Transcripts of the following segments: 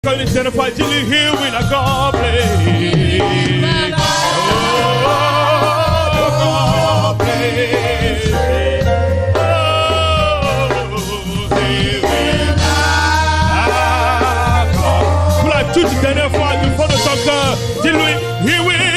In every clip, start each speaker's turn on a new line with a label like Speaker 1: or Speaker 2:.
Speaker 1: encore une dernière fois, dis-lui, he will accomplish. Pour la toute dernière fois, du fond de ton cœur, dis-lui, he will.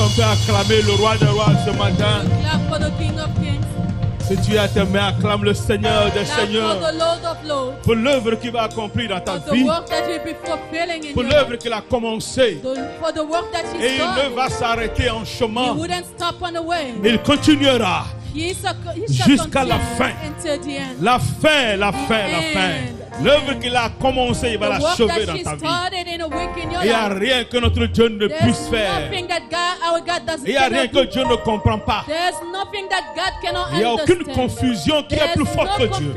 Speaker 1: On peut acclamer le roi des rois ce matin. Si tu as tes mains, acclame le Seigneur des Seigneurs pour l'œuvre qu'il va accomplir dans ta vie, pour l'œuvre qu'il a commencée. Et il ne va s'arrêter en chemin. Il continuera jusqu'à la fin. La fin, la fin, la fin. L'œuvre qu'il a commencé, il va l'achever dans ta vie. Il n'y a rien que notre Dieu ne puisse faire. Il n'y a rien que Dieu ne comprend pas. Il n'y a aucune confusion qui est plus forte que Dieu.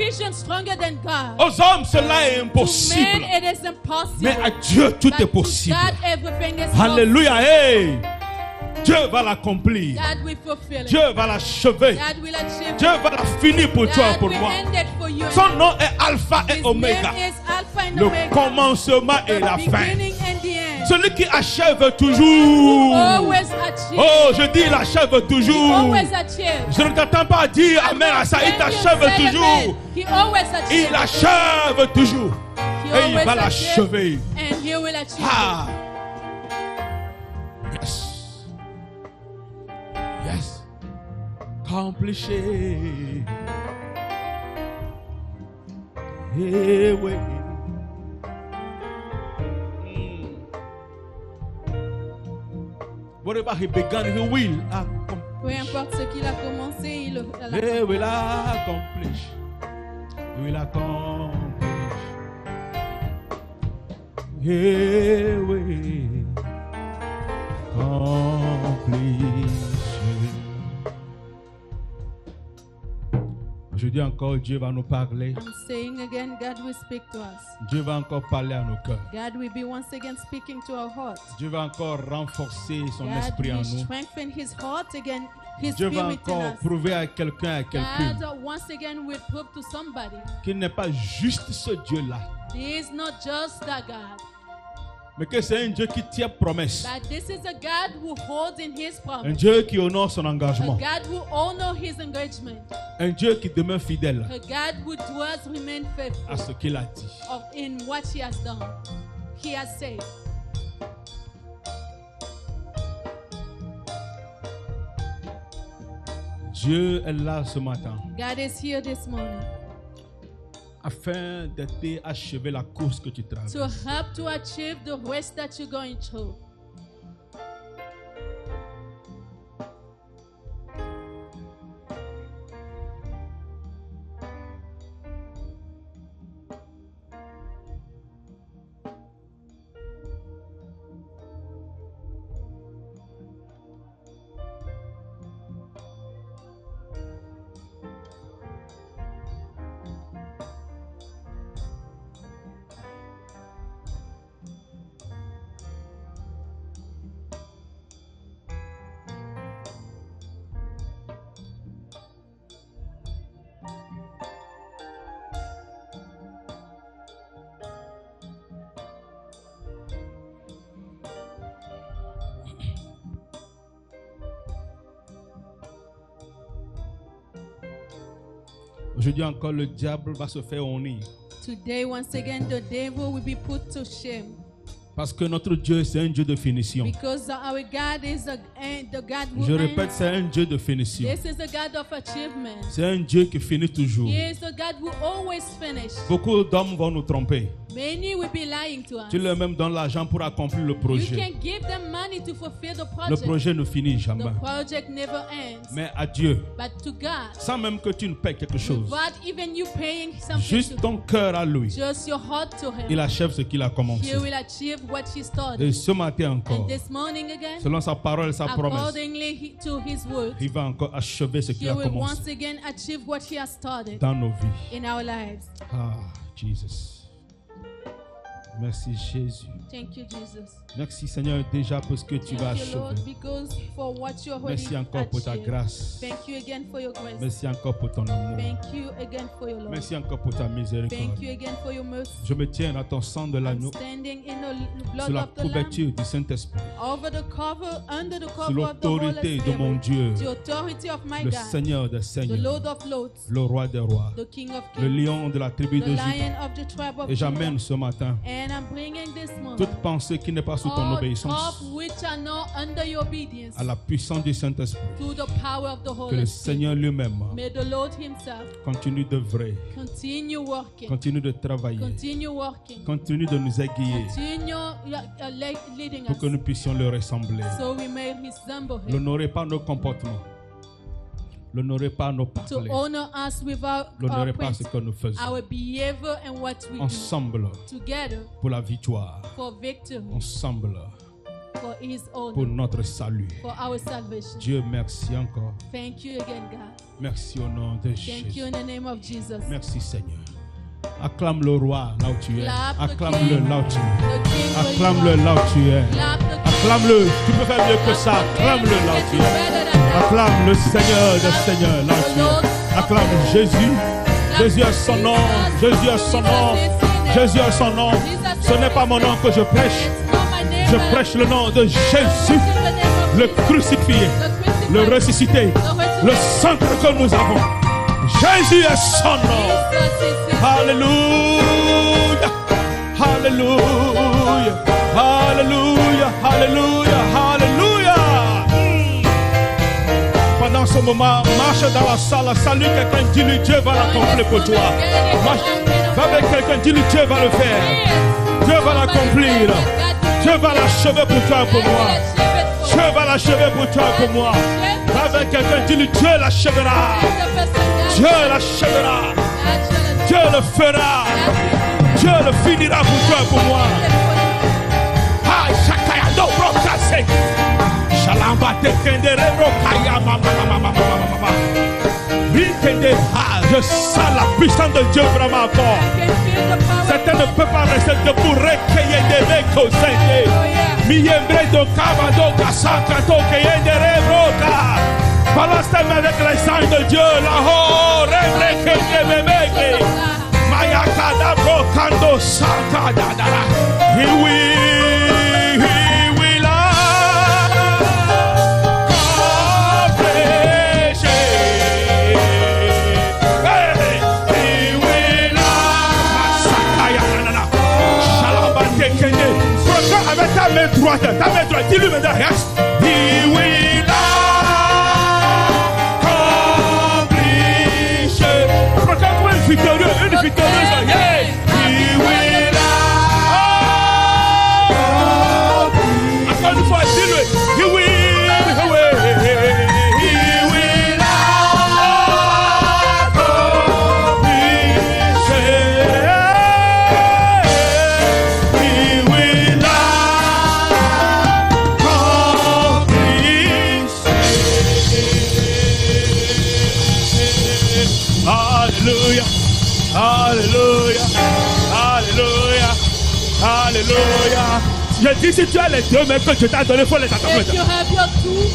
Speaker 1: Aux hommes, cela est impossible. Mais à Dieu, tout est possible. Alléluia. Hey. Dieu va l'accomplir. Dieu va l'achever. Dieu va la finir pour toi et pour moi. Son nom est Alpha et Oméga. Le commencement et la fin. Celui qui achève toujours. Oh, je dis il achève toujours. Je ne t'attends pas à dire Amen à ça. Il t'achève toujours. Il achève toujours. Et il va l'achever. Ah. Yes. Yes. Accomplish it. Hey, wait. Whatever he began, he will accomplish.
Speaker 2: Peu importe ce qu'il a commencé, il l'a
Speaker 1: He will accomplish. He will accomplish. He will accomplish. Je dis encore, Dieu va nous parler.
Speaker 2: I'm saying again, God will speak to us.
Speaker 1: Dieu va encore parler à nos cœurs.
Speaker 2: God will be once again speaking to our hearts.
Speaker 1: Dieu va encore renforcer son
Speaker 2: God
Speaker 1: esprit en
Speaker 2: will
Speaker 1: nous.
Speaker 2: strengthen His heart again, His
Speaker 1: Dieu va
Speaker 2: spirit in
Speaker 1: encore
Speaker 2: us.
Speaker 1: prouver à quelqu'un,
Speaker 2: God once again will prove to somebody,
Speaker 1: qu'il n'est pas juste ce Dieu-là,
Speaker 2: He is not just that God,
Speaker 1: mais que c'est un Dieu qui tient promesse.
Speaker 2: but this is a God who holds in His
Speaker 1: Un
Speaker 2: promise.
Speaker 1: Dieu qui honore son
Speaker 2: A
Speaker 1: engagement.
Speaker 2: God who honors His engagement.
Speaker 1: Un Dieu qui demeure fidèle
Speaker 2: A God who does remain faithful
Speaker 1: à ce qu'il a dit.
Speaker 2: in what He has done. He has said.
Speaker 1: Dieu est là ce matin
Speaker 2: God is here this morning
Speaker 1: afin d'aider à achever la course que tu traverses.
Speaker 2: to help to achieve the race that you're going through.
Speaker 1: Aujourd'hui encore, le diable va se faire honneur.
Speaker 2: Today, once again, the devil will be put to shame.
Speaker 1: Parce que notre Dieu, c'est un Dieu de finition.
Speaker 2: Because our God is the God who
Speaker 1: Je répète,
Speaker 2: ends.
Speaker 1: c'est un Dieu de finition.
Speaker 2: This is the God of achievement.
Speaker 1: C'est un Dieu qui finit toujours.
Speaker 2: He is the God who always finishes.
Speaker 1: Beaucoup d'hommes vont nous tromper.
Speaker 2: Many will be lying to us.
Speaker 1: Tu leur même donnes l'argent pour accomplir le
Speaker 2: You
Speaker 1: projet.
Speaker 2: can give them money to fulfill the
Speaker 1: Le
Speaker 2: project.
Speaker 1: projet ne finit jamais.
Speaker 2: The project never ends.
Speaker 1: Mais à Dieu,
Speaker 2: But to God,
Speaker 1: sans même que tu ne payes quelque chose,
Speaker 2: without even you paying something,
Speaker 1: juste ton cœur à lui,
Speaker 2: just your heart to Him,
Speaker 1: il achève ce qu'il a commencé.
Speaker 2: He will achieve what He started.
Speaker 1: Et ce matin encore,
Speaker 2: And this morning again,
Speaker 1: selon sa parole et sa promesse,
Speaker 2: accordingly to His word,
Speaker 1: il va encore achever ce qu'il
Speaker 2: He
Speaker 1: a
Speaker 2: will
Speaker 1: commencé
Speaker 2: once again achieve what He has started
Speaker 1: dans nos vies.
Speaker 2: in our lives.
Speaker 1: Ah, Jesus. Merci Jésus.
Speaker 2: Thank you, Jesus.
Speaker 1: Merci Seigneur déjà pour ce que tu vas
Speaker 2: Thank you, Lord,
Speaker 1: achever.
Speaker 2: because for what you already
Speaker 1: Merci encore pour ta
Speaker 2: achieved.
Speaker 1: grâce.
Speaker 2: Thank you again for your grace.
Speaker 1: Merci encore pour ton amour.
Speaker 2: Thank you again for your love.
Speaker 1: Merci encore pour ta
Speaker 2: Thank
Speaker 1: miséricorde.
Speaker 2: you again for your mercy.
Speaker 1: Je me tiens à ton sang de
Speaker 2: I'm
Speaker 1: l'agneau,
Speaker 2: standing in the blood
Speaker 1: sous la
Speaker 2: of the Lamb,
Speaker 1: couverture du Saint-Esprit,
Speaker 2: over the cover, under the
Speaker 1: sous
Speaker 2: cover of the Holy
Speaker 1: l'autorité de mon
Speaker 2: Spirit,
Speaker 1: Dieu,
Speaker 2: the authority of my
Speaker 1: le
Speaker 2: God,
Speaker 1: Seigneur des
Speaker 2: the
Speaker 1: Seigneurs,
Speaker 2: Lord of Lords,
Speaker 1: le Roi des Rois,
Speaker 2: the King of
Speaker 1: le
Speaker 2: Kings,
Speaker 1: lion de la tribu
Speaker 2: the
Speaker 1: de Juda.
Speaker 2: Lion of the tribe of
Speaker 1: Et j'amène
Speaker 2: Judah.
Speaker 1: ce matin
Speaker 2: And I'm bringing this moment
Speaker 1: toute pensée qui n'est pas sous ton
Speaker 2: all
Speaker 1: obéissance
Speaker 2: of which are not under your obedience
Speaker 1: à la puissance du Saint-Esprit.
Speaker 2: to the power of the
Speaker 1: Que le
Speaker 2: Holy Spirit.
Speaker 1: Seigneur lui-même
Speaker 2: May the Lord Himself
Speaker 1: continue d'œuvrer,
Speaker 2: continue working,
Speaker 1: continue de travailler,
Speaker 2: continue working,
Speaker 1: continue de nous aiguiller
Speaker 2: continue leading
Speaker 1: pour
Speaker 2: us,
Speaker 1: que nous puissions le ressembler.
Speaker 2: so we may resemble Him.
Speaker 1: L'honorez pas nos comportements, l'honorez pas nos
Speaker 2: To
Speaker 1: paroles,
Speaker 2: honor us with our
Speaker 1: l'honorez pas ce
Speaker 2: praise,
Speaker 1: que nous faisons.
Speaker 2: our behavior and what we do
Speaker 1: Ensemble
Speaker 2: together
Speaker 1: pour la victoire,
Speaker 2: for victory,
Speaker 1: ensemble
Speaker 2: for His
Speaker 1: pour
Speaker 2: honor,
Speaker 1: notre salut.
Speaker 2: for our salvation.
Speaker 1: Dieu, merci encore.
Speaker 2: Thank you again, God.
Speaker 1: Merci au nom de
Speaker 2: Thank you
Speaker 1: Jésus.
Speaker 2: in the name of Jesus.
Speaker 1: Merci Seigneur. Acclame le roi là où tu es.
Speaker 2: Clap the
Speaker 1: Acclame-le
Speaker 2: King.
Speaker 1: là où tu es.
Speaker 2: The King where you
Speaker 1: Acclame-le
Speaker 2: are.
Speaker 1: là où tu es.
Speaker 2: Clap the King.
Speaker 1: Acclame-le. Tu peux faire mieux que ça. Acclame-le là où tu es. Acclame le Seigneur des Seigneurs là où tu es. Acclame Jésus. Jésus a son nom. Jésus a son nom. Jésus a son nom. Ce n'est pas mon nom que je prêche. Je prêche le nom de Jésus, le crucifié, le ressuscité, le centre que nous avons. Jésus est son nom. Alléluia. Alléluia. Alléluia. Alléluia. Alléluia. Pendant ce moment, marche dans la salle, salue quelqu'un, dis-lui Dieu va l'accomplir pour toi. Marche, va avec quelqu'un, dis-lui Dieu va le faire. Dieu va l'accomplir. Dieu va l'achever pour toi et pour moi. Dieu va l'achever pour toi et pour moi. Va avec quelqu'un, dis-lui Dieu l'achèvera. Dieu l'achèvera. Dieu le fera. Dieu le finira pour toi et pour moi. Ah, Shakaya no brokase. Shalamba te kendere brokaya mama. Je sens la puissance de Dieu vraiment fort. Certains ne peuvent pas rester debout. Recueillir des récoltes. Miembre do cavado casaka to keyendere broka. Balance ta main avec les signes de Dieu. La-haut, recueillir des bébés. Mayakada brokando saka dadara. He will. Avec ta main droite, dis-lui maintenant, yes. He will accomplish. Proclame une victorieuse, yeah. He will accomplish. Encore une fois, dis-lui, he will. Alléluia, Alléluia, Alléluia. Je dis si tu as les deux mains que je t'ai donné, il faut les attraper.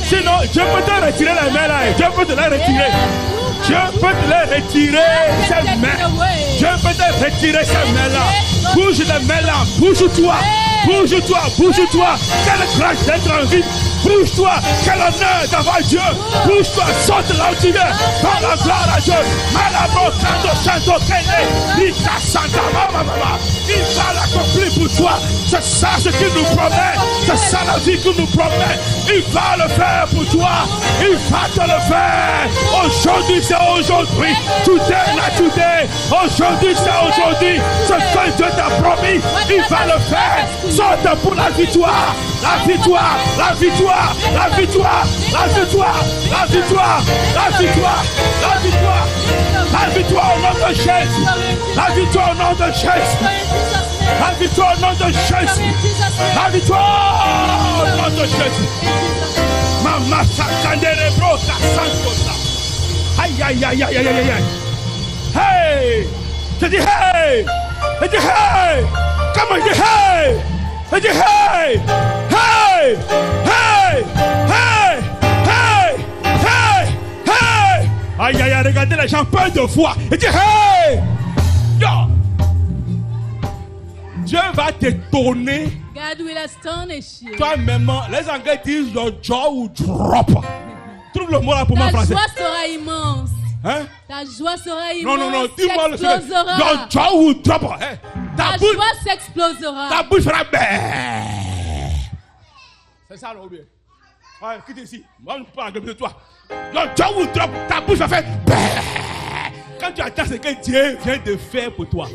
Speaker 1: Sinon, Dieu peut te retirer les mains là. Dieu peut te les retirer. Dieu peut te les retirer, ces mains. Dieu peut te retirer ces mains là. Bouge les mains là, bouge-toi. Bouge-toi, bouge-toi. Quelle grâce d'être en vie. Bouge-toi. Quel honneur d'avoir Dieu. Bouge-toi. Saute là où tu es. Dans la gloire à Dieu. Il va l'accomplir pour toi. C'est ça ce qu'il nous promet. C'est ça la vie qu'il nous promet. Il va le faire pour toi. Il va te le faire. Aujourd'hui c'est aujourd'hui. Today là today. Aujourd'hui c'est aujourd'hui. Ce que Dieu t'a promis, il va le faire. Saute pour la victoire. La victoire. La victoire. La victoire. La victoire. La victoire. La victoire. La victoire. La victoire au nom de Jésus. La victoire au nom de Jésus. La victoire au nom de Jésus. La victoire au nom de Jésus. Maman Sakandere Broka Sankosa. Aïe aïe aïe aïe aïe aïe aïe. Hey! Je dis hey! Je dis hey! Comment je dis hey! Je dis hey! Hey! Hey! Hey! Hey! Hey! Hey! Aïe aïe aïe, regardez les gens plein de foi. Je dis hey! Yo! Dieu va t'étonner.
Speaker 2: God will astonish you.
Speaker 1: Toi-même, les Anglais disent your jaw will drop. Trouve le mot là pour moi en français.
Speaker 2: Ta joie sera immense.
Speaker 1: Hein?
Speaker 2: Ta joie sera immense.
Speaker 1: Non, dis-moi le secret. Your jaw will drop. Hein?
Speaker 2: Ta joie s'explosera.
Speaker 1: Ta bouche fera bêh. C'est ça, là, ou bien? Ouais, quitte ici. Moi, je ne peux pas enlever de toi. Your jaw will drop. Ta bouche va faire bêh. Quand tu attends ce que Dieu vient de faire pour toi,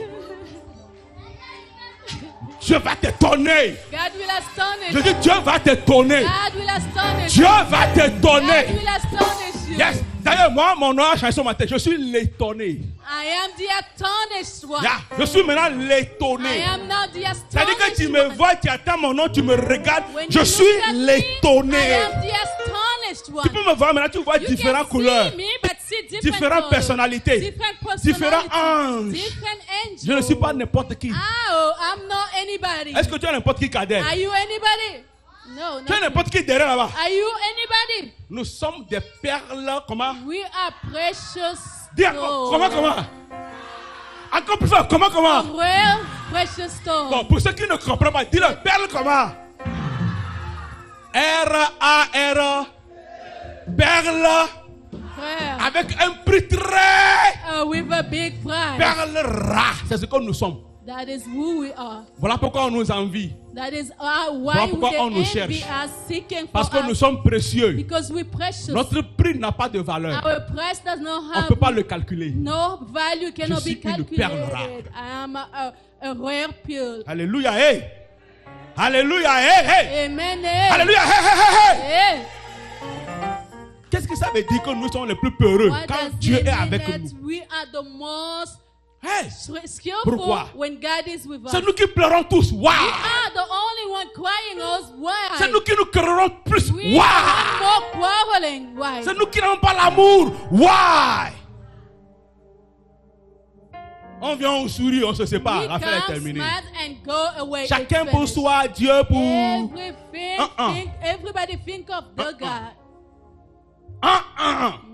Speaker 1: Dieu va t'étonner.
Speaker 2: God will astonish.
Speaker 1: Je dis Dieu va t'étonner.
Speaker 2: God will astonish.
Speaker 1: Dieu va t'étonner.
Speaker 2: God will astonish you.
Speaker 1: Yes. D'ailleurs, moi, mon nom a changé sur ma tête. Je suis l'étonné.
Speaker 2: I am the astonished one.
Speaker 1: Yeah. Je suis maintenant l'étonné.
Speaker 2: I am now the astonished
Speaker 1: C'est-à-dire que tu me
Speaker 2: one.
Speaker 1: vois, tu attends mon nom, tu me regardes.
Speaker 2: When
Speaker 1: Je
Speaker 2: you
Speaker 1: suis
Speaker 2: look at me,
Speaker 1: l'étonné.
Speaker 2: I am the astonished one.
Speaker 1: Tu peux me voir maintenant, tu vois
Speaker 2: You
Speaker 1: différentes
Speaker 2: can
Speaker 1: couleurs,
Speaker 2: see me, but see
Speaker 1: différentes
Speaker 2: colors,
Speaker 1: personnalités,
Speaker 2: different
Speaker 1: différents anges.
Speaker 2: different angels.
Speaker 1: Je ne suis pas n'importe qui.
Speaker 2: Oh, I'm not anybody.
Speaker 1: Est-ce que tu es n'importe qui, Kader?
Speaker 2: Are you anybody? No,
Speaker 1: Tu es
Speaker 2: not
Speaker 1: n'importe qui derrière là-bas.
Speaker 2: Are you anybody?
Speaker 1: Nous sommes des perles, comment?
Speaker 2: We are precious.
Speaker 1: Dis encore, comment? Encore plus fort, comment?
Speaker 2: A rare precious stone.
Speaker 1: Bon, pour ceux qui ne comprennent pas, dis-le, perle comment? R-A-R, perle,
Speaker 2: Rare.
Speaker 1: avec un prix très,
Speaker 2: With a big price.
Speaker 1: perle rare. C'est ce que nous sommes.
Speaker 2: That is who we are.
Speaker 1: Voilà pourquoi on nous envie.
Speaker 2: That is
Speaker 1: Voilà
Speaker 2: why
Speaker 1: pourquoi on nous
Speaker 2: the envy
Speaker 1: cherche.
Speaker 2: are seeking for
Speaker 1: Parce que nous
Speaker 2: us.
Speaker 1: sommes précieux.
Speaker 2: Because we're precious.
Speaker 1: Notre prix n'a pas de valeur.
Speaker 2: Our price does not
Speaker 1: On ne
Speaker 2: have
Speaker 1: peut pas le calculer.
Speaker 2: no value, cannot
Speaker 1: suis
Speaker 2: be
Speaker 1: une perle
Speaker 2: calculated.
Speaker 1: rare.
Speaker 2: I am a rare pearl.
Speaker 1: Alléluia, hey! Alléluia, hey, hey!
Speaker 2: Amen.
Speaker 1: Alléluia, hey, hey, hey, hey!
Speaker 2: Hey.
Speaker 1: Qu'est-ce que ça veut dire que nous sommes les plus peureux
Speaker 2: What
Speaker 1: quand
Speaker 2: does
Speaker 1: Dieu
Speaker 2: it
Speaker 1: est
Speaker 2: mean
Speaker 1: avec
Speaker 2: that
Speaker 1: nous?
Speaker 2: we are the most
Speaker 1: Hey!
Speaker 2: skillful
Speaker 1: Pourquoi?
Speaker 2: when God is with us?
Speaker 1: C'est nous qui pleurons tous.
Speaker 2: We
Speaker 1: Waouh!
Speaker 2: are the only one crying us. Why?
Speaker 1: C'est nous qui nous querellons plus.
Speaker 2: We
Speaker 1: Waouh!
Speaker 2: are more quarreling. Why?
Speaker 1: C'est nous qui n'avons pas l'amour. Why? On vient, on sourit, on se sépare.
Speaker 2: We
Speaker 1: L'affaire est
Speaker 2: come,
Speaker 1: terminée.
Speaker 2: smile, and go away.
Speaker 1: Chacun
Speaker 2: It's
Speaker 1: pour
Speaker 2: finished.
Speaker 1: soi, Dieu pour.
Speaker 2: Everybody think of the God.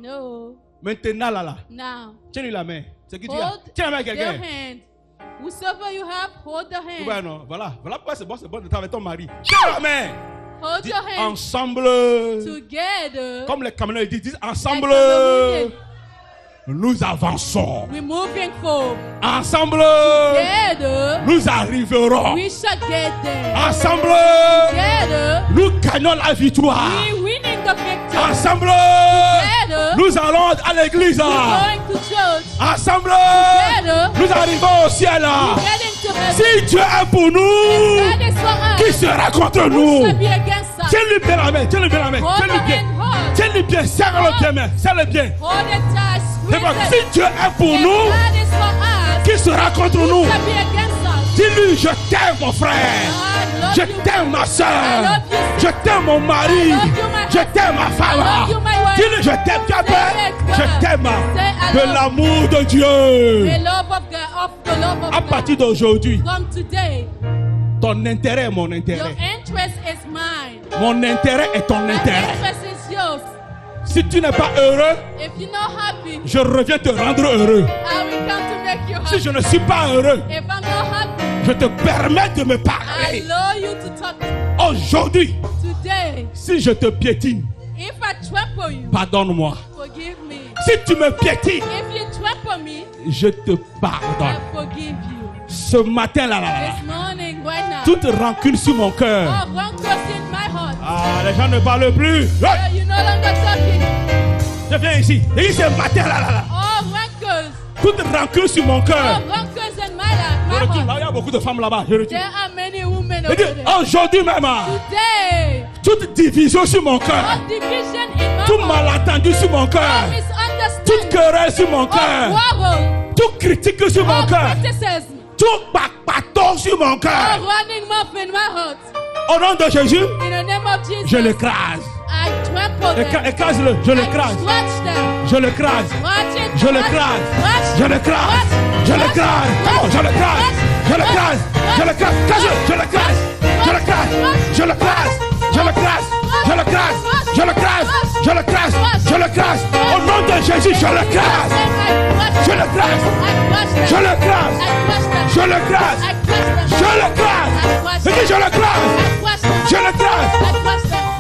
Speaker 2: No.
Speaker 1: Maintenant, là.
Speaker 2: Now.
Speaker 1: Tiens-lui la main. C'est qui tu as?
Speaker 2: Hold
Speaker 1: Tiens la main à
Speaker 2: their
Speaker 1: quelqu'un.
Speaker 2: hand. Whosoever you have, hold the hand.
Speaker 1: Ouais, non, voilà. Voilà pourquoi c'est bon de t'avoir avec ton mari. Tiens la main.
Speaker 2: Hold
Speaker 1: Dis
Speaker 2: your hand
Speaker 1: ensemble.
Speaker 2: together.
Speaker 1: Comme les camionneurs disent ensemble.
Speaker 2: Like the
Speaker 1: Nous avançons.
Speaker 2: We're moving forward.
Speaker 1: Ensemble.
Speaker 2: Together.
Speaker 1: Nous arriverons.
Speaker 2: We shall get there.
Speaker 1: Ensemble.
Speaker 2: Together.
Speaker 1: Nous gagnons la victoire.
Speaker 2: We're winning the victory.
Speaker 1: Ensemble.
Speaker 2: Together.
Speaker 1: Nous allons à l'église.
Speaker 2: We're going to church.
Speaker 1: Ensemble.
Speaker 2: Together.
Speaker 1: Nous arrivons au ciel.
Speaker 2: We're getting to heaven.
Speaker 1: Si Dieu est pour nous,
Speaker 2: God is for us.
Speaker 1: qui sera contre
Speaker 2: Who
Speaker 1: nous?
Speaker 2: shall be against us?
Speaker 1: Tiens-lui bien la main. Tiens-lui bien la main.
Speaker 2: Hold
Speaker 1: Tiens-lui
Speaker 2: the
Speaker 1: bien.
Speaker 2: hand hard.
Speaker 1: Tiens-lui bien. Serre-le bien, mais serre-le bien.
Speaker 2: Hold it tight.
Speaker 1: C'est
Speaker 2: Squeeze
Speaker 1: bon. Si
Speaker 2: it.
Speaker 1: Dieu est pour
Speaker 2: If
Speaker 1: nous,
Speaker 2: God is for us,
Speaker 1: qui sera contre
Speaker 2: who
Speaker 1: nous?
Speaker 2: shall be against us?
Speaker 1: Dis-lui, je t'aime mon frère.
Speaker 2: I love
Speaker 1: Je
Speaker 2: you.
Speaker 1: t'aime ma
Speaker 2: I
Speaker 1: soeur.
Speaker 2: love you,
Speaker 1: Je t'aime mon mari.
Speaker 2: I love you, my
Speaker 1: Je t'aime ma
Speaker 2: I
Speaker 1: femme.
Speaker 2: love you, my wife.
Speaker 1: Dis-lui, je t'aime. Tu as peur?
Speaker 2: Say it, God.
Speaker 1: Je t'aime.
Speaker 2: Say, I
Speaker 1: De
Speaker 2: love
Speaker 1: l'amour de
Speaker 2: The
Speaker 1: Dieu.
Speaker 2: love of God, the love of
Speaker 1: À
Speaker 2: God.
Speaker 1: partir d'aujourd'hui,
Speaker 2: From today,
Speaker 1: ton intérêt est mon
Speaker 2: your
Speaker 1: intérêt.
Speaker 2: interest is mine.
Speaker 1: Mon intérêt est ton
Speaker 2: My
Speaker 1: intérêt.
Speaker 2: interest is yours.
Speaker 1: Si tu n'es pas heureux,
Speaker 2: If you're not happy,
Speaker 1: je reviens te rendre heureux.
Speaker 2: I will come to make you
Speaker 1: Si
Speaker 2: happy.
Speaker 1: je ne suis pas heureux,
Speaker 2: If I'm not happy,
Speaker 1: je te permets de me
Speaker 2: I
Speaker 1: parler.
Speaker 2: allow you to talk
Speaker 1: Aujourd'hui,
Speaker 2: Today,
Speaker 1: si je te piétine,
Speaker 2: if I trample you,
Speaker 1: pardonne-moi.
Speaker 2: forgive me.
Speaker 1: Si tu me piétines,
Speaker 2: If you trample me,
Speaker 1: je te pardonne.
Speaker 2: I forgive you.
Speaker 1: Ce matin là,
Speaker 2: This morning, right now,
Speaker 1: toute rancune sur mon cœur.
Speaker 2: all rancors in my heart.
Speaker 1: Ah, les gens ne parlent plus.
Speaker 2: You're no longer talking.
Speaker 1: Je viens ici. Et ce matin là.
Speaker 2: All rancors.
Speaker 1: Toute rancune sur mon cœur.
Speaker 2: All rancors in my life.
Speaker 1: Je
Speaker 2: My
Speaker 1: retourne. Là,
Speaker 2: heart.
Speaker 1: il y a beaucoup de femmes là-bas. Je retourne.
Speaker 2: There are many women
Speaker 1: Je
Speaker 2: over
Speaker 1: dis,
Speaker 2: there.
Speaker 1: aujourd'hui même,
Speaker 2: Today,
Speaker 1: toute division sur mon cœur.
Speaker 2: all division in my
Speaker 1: Tout
Speaker 2: heart.
Speaker 1: malentendu sur mon
Speaker 2: All
Speaker 1: cœur. Toute
Speaker 2: misunderstanding.
Speaker 1: querelle sur mon
Speaker 2: All
Speaker 1: cœur.
Speaker 2: quarrel.
Speaker 1: Toute critique sur mon
Speaker 2: All
Speaker 1: cœur.
Speaker 2: criticism.
Speaker 1: Tout papaton sur mon
Speaker 2: All
Speaker 1: cœur.
Speaker 2: running mouth in my heart.
Speaker 1: Au nom de Jésus,
Speaker 2: In the name of Jesus,
Speaker 1: je l'écrase.
Speaker 2: I trample them.
Speaker 1: Écrase-le. Je
Speaker 2: I
Speaker 1: l'écrase.
Speaker 2: scratch them.
Speaker 1: Je l'écrase.
Speaker 2: Watch it.
Speaker 1: Je
Speaker 2: watch,
Speaker 1: l'écrase.
Speaker 2: watch,
Speaker 1: Je l'écrase.
Speaker 2: watch,
Speaker 1: Je
Speaker 2: watch,
Speaker 1: l'écrase. Comment? Je l'écrase. Je l'écrase. Je l'écrase. Casse-le. Je l'écrase. Je l'écrase. Je l'écrase. Je l'écrase. Je l'écrase. Je l'écrase. Je l'écrase. Je l'écrase. Au nom de Jésus, je l'écrase. Je l'écrase. Je l'écrase. Je l'écrase. Je l'écrase. Je dis je l'écrase. Je l'écrase.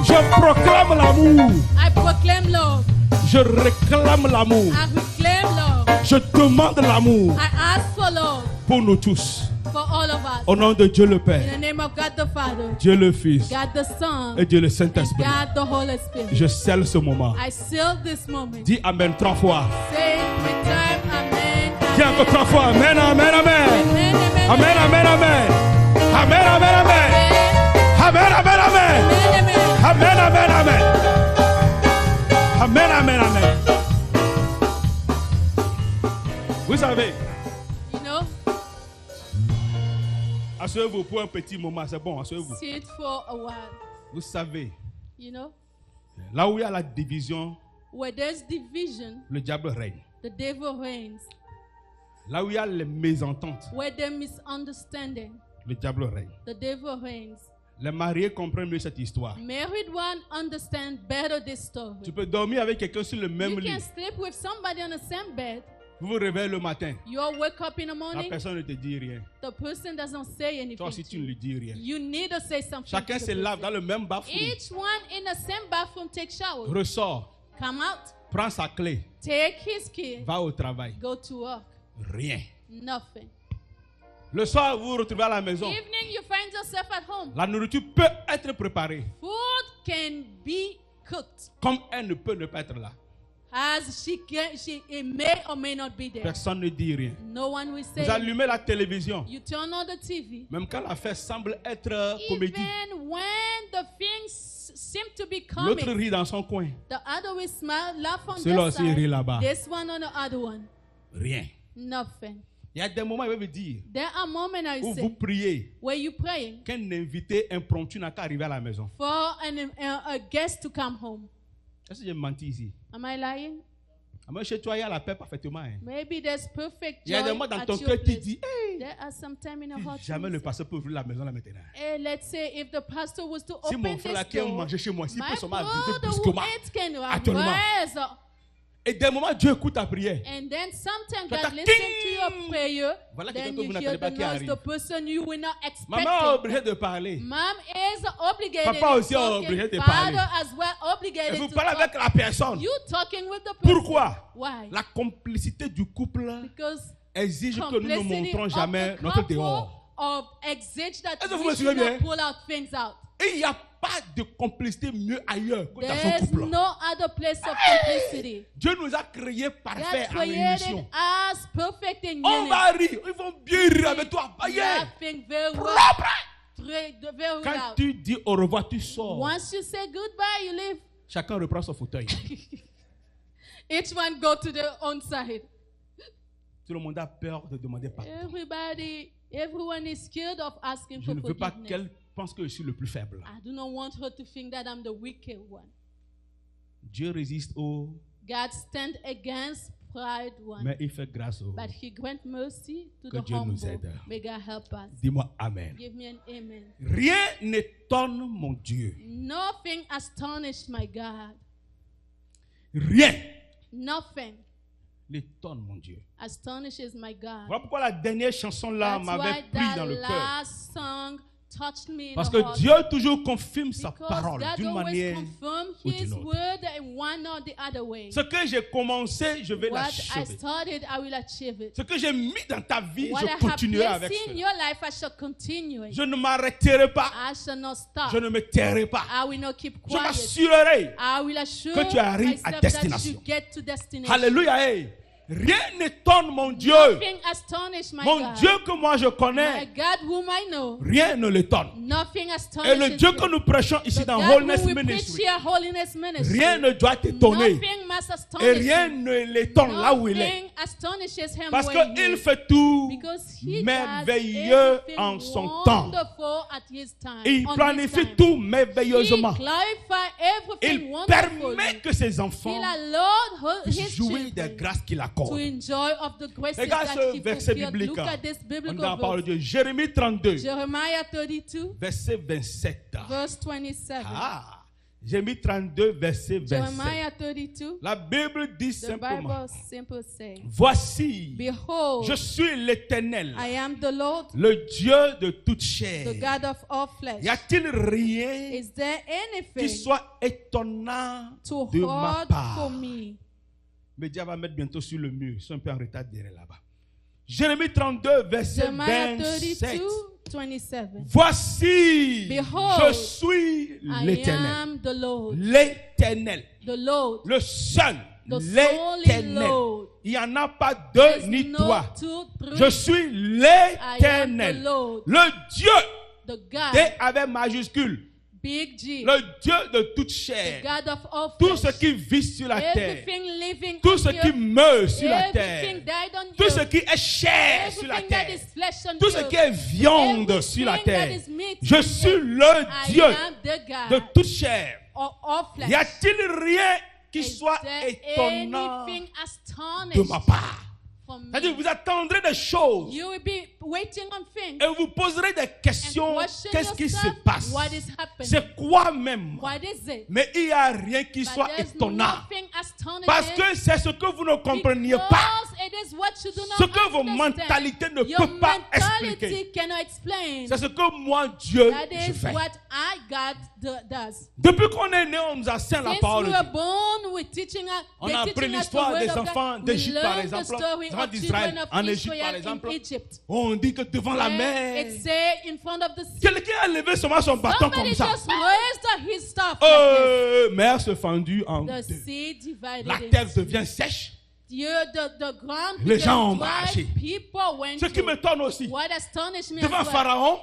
Speaker 1: Je proclame l'amour.
Speaker 2: I proclaim love.
Speaker 1: Je réclame l'amour.
Speaker 2: I reclaim love.
Speaker 1: Je demande l'amour
Speaker 2: I ask for love
Speaker 1: pour nous tous.
Speaker 2: for all of us.
Speaker 1: Au nom de Dieu le
Speaker 2: In
Speaker 1: Père,
Speaker 2: the name of God the Father,
Speaker 1: Dieu le Fils
Speaker 2: God the Son,
Speaker 1: et Dieu le
Speaker 2: and
Speaker 1: Saint-Esprit.
Speaker 2: God the Holy Spirit.
Speaker 1: Je scelle ce moment.
Speaker 2: I seal this moment.
Speaker 1: Dis Amen 3 fois.
Speaker 2: Say it 3 times. Amen.
Speaker 1: Dis encore 3 fois. Amen, Amen, Amen.
Speaker 2: Amen. Amen.
Speaker 1: Amen, Amen, Amen. Amen, Amen, Amen. Amen, Amen, Amen.
Speaker 2: Amen.
Speaker 1: Amen, Amen, Amen. Amen, Amen, Amen. Vous savez,
Speaker 2: You know,
Speaker 1: asseyez-vous pour un petit moment, c'est bon, asseyez-vous.
Speaker 2: sit for a while.
Speaker 1: Vous savez,
Speaker 2: You know,
Speaker 1: là où il y a la division,
Speaker 2: where there's division,
Speaker 1: le diable règne.
Speaker 2: the devil reigns.
Speaker 1: Là où il y a les mésententes,
Speaker 2: Where there's misunderstanding,
Speaker 1: le diable règne.
Speaker 2: the devil reigns.
Speaker 1: Les mariés comprennent mieux cette histoire.
Speaker 2: Married one understand better this story.
Speaker 1: Tu peux dormir avec quelqu'un sur le même
Speaker 2: You
Speaker 1: lit.
Speaker 2: can sleep with somebody on the same bed.
Speaker 1: Vous vous réveillez le matin.
Speaker 2: You all wake up in the
Speaker 1: La
Speaker 2: morning,
Speaker 1: personne ne te dit rien.
Speaker 2: the person doesn't say anything.
Speaker 1: Toi aussi,
Speaker 2: to
Speaker 1: tu ne
Speaker 2: you.
Speaker 1: lui dis rien.
Speaker 2: You need to say something.
Speaker 1: Chacun
Speaker 2: to
Speaker 1: se
Speaker 2: the
Speaker 1: lave
Speaker 2: person.
Speaker 1: dans le même bathroom.
Speaker 2: Each one in the same bathroom take shower.
Speaker 1: Ressort,
Speaker 2: Come out,
Speaker 1: prend sa clé,
Speaker 2: take his key,
Speaker 1: va au travail.
Speaker 2: go to work.
Speaker 1: Rien.
Speaker 2: Nothing.
Speaker 1: Le soir, vous vous retrouvez à la maison.
Speaker 2: Evening, you find yourself at home.
Speaker 1: La nourriture peut être préparée,
Speaker 2: Food can be cooked
Speaker 1: comme elle ne peut ne pas être là.
Speaker 2: as it may or may not be there.
Speaker 1: Personne ne dit rien.
Speaker 2: No one will say.
Speaker 1: Vous allumez la télévision,
Speaker 2: You turn on the TV.
Speaker 1: même quand l'affaire semble être comédie.
Speaker 2: Even when the things seem to be
Speaker 1: L'autre
Speaker 2: coming,
Speaker 1: rit dans son coin.
Speaker 2: the other will smile, laugh on
Speaker 1: Celui-là
Speaker 2: this
Speaker 1: aussi rit là-bas.
Speaker 2: side, this one on the other one.
Speaker 1: Rien.
Speaker 2: Nothing.
Speaker 1: Il y a des moments, il va vous dire,
Speaker 2: There are moments I
Speaker 1: où
Speaker 2: say,
Speaker 1: vous priez
Speaker 2: where you praying
Speaker 1: qu'un invité impromptu n'a qu'à arriver à la maison.
Speaker 2: for a guest to come home.
Speaker 1: Est-ce que j'ai menti ici?
Speaker 2: Am I lying?
Speaker 1: Moi, chez toi, il y a la paix parfaitement. Hein.
Speaker 2: Maybe there's perfect
Speaker 1: Il y a des
Speaker 2: joy
Speaker 1: moments dans
Speaker 2: at
Speaker 1: ton
Speaker 2: your
Speaker 1: cœur qui
Speaker 2: place.
Speaker 1: dit, hey,
Speaker 2: There are some time in a heart.
Speaker 1: jamais le pasteur peut ouvrir la maison là maintenant.
Speaker 2: Hey, let's say if the pastor was to
Speaker 1: Si
Speaker 2: open
Speaker 1: mon frère là
Speaker 2: this
Speaker 1: qui aime
Speaker 2: door,
Speaker 1: manger chez moi, s'il
Speaker 2: my
Speaker 1: peut seulement arriver
Speaker 2: brother who
Speaker 1: brusquement.
Speaker 2: eats can
Speaker 1: Actuellement.
Speaker 2: rise up.
Speaker 1: Et des moments, Dieu écoute ta prière.
Speaker 2: And then sometimes
Speaker 1: T'entends
Speaker 2: God listen to your prayer.
Speaker 1: Voilà
Speaker 2: Then
Speaker 1: quelqu'un que
Speaker 2: you
Speaker 1: vous
Speaker 2: hear
Speaker 1: n'attendez pas
Speaker 2: the
Speaker 1: qui
Speaker 2: noise,
Speaker 1: arrive.
Speaker 2: the person you will not expect.
Speaker 1: Maman est obligée de parler.
Speaker 2: Mom is obligated.
Speaker 1: Papa
Speaker 2: in
Speaker 1: aussi est
Speaker 2: talking.
Speaker 1: obligé de
Speaker 2: Father
Speaker 1: parler.
Speaker 2: as well
Speaker 1: Et
Speaker 2: obligated
Speaker 1: vous
Speaker 2: to
Speaker 1: parlez
Speaker 2: talk.
Speaker 1: avec la personne.
Speaker 2: You talking with the person.
Speaker 1: Pourquoi?
Speaker 2: Why?
Speaker 1: La complicité du couple
Speaker 2: Because
Speaker 1: exige que nous ne
Speaker 2: complicity
Speaker 1: montrons
Speaker 2: of
Speaker 1: jamais
Speaker 2: the
Speaker 1: notre
Speaker 2: couple
Speaker 1: dehors.
Speaker 2: of exige that
Speaker 1: Est-ce que vous
Speaker 2: we
Speaker 1: me
Speaker 2: should
Speaker 1: suivez
Speaker 2: not
Speaker 1: bien?
Speaker 2: pull out things out.
Speaker 1: Et il n'y a pas de complicité mieux ailleurs que dans son
Speaker 2: There's
Speaker 1: couple.
Speaker 2: no other place of complicity.
Speaker 1: Dieu nous a créés parfaits
Speaker 2: God
Speaker 1: en rémission.
Speaker 2: created us perfect in
Speaker 1: On
Speaker 2: unity.
Speaker 1: va rire. Ils vont bien rire avec toi. Yeah.
Speaker 2: Laughing very well.
Speaker 1: Propre.
Speaker 2: Very
Speaker 1: Quand
Speaker 2: loud.
Speaker 1: tu dis au revoir, tu sors.
Speaker 2: Once you say goodbye, you leave.
Speaker 1: Chacun reprend son fauteuil.
Speaker 2: Each one go to their own side.
Speaker 1: Tout le monde a peur de demander pardon.
Speaker 2: Everyone is scared of asking
Speaker 1: Je
Speaker 2: for
Speaker 1: ne veux pas
Speaker 2: forgiveness.
Speaker 1: qu'elle pense que je suis le plus faible.
Speaker 2: I do not want her to think that I'm the wicked one.
Speaker 1: Dieu résiste au,
Speaker 2: God stand against pride one,
Speaker 1: mais il fait grâce au.
Speaker 2: but He grant mercy to
Speaker 1: Que
Speaker 2: the
Speaker 1: Dieu nous
Speaker 2: humble.
Speaker 1: aide.
Speaker 2: May God help us.
Speaker 1: Dis-moi Amen.
Speaker 2: Give me an amen.
Speaker 1: Rien n'étonne mon Dieu.
Speaker 2: Nothing astonished my God.
Speaker 1: Rien
Speaker 2: Nothing
Speaker 1: n'étonne mon Dieu.
Speaker 2: astonishes my God.
Speaker 1: Voilà pourquoi la dernière chanson là
Speaker 2: That's
Speaker 1: m'avait
Speaker 2: why
Speaker 1: pris dans le
Speaker 2: that
Speaker 1: cœur.
Speaker 2: last song touched me in
Speaker 1: Parce
Speaker 2: the
Speaker 1: que
Speaker 2: heart.
Speaker 1: Dieu toujours confirme sa
Speaker 2: Because
Speaker 1: parole
Speaker 2: God
Speaker 1: d'une
Speaker 2: always
Speaker 1: manière
Speaker 2: confirms
Speaker 1: ou
Speaker 2: His
Speaker 1: d'une autre.
Speaker 2: word in one or the other way.
Speaker 1: Ce que j'ai commencé, je vais
Speaker 2: What I
Speaker 1: l'achever.
Speaker 2: started, I will achieve it.
Speaker 1: Ce que j'ai mis dans ta vie,
Speaker 2: What I
Speaker 1: je
Speaker 2: have
Speaker 1: continuerai
Speaker 2: placed
Speaker 1: avec
Speaker 2: in
Speaker 1: cela.
Speaker 2: your life, I shall continue it.
Speaker 1: Je ne m'arrêterai pas.
Speaker 2: I shall not stop.
Speaker 1: Je ne me tairai pas.
Speaker 2: I will not keep
Speaker 1: Je
Speaker 2: quiet.
Speaker 1: m'assurerai.
Speaker 2: I will assure
Speaker 1: que tu arrives à
Speaker 2: myself that
Speaker 1: destination.
Speaker 2: you get to destination.
Speaker 1: Alléluia. Hey. Rien n'étonne mon Dieu.
Speaker 2: Nothing astonishes my
Speaker 1: Mon
Speaker 2: God.
Speaker 1: Dieu que moi je
Speaker 2: My
Speaker 1: connais,
Speaker 2: God whom I know.
Speaker 1: rien ne l'étonne.
Speaker 2: Nothing
Speaker 1: Et
Speaker 2: astonishes
Speaker 1: le Dieu
Speaker 2: him.
Speaker 1: que nous prêchons ici
Speaker 2: The
Speaker 1: dans
Speaker 2: God
Speaker 1: Holiness
Speaker 2: whom we preach
Speaker 1: Ministry,
Speaker 2: here, Holiness Ministry.
Speaker 1: rien ne doit t'étonner.
Speaker 2: Nothing must
Speaker 1: Et
Speaker 2: astonish
Speaker 1: rien
Speaker 2: him.
Speaker 1: ne l'étonne là où il est.
Speaker 2: Nothing astonishes him
Speaker 1: Parce
Speaker 2: where he
Speaker 1: qu'il
Speaker 2: is.
Speaker 1: fait tout
Speaker 2: Because he
Speaker 1: merveilleux
Speaker 2: does
Speaker 1: en
Speaker 2: everything
Speaker 1: son temps.
Speaker 2: wonderful at his time,
Speaker 1: Et il
Speaker 2: on his
Speaker 1: planifie
Speaker 2: time.
Speaker 1: tout
Speaker 2: He
Speaker 1: merveilleusement.
Speaker 2: clarify everything
Speaker 1: Il
Speaker 2: wonderfully.
Speaker 1: permet que ses enfants
Speaker 2: He'll allow
Speaker 1: puissent
Speaker 2: his
Speaker 1: jouir des
Speaker 2: children
Speaker 1: grâces qu'il
Speaker 2: to
Speaker 1: accorde.
Speaker 2: enjoy of the graces
Speaker 1: Regarde
Speaker 2: that
Speaker 1: ce
Speaker 2: he
Speaker 1: verset
Speaker 2: fulfilled.
Speaker 1: biblique.
Speaker 2: Look at this
Speaker 1: On
Speaker 2: biblical
Speaker 1: est en parole de
Speaker 2: verse.
Speaker 1: Dieu. Jérémie 32,
Speaker 2: Jeremiah 32,
Speaker 1: verset 27.
Speaker 2: verse 27.
Speaker 1: Ah, Jérémie 32, verset 27.
Speaker 2: Jeremiah 32,
Speaker 1: La Bible dit
Speaker 2: the
Speaker 1: simplement,
Speaker 2: Bible simply says,
Speaker 1: voici,
Speaker 2: Behold,
Speaker 1: je suis l'Éternel,
Speaker 2: I am the Lord,
Speaker 1: le Dieu de toute chair.
Speaker 2: the God of all flesh.
Speaker 1: Y a-t-il rien
Speaker 2: Is there
Speaker 1: qui
Speaker 2: anything
Speaker 1: soit étonnant
Speaker 2: too
Speaker 1: de ma
Speaker 2: hard
Speaker 1: part?
Speaker 2: for me?
Speaker 1: Média va mettre bientôt sur le mur. Ils sont un peu en retard derrière là-bas. Jérémie 32, verset
Speaker 2: Jeremiah
Speaker 1: 27.
Speaker 2: 32, 27.
Speaker 1: Voici,
Speaker 2: Behold,
Speaker 1: je suis
Speaker 2: I
Speaker 1: l'Éternel.
Speaker 2: am the Lord,
Speaker 1: L'Éternel.
Speaker 2: the Lord.
Speaker 1: Le seul.
Speaker 2: The
Speaker 1: L'Éternel.
Speaker 2: solely Lord.
Speaker 1: Il n'y en a pas deux
Speaker 2: There's
Speaker 1: ni
Speaker 2: no
Speaker 1: trois.
Speaker 2: two, three.
Speaker 1: Je suis
Speaker 2: I am
Speaker 1: l'Éternel.
Speaker 2: the Lord,
Speaker 1: Le Dieu.
Speaker 2: the God,
Speaker 1: D avec majuscule.
Speaker 2: big G,
Speaker 1: Le Dieu de toute
Speaker 2: the
Speaker 1: chair.
Speaker 2: God of all
Speaker 1: Tout
Speaker 2: flesh.
Speaker 1: ce qui vit sur la terre.
Speaker 2: Everything living
Speaker 1: Tout
Speaker 2: on
Speaker 1: ce
Speaker 2: the
Speaker 1: qui
Speaker 2: earth,
Speaker 1: meurt sur la terre.
Speaker 2: everything died on
Speaker 1: Tout
Speaker 2: the
Speaker 1: ce
Speaker 2: earth,
Speaker 1: qui est chair sur la
Speaker 2: everything that
Speaker 1: terre.
Speaker 2: is flesh on
Speaker 1: Tout
Speaker 2: the
Speaker 1: ce
Speaker 2: earth,
Speaker 1: qui est viande sur la
Speaker 2: everything that
Speaker 1: terre.
Speaker 2: is meat
Speaker 1: Je
Speaker 2: on the
Speaker 1: suis
Speaker 2: earth.
Speaker 1: le
Speaker 2: I
Speaker 1: Dieu
Speaker 2: am the
Speaker 1: de
Speaker 2: God
Speaker 1: toute chair.
Speaker 2: of all flesh.
Speaker 1: Y a-t-il rien qui
Speaker 2: Is
Speaker 1: soit
Speaker 2: there
Speaker 1: étonnant
Speaker 2: anything
Speaker 1: de
Speaker 2: astonished
Speaker 1: ma part?
Speaker 2: for me?
Speaker 1: C'est-à-dire, vous attendrez des choses
Speaker 2: You will be waiting on things
Speaker 1: et vous poserez des questions.
Speaker 2: and question
Speaker 1: Qu'est-ce qui se
Speaker 2: yourself,
Speaker 1: passe?
Speaker 2: what is happening?
Speaker 1: C'est quoi même?
Speaker 2: What is it?
Speaker 1: Mais il n'y a rien qui
Speaker 2: But
Speaker 1: soit
Speaker 2: there's
Speaker 1: étonnant.
Speaker 2: nothing astonishing
Speaker 1: Parce que c'est ce que vous ne compreniez pas.
Speaker 2: because it is what you do not
Speaker 1: Ce que vos
Speaker 2: understand.
Speaker 1: mentalités ne
Speaker 2: Your
Speaker 1: peuvent pas
Speaker 2: mentality
Speaker 1: expliquer.
Speaker 2: cannot explain.
Speaker 1: C'est ce que moi, Dieu,
Speaker 2: That
Speaker 1: je
Speaker 2: is
Speaker 1: fais.
Speaker 2: what I God does.
Speaker 1: Depuis qu'on est né, on nous enseigne la
Speaker 2: Since
Speaker 1: parole
Speaker 2: we
Speaker 1: de
Speaker 2: were
Speaker 1: Dieu.
Speaker 2: born, we're teaching us,
Speaker 1: On
Speaker 2: they're
Speaker 1: a appris
Speaker 2: teaching us the
Speaker 1: l'histoire
Speaker 2: word
Speaker 1: des
Speaker 2: of
Speaker 1: enfants
Speaker 2: God.
Speaker 1: d'Égypte,
Speaker 2: We
Speaker 1: par
Speaker 2: learn the
Speaker 1: exemple,
Speaker 2: story
Speaker 1: des enfants
Speaker 2: of
Speaker 1: d'Israël
Speaker 2: children of
Speaker 1: en Égypte,
Speaker 2: Israel
Speaker 1: par exemple.
Speaker 2: in Egypt.
Speaker 1: On dit que devant la
Speaker 2: Where
Speaker 1: mer,
Speaker 2: it say in front of the sea.
Speaker 1: quelqu'un a levé seulement son bâton
Speaker 2: Somebody
Speaker 1: comme ça.
Speaker 2: just raised his staff like
Speaker 1: Mer se fendue en
Speaker 2: this. The
Speaker 1: deux.
Speaker 2: sea divided
Speaker 1: La
Speaker 2: in
Speaker 1: terre
Speaker 2: two.
Speaker 1: devient sèche.
Speaker 2: The ground
Speaker 1: Les
Speaker 2: became
Speaker 1: gens ont
Speaker 2: dry.
Speaker 1: marché.
Speaker 2: People went
Speaker 1: Ce qui
Speaker 2: through.
Speaker 1: m'étonne aussi,
Speaker 2: What astonished me
Speaker 1: devant
Speaker 2: as well,
Speaker 1: Pharaon,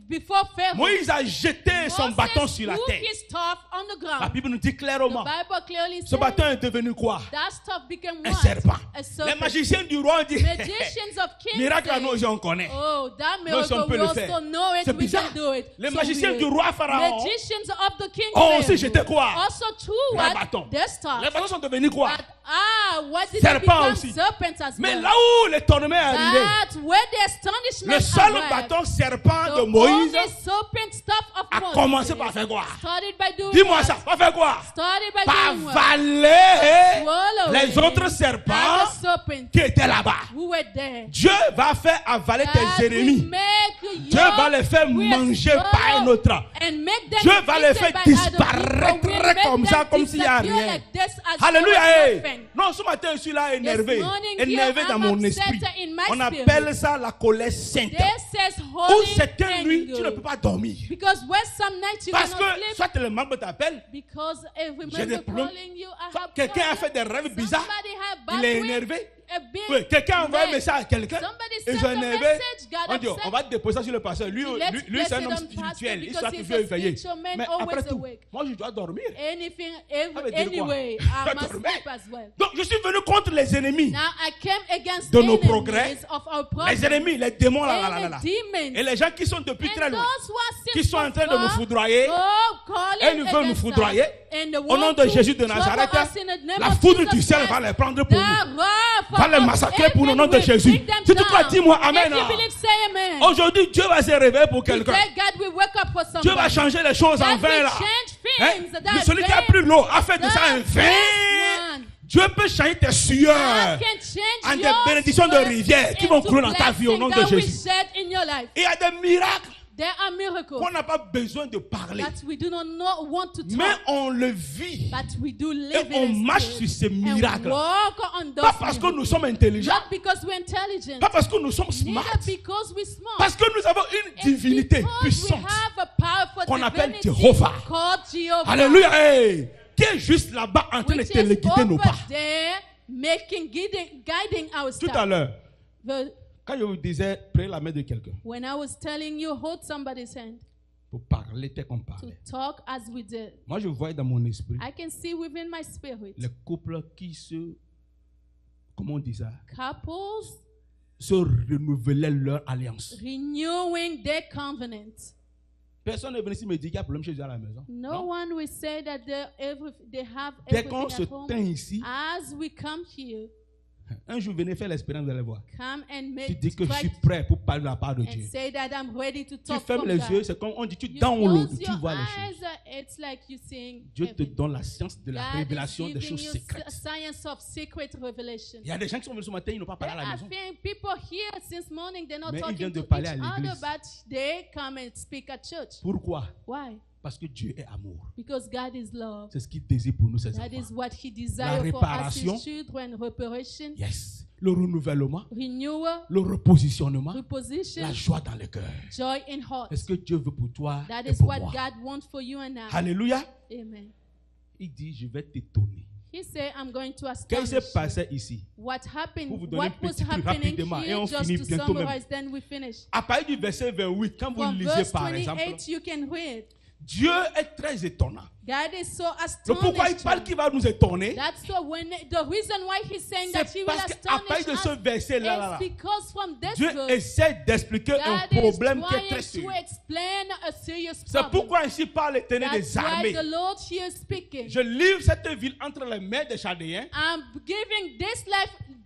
Speaker 2: before Pharaoh,
Speaker 1: Moïse a jeté son
Speaker 2: Moses
Speaker 1: bâton sur la
Speaker 2: threw
Speaker 1: terre.
Speaker 2: his staff on the
Speaker 1: La
Speaker 2: ground.
Speaker 1: Bible nous dit
Speaker 2: The
Speaker 1: clairement,
Speaker 2: Bible clearly
Speaker 1: ce
Speaker 2: says
Speaker 1: bâton est devenu quoi?
Speaker 2: that staff became
Speaker 1: Un
Speaker 2: what?
Speaker 1: serpent.
Speaker 2: A
Speaker 1: Les
Speaker 2: serpent.
Speaker 1: magiciens du roi ont dit,
Speaker 2: Magicians of kings
Speaker 1: miracle à
Speaker 2: say,
Speaker 1: nous, on connaît.
Speaker 2: oh, that
Speaker 1: Nous, si on
Speaker 2: miracle
Speaker 1: peut
Speaker 2: we
Speaker 1: le
Speaker 2: also
Speaker 1: faire.
Speaker 2: know it,
Speaker 1: C'est
Speaker 2: we
Speaker 1: bizarre.
Speaker 2: can do it.
Speaker 1: Les
Speaker 2: So
Speaker 1: magiciens
Speaker 2: weird.
Speaker 1: du roi Pharaon
Speaker 2: Magicians of the king
Speaker 1: ont aussi
Speaker 2: Pharaoh
Speaker 1: jeté quoi?
Speaker 2: also threw
Speaker 1: Le
Speaker 2: what?
Speaker 1: bâton.
Speaker 2: Their staff.
Speaker 1: Les bâtons sont devenus quoi?
Speaker 2: What did
Speaker 1: Serpent
Speaker 2: they become?
Speaker 1: aussi.
Speaker 2: Serpents as
Speaker 1: Mais
Speaker 2: well.
Speaker 1: là où l'étonnement est arrivé,
Speaker 2: That where the astonishment
Speaker 1: le seul
Speaker 2: arrived,
Speaker 1: bâton serpent
Speaker 2: the
Speaker 1: de Moïse
Speaker 2: only serpent staff of
Speaker 1: a
Speaker 2: Moses
Speaker 1: commencé par faire quoi?
Speaker 2: started by doing
Speaker 1: Dis-moi
Speaker 2: what?
Speaker 1: ça, va faire quoi?
Speaker 2: Started by
Speaker 1: Par
Speaker 2: doing what?
Speaker 1: avaler
Speaker 2: Swallow
Speaker 1: les
Speaker 2: it.
Speaker 1: autres serpents
Speaker 2: Other serpents
Speaker 1: qui étaient là-bas.
Speaker 2: who were there.
Speaker 1: Dieu va faire avaler
Speaker 2: God
Speaker 1: tes
Speaker 2: will
Speaker 1: ennemis.
Speaker 2: make
Speaker 1: Dieu va les faire manger par un autre.
Speaker 2: and make them
Speaker 1: Dieu va les
Speaker 2: eaten
Speaker 1: faire
Speaker 2: by other
Speaker 1: disparaître
Speaker 2: people. We'll make
Speaker 1: comme ça,
Speaker 2: them
Speaker 1: comme s'il n'y a
Speaker 2: disappear
Speaker 1: rien.
Speaker 2: like this as
Speaker 1: Alléluia.
Speaker 2: there was
Speaker 1: Hey.
Speaker 2: nothing.
Speaker 1: Non, ce matin, je suis là énervé.
Speaker 2: This morning
Speaker 1: Énervé
Speaker 2: here,
Speaker 1: dans
Speaker 2: I'm
Speaker 1: mon
Speaker 2: upset
Speaker 1: esprit.
Speaker 2: in my
Speaker 1: On
Speaker 2: spirit.
Speaker 1: appelle ça la colère sainte.
Speaker 2: This says
Speaker 1: Où
Speaker 2: holy
Speaker 1: certaines nuits, tu ne
Speaker 2: anger.
Speaker 1: peux pas dormir.
Speaker 2: Because when some nights you
Speaker 1: Parce
Speaker 2: cannot
Speaker 1: que
Speaker 2: sleep,
Speaker 1: soit le membre t'appelle,
Speaker 2: because if
Speaker 1: j'ai des
Speaker 2: remember
Speaker 1: problèmes.
Speaker 2: calling you, I
Speaker 1: Soit
Speaker 2: have
Speaker 1: quelqu'un a fait
Speaker 2: problems.
Speaker 1: des rêves bizarres,
Speaker 2: Somebody had
Speaker 1: il
Speaker 2: bad
Speaker 1: est
Speaker 2: dreams,
Speaker 1: énervé.
Speaker 2: a big
Speaker 1: Oui, quelqu'un envoie un
Speaker 2: mess.
Speaker 1: message à quelqu'un.
Speaker 2: Somebody
Speaker 1: Ils
Speaker 2: sent
Speaker 1: sont
Speaker 2: a
Speaker 1: énervés.
Speaker 2: message, God
Speaker 1: On dit,
Speaker 2: upset.
Speaker 1: on va te déposer ça sur le pasteur. Lui,
Speaker 2: Let's
Speaker 1: lui c'est un
Speaker 2: place
Speaker 1: homme
Speaker 2: it on pastor
Speaker 1: spirituel. Il
Speaker 2: because
Speaker 1: sera
Speaker 2: he's
Speaker 1: toujours
Speaker 2: a
Speaker 1: éveillé.
Speaker 2: spiritual man,
Speaker 1: Mais
Speaker 2: always
Speaker 1: après tout,
Speaker 2: awake.
Speaker 1: moi, je dois dormir.
Speaker 2: Anything,
Speaker 1: Ça veut dire quoi?
Speaker 2: anyway,
Speaker 1: Je
Speaker 2: I must
Speaker 1: dormais.
Speaker 2: sleep as well.
Speaker 1: Donc, je suis venu contre les ennemis.
Speaker 2: Now I came against
Speaker 1: De nos
Speaker 2: enemies
Speaker 1: progrès,
Speaker 2: of our
Speaker 1: Les
Speaker 2: progress.
Speaker 1: ennemis, les démons là, là, là, là, là.
Speaker 2: Demons.
Speaker 1: Et les gens qui sont depuis
Speaker 2: And
Speaker 1: très loin,
Speaker 2: those who are
Speaker 1: qui sont en train de nous
Speaker 2: far,
Speaker 1: foudroyer,
Speaker 2: calling
Speaker 1: et ils veulent nous
Speaker 2: against
Speaker 1: foudroyer.
Speaker 2: us, and the
Speaker 1: Au nom
Speaker 2: one
Speaker 1: de
Speaker 2: to
Speaker 1: Jésus de
Speaker 2: trouble
Speaker 1: Nazareth,
Speaker 2: us in the name
Speaker 1: la
Speaker 2: of
Speaker 1: foudre
Speaker 2: Jesus
Speaker 1: du ciel
Speaker 2: Christ,
Speaker 1: va les prendre pour nous.
Speaker 2: Va
Speaker 1: les massacrer pour le nom de Jésus. Si tu crois, dis-moi Amen. Aujourd'hui, Dieu va se réveiller pour quelqu'un. Dieu va changer les choses en vin là. Hein? Celui qui a pris l'eau a fait de ça un vin. Dieu peut changer tes sueurs en des bénédictions de rivières qui vont couler dans ta vie au nom de Jésus. Il y a des miracles
Speaker 2: There are miracles
Speaker 1: qu'on n'a pas besoin de parler.
Speaker 2: that we do not want to talk.
Speaker 1: Mais on le vit.
Speaker 2: But we do
Speaker 1: Et
Speaker 2: live
Speaker 1: on
Speaker 2: in
Speaker 1: marche sur ces miracles. Pas parce que nous sommes intelligents.
Speaker 2: Not because we're intelligent.
Speaker 1: Pas parce que nous sommes smart.
Speaker 2: Neither because we're smart.
Speaker 1: Parce que nous avons une divinité puissante qu'on appelle Jéhovah. Alléluia. Hey, qui est juste là-bas en train de téléguider nos pas.
Speaker 2: Guiding our
Speaker 1: Tout à l'heure, quand je vous disais, prenez la main de quelqu'un.
Speaker 2: When I was telling you, hold somebody's hand.
Speaker 1: Pour parler tel qu'on
Speaker 2: To
Speaker 1: parlait.
Speaker 2: talk as we did.
Speaker 1: Moi, je voyais dans mon esprit
Speaker 2: I can see within my spirit.
Speaker 1: les couples qui se, comment on dit ça,
Speaker 2: Couples
Speaker 1: se renouvelaient leur alliance.
Speaker 2: renewing their covenant.
Speaker 1: Personne ne vient ici me dire qu'il y a un problème chez eux à la maison.
Speaker 2: No one will say that they have
Speaker 1: Dès
Speaker 2: everything
Speaker 1: qu'on se
Speaker 2: at home.
Speaker 1: teint ici,
Speaker 2: As we come here,
Speaker 1: un jour venez faire l'expérience, vous allez voir.
Speaker 2: come and
Speaker 1: Tu
Speaker 2: make
Speaker 1: dis que je suis
Speaker 2: try
Speaker 1: prêt pour parler de la part de
Speaker 2: and
Speaker 1: Dieu.
Speaker 2: say that I'm ready to
Speaker 1: Tu
Speaker 2: talk
Speaker 1: fermes
Speaker 2: from
Speaker 1: les
Speaker 2: God.
Speaker 1: yeux, c'est comme on dit, tu
Speaker 2: You
Speaker 1: downloads,
Speaker 2: close
Speaker 1: tu
Speaker 2: your
Speaker 1: vois les
Speaker 2: eyes,
Speaker 1: choses.
Speaker 2: it's like you seeing
Speaker 1: Dieu te
Speaker 2: heaven.
Speaker 1: donne la science de la
Speaker 2: God
Speaker 1: révélation
Speaker 2: is
Speaker 1: des
Speaker 2: giving
Speaker 1: choses
Speaker 2: you
Speaker 1: secrètes.
Speaker 2: science of secret revelation.
Speaker 1: Il y a des gens qui sont venus ce matin, ils n'ont pas parlé à la
Speaker 2: I
Speaker 1: maison.
Speaker 2: think people here since morning they're not
Speaker 1: Mais ils
Speaker 2: talking
Speaker 1: viennent de
Speaker 2: to
Speaker 1: parler
Speaker 2: each
Speaker 1: à
Speaker 2: other,
Speaker 1: l'église.
Speaker 2: but they come and speak at church.
Speaker 1: Pourquoi?
Speaker 2: Why?
Speaker 1: Parce que Dieu est amour.
Speaker 2: Because God is love.
Speaker 1: C'est ce qu'il désire pour nous, ses
Speaker 2: That is
Speaker 1: enfants.
Speaker 2: what He
Speaker 1: La
Speaker 2: desires for us,
Speaker 1: réparation.
Speaker 2: His children. Reparation,
Speaker 1: Yes. Le renouvellement,
Speaker 2: renewal,
Speaker 1: le repositionnement,
Speaker 2: reposition,
Speaker 1: la joie dans le cœur.
Speaker 2: joy in heart.
Speaker 1: Est-ce que Dieu veut pour toi
Speaker 2: That
Speaker 1: et
Speaker 2: is
Speaker 1: pour
Speaker 2: what
Speaker 1: moi?
Speaker 2: God wants for you and I.
Speaker 1: Alléluia.
Speaker 2: Amen.
Speaker 1: Il dit, je vais t'étonner.
Speaker 2: He said, I'm going to
Speaker 1: Qu'est-ce qui
Speaker 2: astonish
Speaker 1: s'est
Speaker 2: you.
Speaker 1: passé ici?
Speaker 2: What happened,
Speaker 1: Pour vous donner
Speaker 2: what
Speaker 1: un
Speaker 2: was
Speaker 1: petit truc
Speaker 2: happening
Speaker 1: rapidement, et on
Speaker 2: here, just
Speaker 1: finit
Speaker 2: to
Speaker 1: bientôt même.
Speaker 2: summarize, then we finish.
Speaker 1: À partir du verset 28, quand vous
Speaker 2: From
Speaker 1: lisez
Speaker 2: verse
Speaker 1: par exemple,
Speaker 2: 28, you can read.
Speaker 1: Dieu est très étonnant.
Speaker 2: God is so
Speaker 1: Le pourquoi il
Speaker 2: astonished.
Speaker 1: parle qu'il va nous étonner,
Speaker 2: That's the reason why He's saying that He
Speaker 1: c'est
Speaker 2: will
Speaker 1: parce qu'à partir
Speaker 2: astonish
Speaker 1: de ce
Speaker 2: us.
Speaker 1: verset-là,
Speaker 2: It's because from this
Speaker 1: Dieu
Speaker 2: verse,
Speaker 1: essaie d'expliquer un
Speaker 2: God is
Speaker 1: problème qui est très
Speaker 2: trying
Speaker 1: sérieux.
Speaker 2: to explain a serious
Speaker 1: C'est
Speaker 2: problem.
Speaker 1: pourquoi ainsi parle l'Éternel
Speaker 2: That's
Speaker 1: des
Speaker 2: why
Speaker 1: armées.
Speaker 2: the Lord here is speaking.
Speaker 1: Je livre cette ville entre les mains des Chaldéens
Speaker 2: I'm giving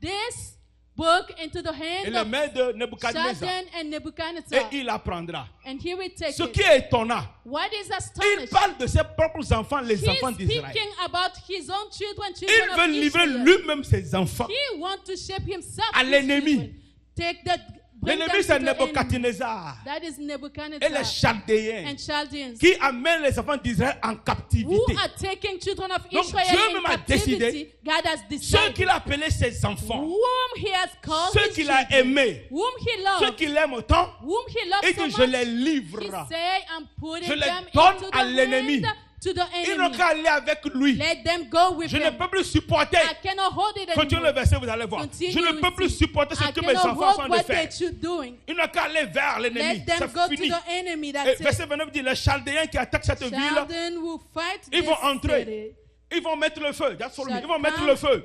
Speaker 2: this book into the
Speaker 1: et
Speaker 2: hand
Speaker 1: les
Speaker 2: of
Speaker 1: mains de Nebuchadnezzar.
Speaker 2: Shaddan and
Speaker 1: Et
Speaker 2: Nebuchadnezzar.
Speaker 1: il apprendra.
Speaker 2: And he will take
Speaker 1: Ce
Speaker 2: it.
Speaker 1: qui est étonnant,
Speaker 2: What is
Speaker 1: il
Speaker 2: astonishing?
Speaker 1: parle de ses propres enfants, les
Speaker 2: He's
Speaker 1: enfants d'Israël.
Speaker 2: speaking about his own children,
Speaker 1: Il
Speaker 2: children
Speaker 1: veut
Speaker 2: of
Speaker 1: livrer
Speaker 2: Israel.
Speaker 1: lui-même ses enfants.
Speaker 2: He wants to shape himself.
Speaker 1: À
Speaker 2: his
Speaker 1: l'ennemi.
Speaker 2: children. Take that. Bring them
Speaker 1: L'ennemi,
Speaker 2: to
Speaker 1: c'est
Speaker 2: the enemy.
Speaker 1: Nebuchadnezzar
Speaker 2: That is
Speaker 1: et les
Speaker 2: Nebuchadnezzar
Speaker 1: Chaldéens
Speaker 2: and Chaldeans
Speaker 1: qui amènent les enfants d'Israël en
Speaker 2: who
Speaker 1: captivité.
Speaker 2: are taking children of
Speaker 1: Donc,
Speaker 2: Israel
Speaker 1: Dieu
Speaker 2: in
Speaker 1: même a
Speaker 2: captivity.
Speaker 1: décidé,
Speaker 2: God has
Speaker 1: Ceux
Speaker 2: decided
Speaker 1: qu'il a appelés ses enfants,
Speaker 2: whom he has called
Speaker 1: ceux
Speaker 2: his
Speaker 1: qu'il a
Speaker 2: children,
Speaker 1: aimés,
Speaker 2: whom he
Speaker 1: ceux
Speaker 2: loves,
Speaker 1: qu'il aime autant,
Speaker 2: whom he loves
Speaker 1: il
Speaker 2: so
Speaker 1: dit,
Speaker 2: much.
Speaker 1: je les
Speaker 2: He
Speaker 1: livre.
Speaker 2: say, I'm putting
Speaker 1: Je les
Speaker 2: them
Speaker 1: donne
Speaker 2: into
Speaker 1: à
Speaker 2: the
Speaker 1: l'ennemi.
Speaker 2: hand to the
Speaker 1: Ils n'ont
Speaker 2: enemy.
Speaker 1: qu'à aller avec lui.
Speaker 2: Let them go with
Speaker 1: Je ne
Speaker 2: them.
Speaker 1: peux plus supporter.
Speaker 2: I cannot hold it
Speaker 1: Continuez le
Speaker 2: anymore.
Speaker 1: verset, vous allez voir.
Speaker 2: Continue
Speaker 1: Je ne peux plus
Speaker 2: with it.
Speaker 1: supporter ce
Speaker 2: I
Speaker 1: que mes
Speaker 2: cannot
Speaker 1: enfants sont
Speaker 2: hold
Speaker 1: de
Speaker 2: what
Speaker 1: faire.
Speaker 2: they're doing.
Speaker 1: Ils n'ont qu'à aller vers l'ennemi.
Speaker 2: Let them
Speaker 1: C'est
Speaker 2: go to
Speaker 1: fini.
Speaker 2: the enemy.
Speaker 1: Et
Speaker 2: That's
Speaker 1: verset
Speaker 2: it.
Speaker 1: 29 dit, les Chaldéens qui attaquent cette ville,
Speaker 2: Sheldon will fight
Speaker 1: ils
Speaker 2: this
Speaker 1: vont entrer.
Speaker 2: city
Speaker 1: Ils vont mettre le feu. Just follow me.
Speaker 2: Shall
Speaker 1: Ils vont mettre
Speaker 2: come.
Speaker 1: le feu.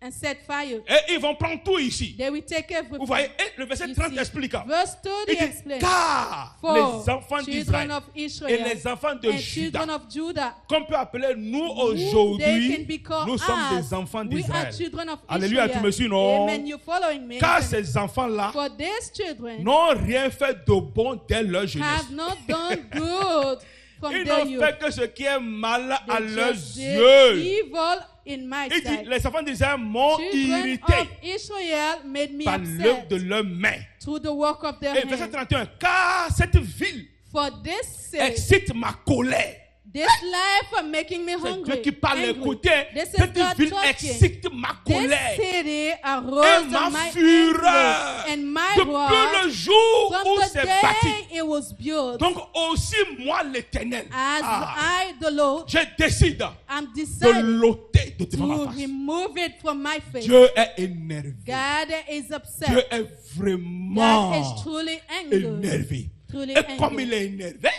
Speaker 2: and set fire.
Speaker 1: Et ils vont prendre tout ici.
Speaker 2: They will take
Speaker 1: Vous
Speaker 2: everything.
Speaker 1: voyez, et le verset
Speaker 2: You
Speaker 1: 30
Speaker 2: see,
Speaker 1: explique.
Speaker 2: Verse 30
Speaker 1: Il dit,
Speaker 2: explains.
Speaker 1: car
Speaker 2: For
Speaker 1: les enfants
Speaker 2: children
Speaker 1: d'Israël
Speaker 2: of
Speaker 1: et
Speaker 2: Israel
Speaker 1: les enfants de
Speaker 2: and children
Speaker 1: Juda,
Speaker 2: of Judah,
Speaker 1: qu'on peut appeler nous
Speaker 2: who they can
Speaker 1: aujourd'hui,
Speaker 2: be called
Speaker 1: nous sommes
Speaker 2: us.
Speaker 1: des enfants
Speaker 2: We are
Speaker 1: d'Israël.
Speaker 2: children of
Speaker 1: Alléluia, tu me suis,
Speaker 2: Israel.
Speaker 1: non?
Speaker 2: Amen. You following me?
Speaker 1: Car ces enfants-là
Speaker 2: For these children
Speaker 1: n'ont rien fait de bon dès leur jeunesse.
Speaker 2: have not done good from
Speaker 1: Ils
Speaker 2: their
Speaker 1: n'ont
Speaker 2: youth.
Speaker 1: fait que ce qui est mal à
Speaker 2: They
Speaker 1: leurs
Speaker 2: just did
Speaker 1: yeux.
Speaker 2: evil in my
Speaker 1: Il dit,
Speaker 2: sight.
Speaker 1: les enfants d'Israël m'ont
Speaker 2: Children
Speaker 1: irrité
Speaker 2: of Israel made me
Speaker 1: par l'œuvre
Speaker 2: upset
Speaker 1: de leurs mains.
Speaker 2: through the work of their
Speaker 1: Et verset
Speaker 2: hands.
Speaker 1: 31, car cette ville
Speaker 2: For this sake,
Speaker 1: excite ma colère.
Speaker 2: this life are making me
Speaker 1: C'est
Speaker 2: hungry.
Speaker 1: Dieu qui parle,
Speaker 2: angry.
Speaker 1: écoutez,
Speaker 2: This is
Speaker 1: cette
Speaker 2: God
Speaker 1: ville
Speaker 2: talking.
Speaker 1: excite ma
Speaker 2: This
Speaker 1: colère.
Speaker 2: city
Speaker 1: Et
Speaker 2: arose
Speaker 1: ma
Speaker 2: on my
Speaker 1: fureur.
Speaker 2: anger and my
Speaker 1: Depuis
Speaker 2: wrath
Speaker 1: le jour
Speaker 2: from
Speaker 1: où
Speaker 2: the
Speaker 1: c'est bâti.
Speaker 2: day it was built.
Speaker 1: Donc aussi moi l'Éternel,
Speaker 2: As I, the Lord,
Speaker 1: je décide
Speaker 2: am
Speaker 1: de
Speaker 2: decided
Speaker 1: l'ôter de devant
Speaker 2: to
Speaker 1: ma face.
Speaker 2: remove it from my face.
Speaker 1: Dieu est énervé.
Speaker 2: God is
Speaker 1: Dieu
Speaker 2: upset.
Speaker 1: est
Speaker 2: God
Speaker 1: vraiment
Speaker 2: is truly angry.
Speaker 1: énervé.
Speaker 2: Truly
Speaker 1: Et comme il
Speaker 2: angry.
Speaker 1: est énervé,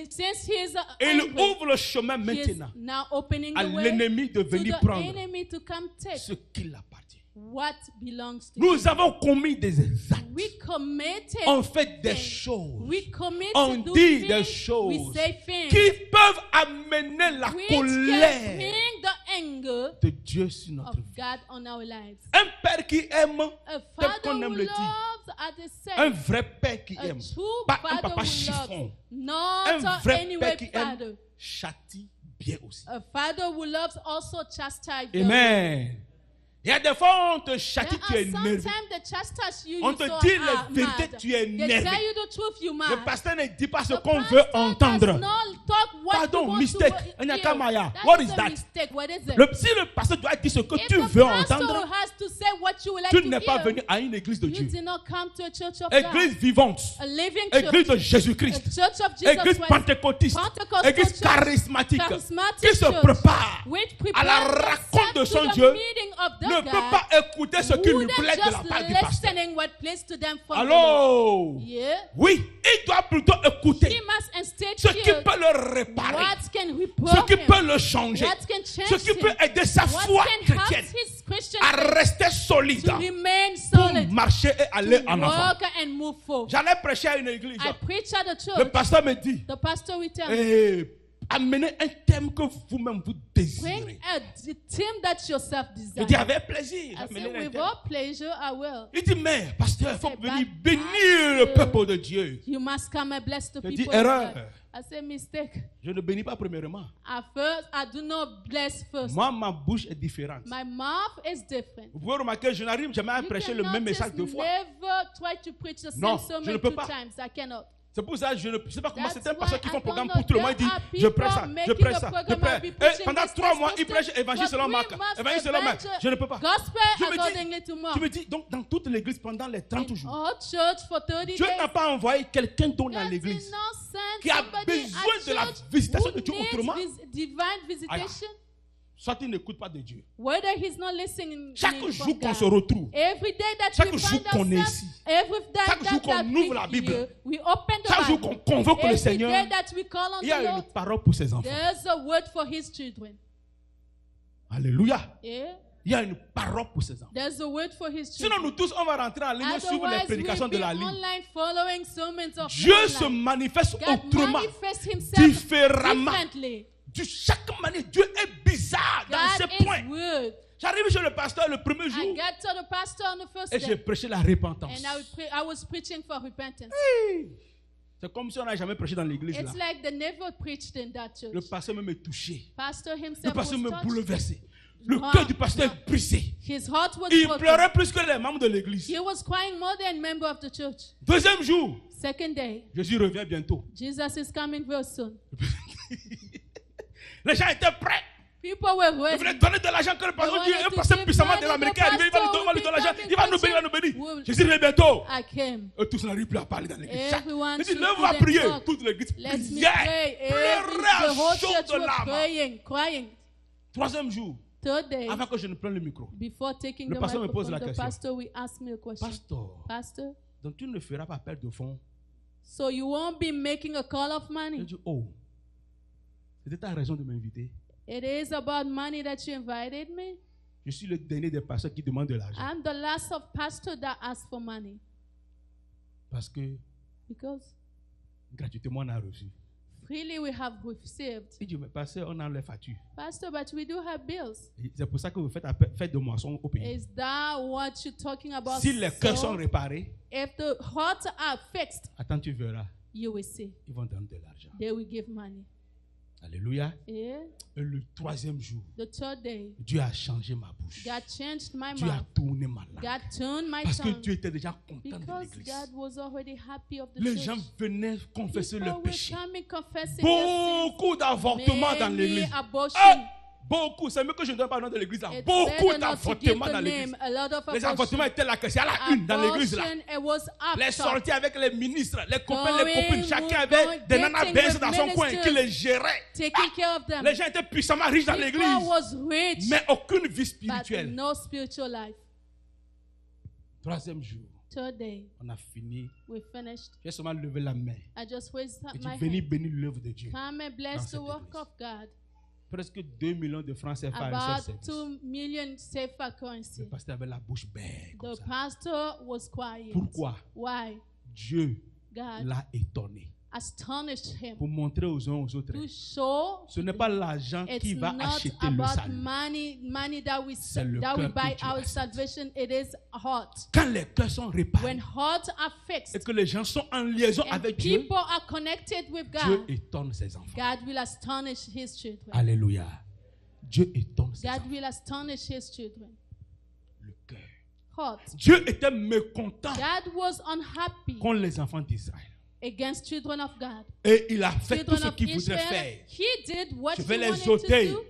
Speaker 2: Since he is
Speaker 1: il
Speaker 2: angry,
Speaker 1: ouvre le chemin
Speaker 2: he is
Speaker 1: maintenant
Speaker 2: now opening
Speaker 1: à
Speaker 2: the way
Speaker 1: l'ennemi de
Speaker 2: to
Speaker 1: venir
Speaker 2: the
Speaker 1: prendre
Speaker 2: enemy to come take
Speaker 1: ce qu'il appartient.
Speaker 2: what belongs to
Speaker 1: Nous
Speaker 2: him.
Speaker 1: avons commis des actes.
Speaker 2: We committed
Speaker 1: On fait des
Speaker 2: things.
Speaker 1: choses
Speaker 2: We commit
Speaker 1: On
Speaker 2: to do
Speaker 1: dit des
Speaker 2: things.
Speaker 1: choses
Speaker 2: We say things
Speaker 1: qui peuvent amener la
Speaker 2: which can
Speaker 1: colère
Speaker 2: bring the anger
Speaker 1: de Dieu sur
Speaker 2: of
Speaker 1: notre vie.
Speaker 2: God on our lives.
Speaker 1: Un père qui aime,
Speaker 2: A
Speaker 1: tel
Speaker 2: father
Speaker 1: qu'on
Speaker 2: who
Speaker 1: aime le dire.
Speaker 2: loves at the
Speaker 1: Un
Speaker 2: same.
Speaker 1: vrai père qui
Speaker 2: A
Speaker 1: aime.
Speaker 2: true
Speaker 1: Pas un
Speaker 2: father
Speaker 1: papa
Speaker 2: who
Speaker 1: chiffon.
Speaker 2: loves.
Speaker 1: Un
Speaker 2: Not
Speaker 1: vrai
Speaker 2: anyway
Speaker 1: père qui
Speaker 2: father.
Speaker 1: aime châtie bien aussi.
Speaker 2: A father who loves also chastise them.
Speaker 1: Amen. Il y a des fois on te châtie, tu es énervé. On te dit la vérité, tu es énervé. Le pasteur ne dit pas ce qu'on veut entendre. Pardon, mistake. What is that? Si le pasteur doit dire ce que tu veux entendre, tu n'es pas venu à une église de Dieu. Église vivante. Église de Jésus-Christ. Église pentecôtiste. Église charismatique. Qui se prépare à la rencontre de son Dieu. Ne peut pas écouter ce qui lui plaît de la part du pasteur. Alors, oui, il doit plutôt écouter ce qui peut le réparer, ce qui peut le changer, ce qui peut aider sa foi chrétienne à rester solide pour marcher et aller en avant. J'allais prêcher à une église. Le pasteur me dit, amenez un thème que vous-même vous désirez. Je dis avec plaisir. Il dit, mais pasteur, il faut venir bénir le peuple de Dieu. Je dis, erreur. Je ne bénis pas premièrement. Moi, ma bouche est différente. Vous pouvez remarquer, je n'arrive jamais à prêcher le même message deux fois. Non, je ne peux pas. C'est pour ça que je ne sais pas comment certains pasteurs qui font programme pour tout le monde disent je prêche ça, je prêche ça, je prêche. Et pendant 3 mois, ils prêchent évangile selon Marc, évangile selon Marc. Je ne peux pas. Je me dis, donc dans toute l'église pendant les 30 jours, Dieu n'a pas envoyé quelqu'un d'autre dans l'église qui a besoin de la visitation de Dieu autrement. Soit il n'écoute pas de Dieu. Chaque jour qu'on se retrouve, chaque jour qu'on est ici, chaque jour qu'on ouvre la Bible, chaque jour qu'on convoque le Seigneur, il y a une parole pour ses enfants. Alléluia. Il y a une parole pour ses enfants. Sinon nous tous on va rentrer en ligne suivre les prédications de la ligne. Dieu se manifeste autrement, différemment. De chaque manière, Dieu est bizarre dans ses points. J'arrive chez le pasteur le premier jour et j'ai prêché la repentance. C'est comme si on n'a jamais prêché dans l'église là. Le pasteur me touché. Le pasteur me bouleversé. Le cœur du pasteur est brisé. Il pleurait plus que les membres de l'église. Deuxième jour, Jésus revient bientôt. Les gens étaient prêts. Ils voulaient donner de l'argent que le pasteur dit. Un pasteur puissamment de l'Américain est arrivé, il va nous donner de l'argent. Il va nous bénir, il va nous bénir. Jésus revient bientôt. Et tous n'arrivent plus à parler dans l'église. Il dit, lève-vous à prier. Toute l'église priait. Pleurait à chaudes larmes. Troisième jour, avant que je ne prenne le micro, le pasteur me pose la question. Pasteur, donc tu ne feras pas perdre de fonds.
Speaker 2: So you won't be making a call of money.
Speaker 1: Je dis, oh. C'était ta raison de m'inviter.
Speaker 2: It is about money that you invited me.
Speaker 1: Je suis le dernier des pasteurs qui demande de l'argent.
Speaker 2: I'm the last of pastors that ask for money. Because
Speaker 1: gratuitement on a reçu.
Speaker 2: Freely we have received.
Speaker 1: Il dit, mais pasteur, on a les factures.
Speaker 2: Pastor, but we do have bills.
Speaker 1: C'est pour ça que vous faites fête de moisson au pays.
Speaker 2: Is that what you're talking about?
Speaker 1: Si les cœurs sont réparés,
Speaker 2: if the hearts are fixed,
Speaker 1: attends, tu verras.
Speaker 2: You will see.
Speaker 1: Ils vont donner de l'argent.
Speaker 2: They will give money.
Speaker 1: Alléluia.
Speaker 2: Yeah.
Speaker 1: Et le troisième jour, Dieu a changé ma bouche.
Speaker 2: God changed my
Speaker 1: Dieu a tourné ma langue.
Speaker 2: God turned my
Speaker 1: Parce que
Speaker 2: tongue.
Speaker 1: Dieu était déjà content de l'église.
Speaker 2: God was already happy of the
Speaker 1: Les
Speaker 2: church.
Speaker 1: gens venaient confesser le péché.
Speaker 2: Beaucoup
Speaker 1: d'avortements dans l'église. Beaucoup, c'est mieux que je ne donne pas le nom de l'église là. Beaucoup d'avortements dans l'église. Les avortements étaient là, c'est à la une dans l'église là. Les sorties avec les ministres, les copains, les copines, chacun avait des nanas bêtes dans son coin qui les géraient. Les gens étaient puissamment riches dans l'église, mais aucune vie spirituelle. Troisième jour, on a fini. J'ai seulement levé la main. Et dit, venez bénir l'œuvre de Dieu. Presque 2 millions de francs CFA.
Speaker 2: About 2 million CFA currency.
Speaker 1: Le pasteur avait la bouche belle.
Speaker 2: The pastor was quiet.
Speaker 1: Pourquoi?
Speaker 2: Why?
Speaker 1: Dieu l'a étonné.
Speaker 2: Astonished him.
Speaker 1: Pour montrer aux uns aux autres. Ce n'est pas l'argent qui va acheter le salut.
Speaker 2: Money that we buy our salvation. It is heart.
Speaker 1: Quand les cœurs sont réparés.
Speaker 2: When hearts are fixed.
Speaker 1: Et que les gens sont en liaison avec Dieu.
Speaker 2: People are connected with God.
Speaker 1: Dieu étonne ses enfants.
Speaker 2: God will astonish his children.
Speaker 1: Alléluia. Dieu étonne ses enfants.
Speaker 2: God will astonish his children. heart.
Speaker 1: Dieu était mécontent
Speaker 2: God was unhappy
Speaker 1: contre les enfants d'Israël.
Speaker 2: Against children of God.
Speaker 1: Et il a fait tout
Speaker 2: Children
Speaker 1: ce
Speaker 2: of
Speaker 1: qu'il voudrait
Speaker 2: Israel,
Speaker 1: faire.
Speaker 2: he did what
Speaker 1: Je
Speaker 2: he
Speaker 1: vais les
Speaker 2: wanted to
Speaker 1: ôter.
Speaker 2: do.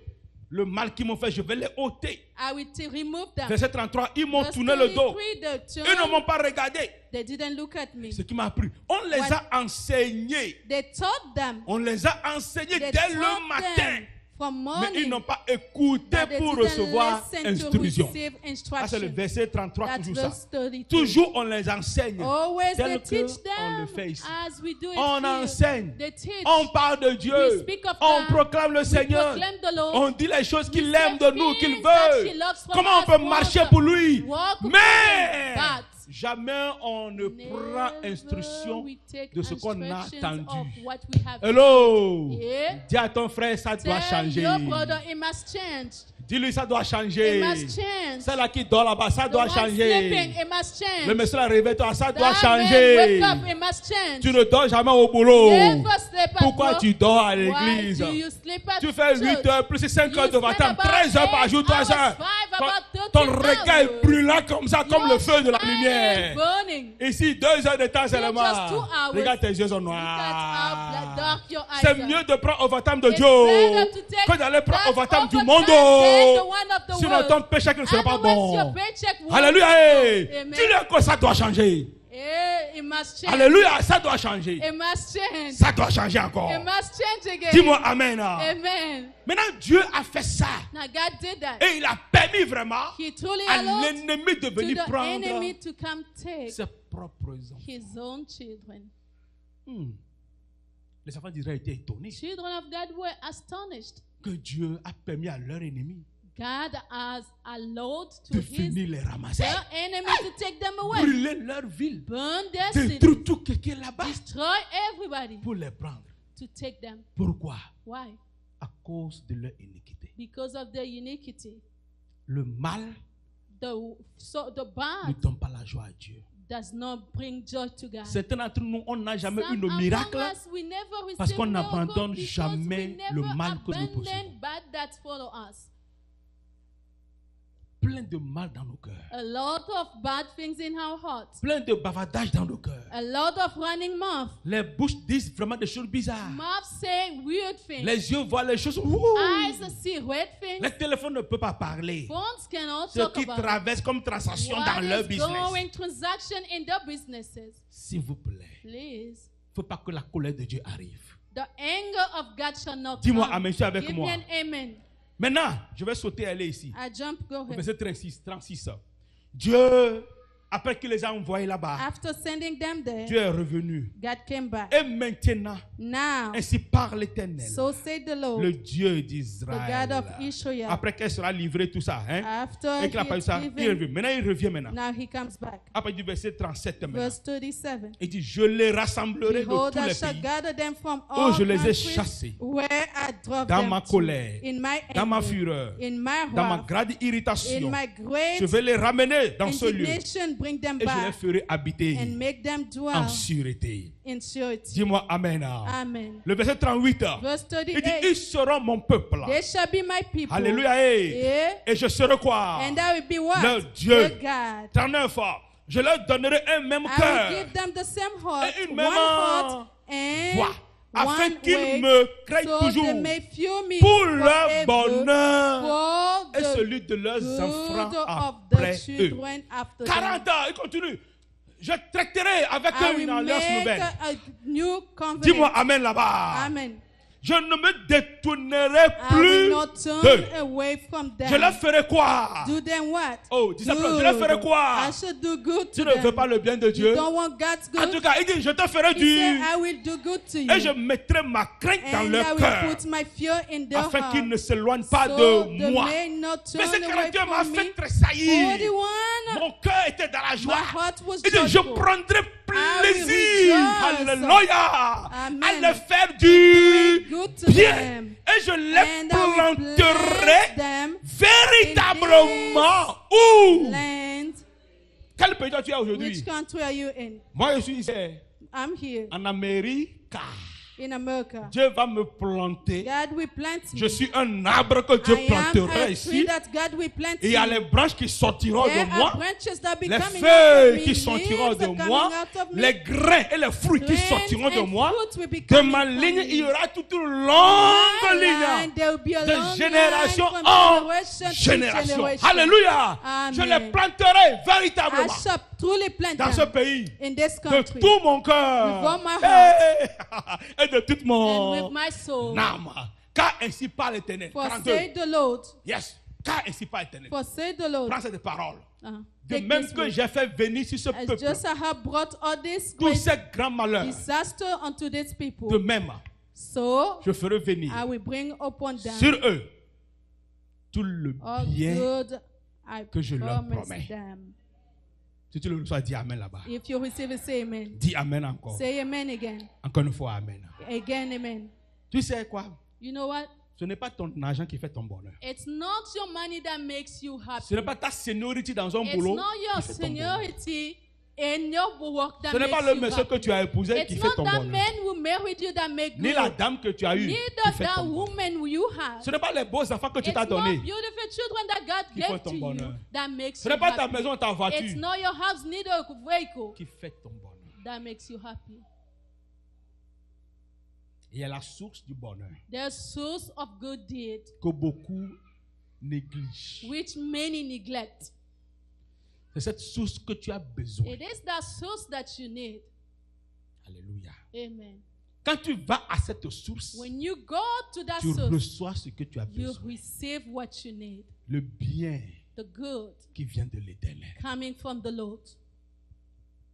Speaker 1: Le mal qu'ils m'ont fait, je vais les ôter.
Speaker 2: I will remove them.
Speaker 1: Verset 33, ils m'ont
Speaker 2: Verse
Speaker 1: tourné le dos.
Speaker 2: 33, they
Speaker 1: Ils ne m'ont pas regardé.
Speaker 2: They didn't look at me.
Speaker 1: Ce qui m'a appris. On les a enseignés.
Speaker 2: They taught them.
Speaker 1: On les a enseignés
Speaker 2: They
Speaker 1: dès le
Speaker 2: taught
Speaker 1: matin.
Speaker 2: them from
Speaker 1: Mais
Speaker 2: morning.
Speaker 1: ils n'ont pas écouté
Speaker 2: But they
Speaker 1: pour
Speaker 2: didn't
Speaker 1: recevoir
Speaker 2: listen to
Speaker 1: instruction.
Speaker 2: receive
Speaker 1: Ça, c'est le
Speaker 2: instruction.
Speaker 1: verset 33,
Speaker 2: That's
Speaker 1: toujours ça.
Speaker 2: verse 32.
Speaker 1: Toujours, on les enseigne.
Speaker 2: Always they
Speaker 1: Tel
Speaker 2: teach
Speaker 1: on le
Speaker 2: them
Speaker 1: fait ici.
Speaker 2: as we do it
Speaker 1: On
Speaker 2: here.
Speaker 1: enseigne.
Speaker 2: They teach.
Speaker 1: On parle de
Speaker 2: We
Speaker 1: Dieu.
Speaker 2: speak of
Speaker 1: On
Speaker 2: God.
Speaker 1: proclame le
Speaker 2: We
Speaker 1: Seigneur.
Speaker 2: proclaim the Lord.
Speaker 1: On dit les choses qu'il
Speaker 2: We
Speaker 1: aime de
Speaker 2: say
Speaker 1: nous, qu'il
Speaker 2: things that he
Speaker 1: veut.
Speaker 2: loves from
Speaker 1: Comment on
Speaker 2: us,
Speaker 1: peut marcher
Speaker 2: walk-
Speaker 1: pour lui?
Speaker 2: walk with
Speaker 1: Mais
Speaker 2: him. But
Speaker 1: jamais on ne prend
Speaker 2: never
Speaker 1: instruction
Speaker 2: we take
Speaker 1: de ce qu'on a
Speaker 2: instructions
Speaker 1: entendu.
Speaker 2: of what we have
Speaker 1: Hello.
Speaker 2: Yeah.
Speaker 1: Dis à ton frère, ça doit
Speaker 2: Tell
Speaker 1: changer.
Speaker 2: your brother it must change.
Speaker 1: Dis-lui, ça doit
Speaker 2: It
Speaker 1: changer.
Speaker 2: must change.
Speaker 1: Celle-là qui dort là-bas, ça
Speaker 2: The
Speaker 1: doit
Speaker 2: one
Speaker 1: changer.
Speaker 2: sleeping, it must change.
Speaker 1: Le monsieur là, réveille-toi, ça doit
Speaker 2: That man,
Speaker 1: changer.
Speaker 2: wake up, it must change.
Speaker 1: Tu ne dors jamais au boulot.
Speaker 2: Never sleep at
Speaker 1: Pourquoi
Speaker 2: work.
Speaker 1: tu dors à
Speaker 2: Why
Speaker 1: l'église?
Speaker 2: do you sleep at
Speaker 1: Tu fais 8
Speaker 2: church?
Speaker 1: heures plus 5 heures de
Speaker 2: You spend
Speaker 1: temps,
Speaker 2: about
Speaker 1: 13 heures par jour,
Speaker 2: 8
Speaker 1: 3
Speaker 2: hours,
Speaker 1: heures.
Speaker 2: 5, about
Speaker 1: Ton
Speaker 2: 13
Speaker 1: regard est
Speaker 2: hours.
Speaker 1: brûlant comme ça, comme
Speaker 2: Your
Speaker 1: le feu de la
Speaker 2: eye is
Speaker 1: lumière.
Speaker 2: burning.
Speaker 1: Ici, 2 heures de temps seulement.
Speaker 2: just 2 hours.
Speaker 1: Regarde, tes yeux sont
Speaker 2: Look at how
Speaker 1: noirs.
Speaker 2: dark your eyes
Speaker 1: C'est
Speaker 2: are.
Speaker 1: mieux de prendre au baptême de
Speaker 2: It's
Speaker 1: Dieu
Speaker 2: better to take
Speaker 1: que d'aller prendre au
Speaker 2: that
Speaker 1: baptême du
Speaker 2: overtime
Speaker 1: monde.
Speaker 2: than the one of the
Speaker 1: Sinon,
Speaker 2: world.
Speaker 1: ton péché ne sera pas
Speaker 2: Otherwise,
Speaker 1: bon.
Speaker 2: your paycheck won't
Speaker 1: Alléluia.
Speaker 2: be bon. Amen.
Speaker 1: Dis-le que ça doit changer.
Speaker 2: Yeah, it must change.
Speaker 1: Alléluia, ça doit changer.
Speaker 2: It must change.
Speaker 1: Ça doit changer encore.
Speaker 2: It must change again.
Speaker 1: Dis-moi Amen.
Speaker 2: Amen.
Speaker 1: Maintenant, Dieu a fait ça.
Speaker 2: Now God did that.
Speaker 1: Et il a permis vraiment
Speaker 2: He truly
Speaker 1: à
Speaker 2: allowed
Speaker 1: l'ennemi de
Speaker 2: to
Speaker 1: venir
Speaker 2: the
Speaker 1: prendre
Speaker 2: enemy to come take
Speaker 1: ses propres enfants.
Speaker 2: his own children.
Speaker 1: Les enfants d'Israël étaient étonnés
Speaker 2: Children of God were astonished.
Speaker 1: que Dieu a permis à leur ennemi
Speaker 2: God has allowed to
Speaker 1: de
Speaker 2: his
Speaker 1: venir les ramasser,
Speaker 2: their enemy to take them away,
Speaker 1: brûler leur ville,
Speaker 2: burn their city,
Speaker 1: détruire tout ce qui est là-bas
Speaker 2: destroy everybody
Speaker 1: pour les prendre.
Speaker 2: to take them.
Speaker 1: Pourquoi?
Speaker 2: Why?
Speaker 1: À cause de leur iniquité.
Speaker 2: Because of their iniquity.
Speaker 1: Le mal
Speaker 2: The
Speaker 1: ne
Speaker 2: bad
Speaker 1: donne pas la joie à Dieu.
Speaker 2: does not bring joy to God.
Speaker 1: Certains d'entre nous, on n'a jamais eu
Speaker 2: Some
Speaker 1: de
Speaker 2: among
Speaker 1: miracle
Speaker 2: us, we never
Speaker 1: parce
Speaker 2: receive
Speaker 1: qu'on
Speaker 2: miracle
Speaker 1: n'abandonne
Speaker 2: because
Speaker 1: jamais
Speaker 2: we
Speaker 1: le
Speaker 2: never
Speaker 1: mal que nous
Speaker 2: abandon
Speaker 1: possédons.
Speaker 2: bad that follow us.
Speaker 1: Plein de mal dans nos cœurs.
Speaker 2: A lot of bad things in our hearts.
Speaker 1: Plein de bavardage dans nos cœurs.
Speaker 2: A lot of running mouth.
Speaker 1: Les bouches disent vraiment des choses bizarres.
Speaker 2: Mouth say weird things.
Speaker 1: Les yeux voient les choses.
Speaker 2: Eyes see weird things.
Speaker 1: Les téléphones ne peuvent pas parler.
Speaker 2: Phones cannot
Speaker 1: Ce
Speaker 2: talk
Speaker 1: qui
Speaker 2: about
Speaker 1: traverse comme transaction
Speaker 2: what
Speaker 1: dans leur
Speaker 2: is
Speaker 1: business.
Speaker 2: going transaction in their businesses.
Speaker 1: S'il vous plaît,
Speaker 2: Please.
Speaker 1: il ne faut pas que la colère de Dieu arrive.
Speaker 2: The anger of God shall not
Speaker 1: Dis-moi
Speaker 2: come.
Speaker 1: amen, je suis avec
Speaker 2: Give
Speaker 1: moi.
Speaker 2: me an amen.
Speaker 1: Maintenant, je vais sauter aller ici.
Speaker 2: I jump, go
Speaker 1: Au
Speaker 2: ahead.
Speaker 1: verset 36. Dieu, après qu'il les a envoyés là-bas,
Speaker 2: After sending them there,
Speaker 1: Dieu est revenu.
Speaker 2: God came back.
Speaker 1: Et maintenant,
Speaker 2: Now,
Speaker 1: ainsi parle l'Éternel,
Speaker 2: so said the Lord,
Speaker 1: le Dieu
Speaker 2: the
Speaker 1: d'Israël.
Speaker 2: God of Israel.
Speaker 1: Après qu'elle sera livrée, tout ça, hein?
Speaker 2: After
Speaker 1: Et qu'il a pas eu ça,
Speaker 2: he
Speaker 1: il revient.
Speaker 2: given,
Speaker 1: Maintenant, il revient maintenant.
Speaker 2: now he comes back.
Speaker 1: Après du verset 37 maintenant.
Speaker 2: Verse 37.
Speaker 1: Il dit, je les rassemblerai de
Speaker 2: Behold,
Speaker 1: tous
Speaker 2: I
Speaker 1: les
Speaker 2: shall
Speaker 1: pays
Speaker 2: gather them from
Speaker 1: où
Speaker 2: all
Speaker 1: je les ai
Speaker 2: countries
Speaker 1: chassés
Speaker 2: where I drove
Speaker 1: dans
Speaker 2: them
Speaker 1: ma
Speaker 2: to.
Speaker 1: colère,
Speaker 2: In my
Speaker 1: dans ma
Speaker 2: anger,
Speaker 1: fureur,
Speaker 2: in my
Speaker 1: dans ma
Speaker 2: wrath,
Speaker 1: grande
Speaker 2: in
Speaker 1: irritation.
Speaker 2: my
Speaker 1: Je
Speaker 2: great
Speaker 1: vais les ramener dans ce lieu
Speaker 2: indignation, bring them
Speaker 1: et je les
Speaker 2: back
Speaker 1: ferai habiter
Speaker 2: and make them
Speaker 1: en
Speaker 2: dwell
Speaker 1: sûreté.
Speaker 2: in surety.
Speaker 1: Dis-moi Amen.
Speaker 2: Amen.
Speaker 1: Le verset 38.
Speaker 2: Verse
Speaker 1: Il dit,
Speaker 2: 38.
Speaker 1: ils seront mon peuple.
Speaker 2: They shall be my people.
Speaker 1: Alléluia.
Speaker 2: Yeah.
Speaker 1: Et je serai quoi?
Speaker 2: And I will be what?
Speaker 1: Leur Dieu.
Speaker 2: The God.
Speaker 1: 39. Je leur donnerai un même
Speaker 2: I will
Speaker 1: cœur
Speaker 2: give them the same heart,
Speaker 1: et une
Speaker 2: one
Speaker 1: même
Speaker 2: heart, and
Speaker 1: voix, afin
Speaker 2: one
Speaker 1: qu'ils
Speaker 2: way,
Speaker 1: me craignent
Speaker 2: so
Speaker 1: toujours
Speaker 2: they may fear me
Speaker 1: pour leur
Speaker 2: forever,
Speaker 1: bonheur
Speaker 2: for
Speaker 1: et
Speaker 2: the
Speaker 1: celui de leurs
Speaker 2: good
Speaker 1: enfants
Speaker 2: of
Speaker 1: après
Speaker 2: the
Speaker 1: eux.
Speaker 2: children after
Speaker 1: 40
Speaker 2: them.
Speaker 1: ans, il continue. Je traiterai avec
Speaker 2: I
Speaker 1: eux
Speaker 2: will
Speaker 1: une alliance
Speaker 2: make
Speaker 1: nouvelle.
Speaker 2: a new covenant.
Speaker 1: Dis-moi Amen là-bas.
Speaker 2: Amen.
Speaker 1: Je ne me détournerai
Speaker 2: I will
Speaker 1: plus
Speaker 2: not turn
Speaker 1: d'eux.
Speaker 2: away from them.
Speaker 1: Je leur ferai quoi?
Speaker 2: Do them what?
Speaker 1: Oh, dis simplement, je leur ferai quoi?
Speaker 2: I should do good
Speaker 1: Tu
Speaker 2: to
Speaker 1: ne veux
Speaker 2: them.
Speaker 1: pas le bien de
Speaker 2: You
Speaker 1: Dieu?
Speaker 2: don't want God's
Speaker 1: En
Speaker 2: good?
Speaker 1: tout cas, il dit, je te ferai
Speaker 2: He said,
Speaker 1: du...
Speaker 2: I will do good to you.
Speaker 1: Et je mettrai ma crainte dans
Speaker 2: And I
Speaker 1: leur
Speaker 2: will
Speaker 1: cœur,
Speaker 2: put my fear in their
Speaker 1: afin qu'ils
Speaker 2: heart.
Speaker 1: ne s'éloignent pas
Speaker 2: So
Speaker 1: de
Speaker 2: they
Speaker 1: moi.
Speaker 2: may not turn
Speaker 1: Mais ce
Speaker 2: away
Speaker 1: caractère m'a
Speaker 2: from
Speaker 1: fait
Speaker 2: me.
Speaker 1: tressaillir.
Speaker 2: 41.
Speaker 1: Mon cœur était dans la
Speaker 2: My
Speaker 1: joie.
Speaker 2: heart was
Speaker 1: Il dit, je
Speaker 2: joyful.
Speaker 1: prendrai
Speaker 2: will
Speaker 1: plaisir,
Speaker 2: rejoice.
Speaker 1: alléluia,
Speaker 2: Amen.
Speaker 1: à leur faire du
Speaker 2: Good to
Speaker 1: bien.
Speaker 2: them.
Speaker 1: Et je les
Speaker 2: And I will
Speaker 1: planterai
Speaker 2: bless them
Speaker 1: véritablement où?
Speaker 2: land.
Speaker 1: Quel pays tu es aujourd'hui?
Speaker 2: Which country are you in?
Speaker 1: Moi, je suis ici,
Speaker 2: I'm here
Speaker 1: en Amérique.
Speaker 2: in America.
Speaker 1: Dieu va me planter.
Speaker 2: God will plant me.
Speaker 1: Je suis un arbre que Dieu plantera ici.
Speaker 2: Et
Speaker 1: il y a les branches qui sortiront de moi, les
Speaker 2: feuilles
Speaker 1: feuilles qui sortiront de moi, les grains et les fruits qui sortiront de moi. De ma ligne, il y aura toute une longue ligne de génération en génération. Alléluia. Je les planterai véritablement dans ce pays de tout mon cœur et de toute mon âme. Car ainsi parle l'Éternel. Yes. Car ainsi parle l'Éternel. Prends cette parole. De même que j'ai fait venir sur ce peuple tous ces grands malheurs, de même, je ferai venir sur eux tout le bien que je leur promets. Si tu le reçois, dis Amen là-bas.
Speaker 2: If you receive it, say amen.
Speaker 1: Dis Amen encore.
Speaker 2: Say amen again.
Speaker 1: Encore une fois, Amen.
Speaker 2: Again, amen.
Speaker 1: Tu sais quoi?
Speaker 2: You know what?
Speaker 1: Ce n'est pas ton argent qui fait ton bonheur.
Speaker 2: It's not your money that makes you happy.
Speaker 1: Ce n'est pas ta seniorité dans un boulot.
Speaker 2: It's not your seniority in your work that makes you happy.
Speaker 1: Ce n'est pas le monsieur que tu as épousé qui fait ton bonheur.
Speaker 2: It's not that man who married you that makes you.
Speaker 1: Ni la dame que tu as eue qui fait ton bonheur.
Speaker 2: Woman you have.
Speaker 1: Ce n'est pas les beaux enfants que tu t'as donnés
Speaker 2: beautiful children that God gave to you that makes
Speaker 1: Ce n'est pas ta maison, ta voiture
Speaker 2: It's not your house, neither a vehicle
Speaker 1: qui fait ton bonheur.
Speaker 2: That makes you happy.
Speaker 1: Il y a la source du bonheur.
Speaker 2: There's source of good deed
Speaker 1: que beaucoup négligent.
Speaker 2: Which many neglect.
Speaker 1: C'est cette source que tu as besoin.
Speaker 2: It is that source that you need.
Speaker 1: Alléluia.
Speaker 2: Amen.
Speaker 1: Quand tu vas à cette source,
Speaker 2: when you go to that
Speaker 1: tu
Speaker 2: source,
Speaker 1: reçois ce que tu as besoin.
Speaker 2: You receive what you need.
Speaker 1: Le bien
Speaker 2: the good
Speaker 1: qui vient de l'Éternel.
Speaker 2: Coming from the Lord.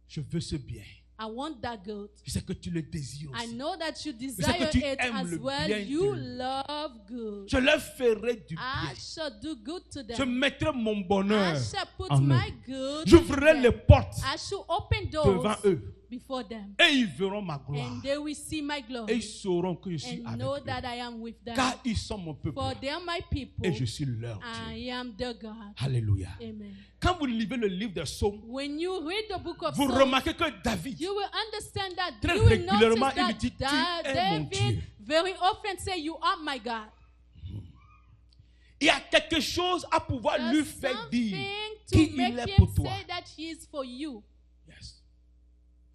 Speaker 1: Je veux ce bien.
Speaker 2: I want that good.
Speaker 1: Je sais que tu le désires aussi.
Speaker 2: I know that you desire it as well. You love good.
Speaker 1: Je leur ferai du bien.
Speaker 2: I shall do good to them.
Speaker 1: Je mettrai mon bonheur
Speaker 2: I shall put
Speaker 1: en
Speaker 2: my
Speaker 1: eux.
Speaker 2: good.
Speaker 1: J'ouvrirai les portes
Speaker 2: I shall open doors
Speaker 1: devant eux.
Speaker 2: Before them.
Speaker 1: Et ils verront ma gloire.
Speaker 2: And they will see my glory.
Speaker 1: Et ils sauront que je suis avec
Speaker 2: know
Speaker 1: eux.
Speaker 2: That I am with them.
Speaker 1: Car ils sont mon peuple.
Speaker 2: For they are my people.
Speaker 1: Et je suis leur
Speaker 2: I
Speaker 1: Dieu.
Speaker 2: am their God.
Speaker 1: Alléluia.
Speaker 2: Amen.
Speaker 1: Quand vous lisez le livre des Psaumes,
Speaker 2: when you read the book of
Speaker 1: vous
Speaker 2: Psalms,
Speaker 1: remarquez que David,
Speaker 2: you will understand that
Speaker 1: très
Speaker 2: you will
Speaker 1: régulièrement,
Speaker 2: notice
Speaker 1: il dit, tu
Speaker 2: that
Speaker 1: es mon Dieu.
Speaker 2: David very often say, you are my God.
Speaker 1: Il y a quelque chose à pouvoir lui faire dire
Speaker 2: qui
Speaker 1: il est pour toi.
Speaker 2: Say that he is for you.
Speaker 1: Yes.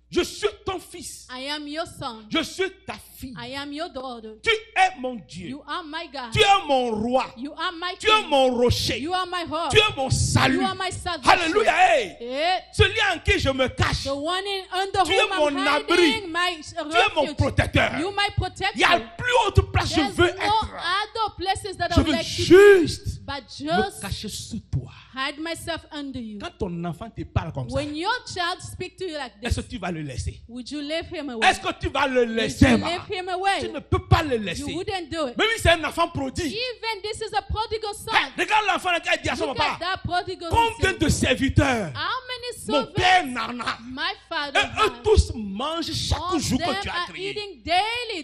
Speaker 1: Je suis ton fils.
Speaker 2: I am your son.
Speaker 1: Je suis ta fille.
Speaker 2: I am your daughter.
Speaker 1: Tu es mon Dieu.
Speaker 2: You are my God.
Speaker 1: Tu es mon roi.
Speaker 2: You are my
Speaker 1: tu es mon rocher.
Speaker 2: You are my hope.
Speaker 1: Tu es mon salut.
Speaker 2: You are my salvation.
Speaker 1: Alléluia. Hey. Celui en qui je me cache.
Speaker 2: The one under
Speaker 1: tu es mon abri. Tu es mon protecteur.
Speaker 2: You my protector.
Speaker 1: Il n'y a plus autre place
Speaker 2: There's
Speaker 1: je veux
Speaker 2: no
Speaker 1: être.
Speaker 2: Other places that
Speaker 1: je
Speaker 2: I
Speaker 1: veux
Speaker 2: like
Speaker 1: juste
Speaker 2: me
Speaker 1: cacher sous toi.
Speaker 2: Hide myself under you.
Speaker 1: Quand ton enfant te parle comme ça,
Speaker 2: when your child speak to you like this,
Speaker 1: est-ce que tu vas le laisser?
Speaker 2: Would you leave him away?
Speaker 1: Est-ce que tu vas le laisser?
Speaker 2: Would you leave him away?
Speaker 1: Tu ne peux pas le laisser.
Speaker 2: You wouldn't do it.
Speaker 1: Même si c'est un enfant prodigue.
Speaker 2: Even this is a prodigal son.
Speaker 1: Hey, regarde l'enfant qui a dit à son
Speaker 2: Look
Speaker 1: papa.
Speaker 2: at that prodigal
Speaker 1: Combien de serviteurs?
Speaker 2: How many
Speaker 1: Mon
Speaker 2: servants?
Speaker 1: père Nana.
Speaker 2: My father.
Speaker 1: Et eux tous mangent chaque jour que tu as créé.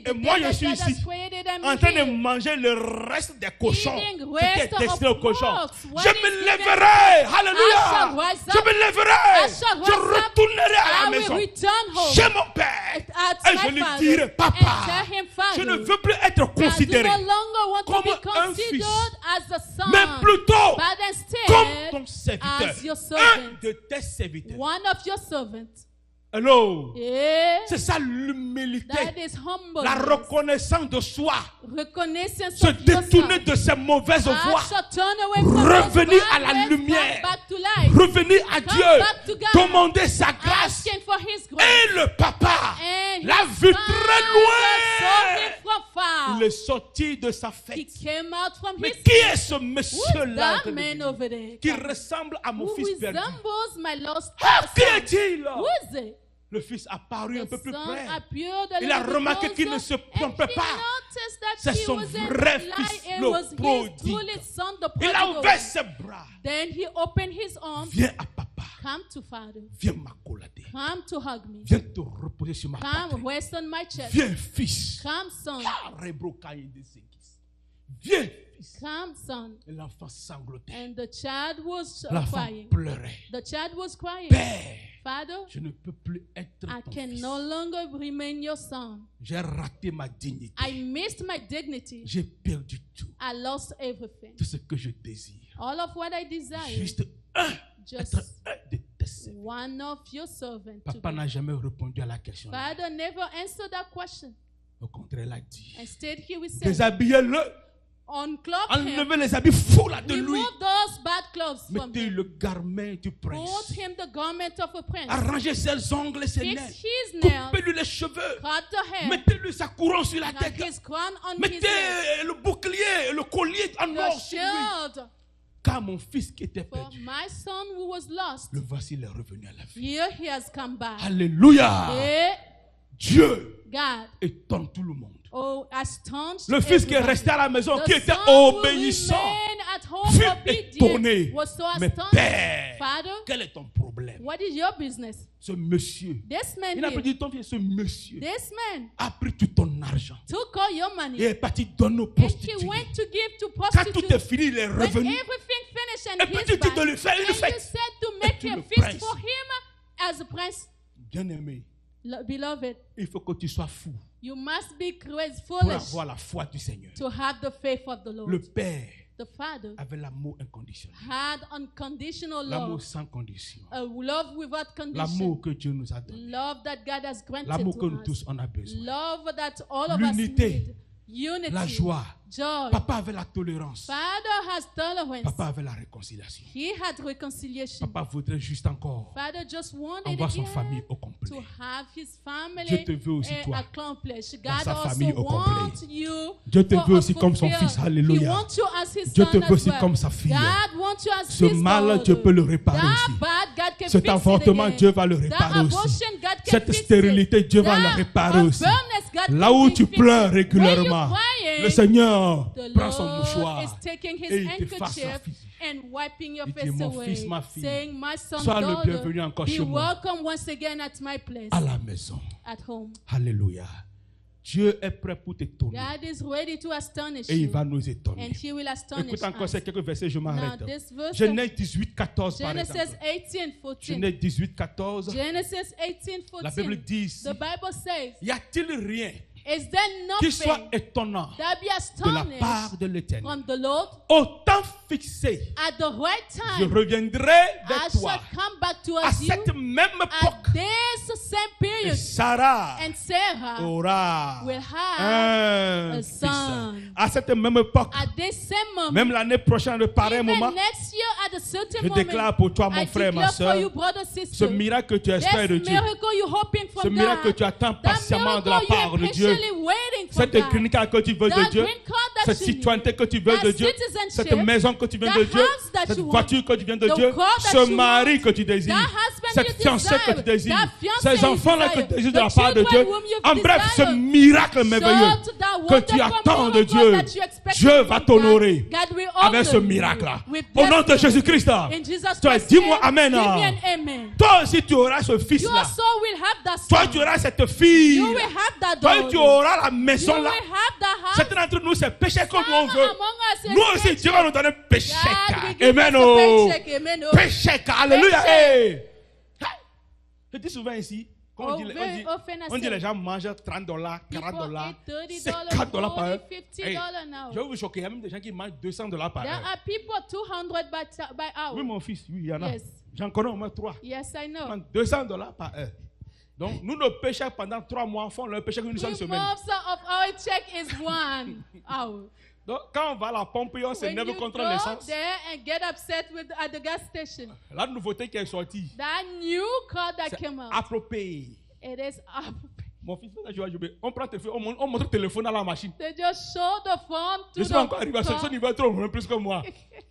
Speaker 2: Et
Speaker 1: moi je suis ici en train de manger le reste des cochons qui est destiné aux cochons. Je me lèverai. Alléluia. Je me lèverai. Je retournerai à la maison chez mon père. Et je lui dirai, papa, je ne veux plus être considéré comme un fils, mais plutôt comme ton serviteur. Un de tes serviteurs.
Speaker 2: One of your servants.
Speaker 1: Hello.
Speaker 2: Yeah.
Speaker 1: C'est ça l'humilité. La
Speaker 2: La
Speaker 1: reconnaissance de soi.
Speaker 2: Se
Speaker 1: Se détourner de ses mauvaises voies. Revenir à la lumière. Revenir à Dieu. Demander sa grâce. Et le papa l'a vu très loin. Il est sorti de sa fête. Mais qui est ce monsieur-là qui ressemble à mon fils perdu? Qui est-il? Le fils apparut un peu plus près. Il a remarqué qu'il ne se trompait pas. C'est son vrai fils, le prodigue. Il a ouvert ses bras. Viens à papa.
Speaker 2: Come to Father.
Speaker 1: Viens m'accolader.
Speaker 2: Come to hug me.
Speaker 1: Viens te reposer sur ma
Speaker 2: Come
Speaker 1: poitrine.
Speaker 2: rest on my chest.
Speaker 1: Viens fils.
Speaker 2: Come son.
Speaker 1: Viens, fils.
Speaker 2: Come, son.
Speaker 1: Et l'enfant sanglotait.
Speaker 2: And the child was
Speaker 1: L'enfant
Speaker 2: crying.
Speaker 1: pleurait.
Speaker 2: The child was crying.
Speaker 1: Père,
Speaker 2: Father,
Speaker 1: je ne peux plus être
Speaker 2: I
Speaker 1: ton
Speaker 2: can
Speaker 1: fils.
Speaker 2: no longer remain your son.
Speaker 1: J'ai raté ma dignité.
Speaker 2: I missed my dignity.
Speaker 1: J'ai perdu tout.
Speaker 2: I lost everything.
Speaker 1: Tout ce que je désire.
Speaker 2: All of what I desire.
Speaker 1: Juste être un de tes serviteurs.
Speaker 2: One of your servants.
Speaker 1: Papa n'a jamais répondu à la question.
Speaker 2: Father never answered that question.
Speaker 1: Au contraire, il a dit.
Speaker 2: Instead, he will say,
Speaker 1: déshabillez-le.
Speaker 2: Unclothe him.
Speaker 1: Enlevez les habits fous là de lui.
Speaker 2: Remove those bad clothes from
Speaker 1: Mettez
Speaker 2: him.
Speaker 1: le garment du
Speaker 2: Put
Speaker 1: prince.
Speaker 2: him the garment of a prince.
Speaker 1: Arrangez ses ongles et ses
Speaker 2: Fix
Speaker 1: nerfs.
Speaker 2: his nails.
Speaker 1: Coupez-lui les cheveux.
Speaker 2: Cut the hair.
Speaker 1: Mettez-lui sa couronne sur la
Speaker 2: Not
Speaker 1: tête.
Speaker 2: his crown on his
Speaker 1: Mettez
Speaker 2: head.
Speaker 1: le bouclier, le collier en
Speaker 2: The
Speaker 1: or sur lui.
Speaker 2: shield.
Speaker 1: Car mon fils qui était
Speaker 2: For
Speaker 1: perdu,
Speaker 2: my son who was lost,
Speaker 1: le voici, il est revenu à la vie.
Speaker 2: here he has come back.
Speaker 1: Alléluia.
Speaker 2: Eh,
Speaker 1: Dieu
Speaker 2: God,
Speaker 1: étonne tout le monde.
Speaker 2: oh, astonished
Speaker 1: Le fils qui est
Speaker 2: everybody.
Speaker 1: resté à la maison,
Speaker 2: The
Speaker 1: qui était
Speaker 2: son who
Speaker 1: obéissant,
Speaker 2: remained at home
Speaker 1: fut
Speaker 2: obedient
Speaker 1: étonné.
Speaker 2: was so
Speaker 1: Mais
Speaker 2: astonished.
Speaker 1: Père,
Speaker 2: Father,
Speaker 1: quel est ton problème?
Speaker 2: what is your business?
Speaker 1: Ce monsieur,
Speaker 2: This man
Speaker 1: il n'a pas
Speaker 2: here,
Speaker 1: dit ton fils, ce monsieur
Speaker 2: this man
Speaker 1: a pris tout ton argent
Speaker 2: took all your
Speaker 1: et
Speaker 2: money
Speaker 1: est parti donner aux
Speaker 2: and he
Speaker 1: prostituées.
Speaker 2: went to give to
Speaker 1: Quand tout est
Speaker 2: prostitutes.
Speaker 1: fini, il est
Speaker 2: When
Speaker 1: revenu.
Speaker 2: everything finished
Speaker 1: Et
Speaker 2: and
Speaker 1: puis
Speaker 2: he's
Speaker 1: tu dis
Speaker 2: back,
Speaker 1: de lui faire une
Speaker 2: and you
Speaker 1: fête.
Speaker 2: said to make
Speaker 1: tu
Speaker 2: a
Speaker 1: le
Speaker 2: feast
Speaker 1: prince.
Speaker 2: for him as a prince.
Speaker 1: Bien-aimé,
Speaker 2: Beloved,
Speaker 1: il faut que tu sois fou
Speaker 2: you must be crazy,
Speaker 1: pour
Speaker 2: foolish
Speaker 1: avoir la foi du Seigneur.
Speaker 2: to have the faith of the Lord.
Speaker 1: Le Père
Speaker 2: The Father
Speaker 1: avait l'amour inconditionnel.
Speaker 2: had unconditional
Speaker 1: L'amour
Speaker 2: love,
Speaker 1: sans condition.
Speaker 2: a love without condition,
Speaker 1: L'amour que Dieu nous a donné.
Speaker 2: love that God has granted
Speaker 1: L'amour que
Speaker 2: to
Speaker 1: nous
Speaker 2: us,
Speaker 1: tous on a besoin.
Speaker 2: love that all of us
Speaker 1: L'unité,
Speaker 2: need, unity,
Speaker 1: la joie.
Speaker 2: joy.
Speaker 1: Papa avait la tolérance.
Speaker 2: Father has tolerance.
Speaker 1: Papa avait la réconciliation.
Speaker 2: He had reconciliation.
Speaker 1: Papa voudrait juste encore
Speaker 2: Father just wanted
Speaker 1: avoir son
Speaker 2: again
Speaker 1: famille au complet.
Speaker 2: to have his family
Speaker 1: Dieu te veut aussi, toi,
Speaker 2: accomplished.
Speaker 1: dans
Speaker 2: God
Speaker 1: sa
Speaker 2: also
Speaker 1: famille au
Speaker 2: wants
Speaker 1: complet.
Speaker 2: you
Speaker 1: Dieu te
Speaker 2: for
Speaker 1: veut
Speaker 2: a
Speaker 1: aussi comme son
Speaker 2: fulfilled.
Speaker 1: fils. Alléluia.
Speaker 2: He wants you as his
Speaker 1: Dieu
Speaker 2: son
Speaker 1: te veut
Speaker 2: as
Speaker 1: aussi
Speaker 2: well.
Speaker 1: comme sa fille.
Speaker 2: God wants you as
Speaker 1: Ce
Speaker 2: his
Speaker 1: mal,
Speaker 2: daughter.
Speaker 1: Dieu peut le réparer
Speaker 2: That
Speaker 1: aussi.
Speaker 2: bad, God can
Speaker 1: Cet
Speaker 2: fix it
Speaker 1: avortement,
Speaker 2: again.
Speaker 1: Dieu va le
Speaker 2: That
Speaker 1: réparer aussi.
Speaker 2: abortion, God can
Speaker 1: Cette
Speaker 2: fix
Speaker 1: stérilité,
Speaker 2: it.
Speaker 1: Dieu va
Speaker 2: That
Speaker 1: la réparer aussi.
Speaker 2: unburness, God
Speaker 1: Là
Speaker 2: can
Speaker 1: où
Speaker 2: fix
Speaker 1: tu
Speaker 2: it.
Speaker 1: pleures
Speaker 2: When
Speaker 1: régulièrement,
Speaker 2: you're crying,
Speaker 1: le Seigneur
Speaker 2: the
Speaker 1: prend son
Speaker 2: Lord
Speaker 1: mouchoir
Speaker 2: is taking his
Speaker 1: et il t'efface la
Speaker 2: handkerchief
Speaker 1: fille.
Speaker 2: and wiping your
Speaker 1: Il dit,
Speaker 2: face
Speaker 1: mon
Speaker 2: away,
Speaker 1: fils, ma fille,
Speaker 2: saying, my son,
Speaker 1: sois le
Speaker 2: daughter,
Speaker 1: bienvenu encore
Speaker 2: be
Speaker 1: chez moi.
Speaker 2: welcome once again at my place,
Speaker 1: À la maison.
Speaker 2: at home.
Speaker 1: Alléluia. Dieu est prêt pour t'étonner.
Speaker 2: God is ready to astonish
Speaker 1: Et il
Speaker 2: you,
Speaker 1: va nous étonner.
Speaker 2: and he will astonish
Speaker 1: Écoute encore
Speaker 2: us.
Speaker 1: ces quelques versets, je
Speaker 2: Now,
Speaker 1: m'arrête.
Speaker 2: this verse,
Speaker 1: Genèse 18, 14 par
Speaker 2: Genesis
Speaker 1: exemple.
Speaker 2: 18:14.
Speaker 1: Genèse 18, 14.
Speaker 2: Genesis 18:14.
Speaker 1: La Bible dit ici,
Speaker 2: The Bible says,
Speaker 1: y a-t-il rien
Speaker 2: is there
Speaker 1: qui soit
Speaker 2: nothing
Speaker 1: étonnant
Speaker 2: that be
Speaker 1: de la
Speaker 2: astonished
Speaker 1: part de l'Éternel?
Speaker 2: from the Lord?
Speaker 1: Au temps fixé,
Speaker 2: At the right
Speaker 1: je
Speaker 2: time,
Speaker 1: reviendrai vers
Speaker 2: I shall
Speaker 1: toi
Speaker 2: come back
Speaker 1: à
Speaker 2: towards you
Speaker 1: cette même
Speaker 2: at
Speaker 1: époque.
Speaker 2: this same
Speaker 1: Et
Speaker 2: period,
Speaker 1: Sarah
Speaker 2: and Sarah
Speaker 1: aura
Speaker 2: will have
Speaker 1: un
Speaker 2: a
Speaker 1: fils.
Speaker 2: son.
Speaker 1: À cette même époque,
Speaker 2: At this same moment,
Speaker 1: même l'année prochaine, de pareil
Speaker 2: even
Speaker 1: moment,
Speaker 2: next year at a certain
Speaker 1: je
Speaker 2: moment,
Speaker 1: déclare pour toi, mon
Speaker 2: I
Speaker 1: frère, ma
Speaker 2: declare for you,
Speaker 1: soeur,
Speaker 2: brother,
Speaker 1: ce
Speaker 2: sister,
Speaker 1: miracle que tu espères de
Speaker 2: this
Speaker 1: Dieu,
Speaker 2: miracle you're hoping
Speaker 1: ce
Speaker 2: from
Speaker 1: miracle que
Speaker 2: God,
Speaker 1: tu attends
Speaker 2: that
Speaker 1: patiemment de la
Speaker 2: miracle
Speaker 1: part de
Speaker 2: you're
Speaker 1: Dieu,
Speaker 2: patiently waiting for
Speaker 1: cette
Speaker 2: God,
Speaker 1: green card que tu veux de
Speaker 2: that
Speaker 1: Dieu,
Speaker 2: green card that
Speaker 1: cette
Speaker 2: you need,
Speaker 1: citoyenneté que tu veux
Speaker 2: that
Speaker 1: de Dieu,
Speaker 2: citizenship,
Speaker 1: cette maison que tu veux
Speaker 2: that
Speaker 1: de Dieu,
Speaker 2: house that
Speaker 1: cette
Speaker 2: you want,
Speaker 1: voiture que tu viens de
Speaker 2: the
Speaker 1: Dieu,
Speaker 2: car that
Speaker 1: ce
Speaker 2: you
Speaker 1: mari
Speaker 2: want,
Speaker 1: que tu désires,
Speaker 2: that husband
Speaker 1: cette
Speaker 2: you
Speaker 1: fiancée que tu
Speaker 2: desire,
Speaker 1: désires,
Speaker 2: that fiancé
Speaker 1: ces
Speaker 2: you
Speaker 1: enfants-là que
Speaker 2: desire,
Speaker 1: tu désires
Speaker 2: the
Speaker 1: de la part de Dieu.
Speaker 2: children whom you
Speaker 1: En bref, ce
Speaker 2: desire.
Speaker 1: miracle merveilleux
Speaker 2: Short that
Speaker 1: que tu
Speaker 2: wonderful
Speaker 1: attends de
Speaker 2: miracle
Speaker 1: Dieu,
Speaker 2: that you expect
Speaker 1: Dieu
Speaker 2: from
Speaker 1: va
Speaker 2: God.
Speaker 1: t'honorer
Speaker 2: God will
Speaker 1: avec ce
Speaker 2: honor you
Speaker 1: miracle-là.
Speaker 2: with
Speaker 1: Au nom de
Speaker 2: blessing.
Speaker 1: Jésus-Christ,
Speaker 2: In Jesus
Speaker 1: toi,
Speaker 2: Christ's
Speaker 1: dis-moi
Speaker 2: name,
Speaker 1: Amen.
Speaker 2: give me an amen.
Speaker 1: Toi aussi, tu auras ce
Speaker 2: You
Speaker 1: fils-là.
Speaker 2: also will have that
Speaker 1: Toi,
Speaker 2: son.
Speaker 1: tu auras cette fille.
Speaker 2: You will have that
Speaker 1: Toi,
Speaker 2: daughter.
Speaker 1: tu auras la
Speaker 2: You
Speaker 1: maison
Speaker 2: will
Speaker 1: là.
Speaker 2: have that house.
Speaker 1: Certains d'entre nous, c'est péché comme nous on
Speaker 2: Some
Speaker 1: veut.
Speaker 2: among us is
Speaker 1: Nous aussi,
Speaker 2: paycheck.
Speaker 1: Dieu va nous donner péché.
Speaker 2: God will give
Speaker 1: Amen.
Speaker 2: us a
Speaker 1: Oh.
Speaker 2: paycheck. Amen. Oh.
Speaker 1: Péché. Alléluia.
Speaker 2: Paycheck.
Speaker 1: Hey. Hey. Je dis souvent ici, quand
Speaker 2: Oh, very often I
Speaker 1: on dit
Speaker 2: say,
Speaker 1: les gens mangent $30, $40,
Speaker 2: people eat $30,
Speaker 1: c'est $4 par heure.
Speaker 2: $40,
Speaker 1: Hey,
Speaker 2: $50 now.
Speaker 1: je vais vous choquer, il y a même des gens qui mangent $200 par
Speaker 2: There
Speaker 1: heure.
Speaker 2: are people 200 by hour.
Speaker 1: Oui, mon fils, oui, il y en a.
Speaker 2: Yes.
Speaker 1: J'en connais au moins 3.
Speaker 2: Yes, I
Speaker 1: Ils
Speaker 2: know.
Speaker 1: mangent $200 par heure. Donc, nous, nos péchés pendant 3 mois font leur péché une seule
Speaker 2: 3
Speaker 1: semaine.
Speaker 2: months of our check is 1 hour.
Speaker 1: Donc, quand on va à la pompe et on
Speaker 2: When
Speaker 1: s'énerve
Speaker 2: you
Speaker 1: contre
Speaker 2: go
Speaker 1: l'essence,
Speaker 2: there and get upset at the gas station,
Speaker 1: la nouveauté qui est sortie,
Speaker 2: that new car that
Speaker 1: c'est
Speaker 2: came out,
Speaker 1: approprié.
Speaker 2: it is up.
Speaker 1: Mon fils, on prend le téléphone, on montre le téléphone à la machine.
Speaker 2: They just show the phone
Speaker 1: Je
Speaker 2: to
Speaker 1: suis pas encore
Speaker 2: the
Speaker 1: arrivé à ce
Speaker 2: car.
Speaker 1: niveau trop plus que moi.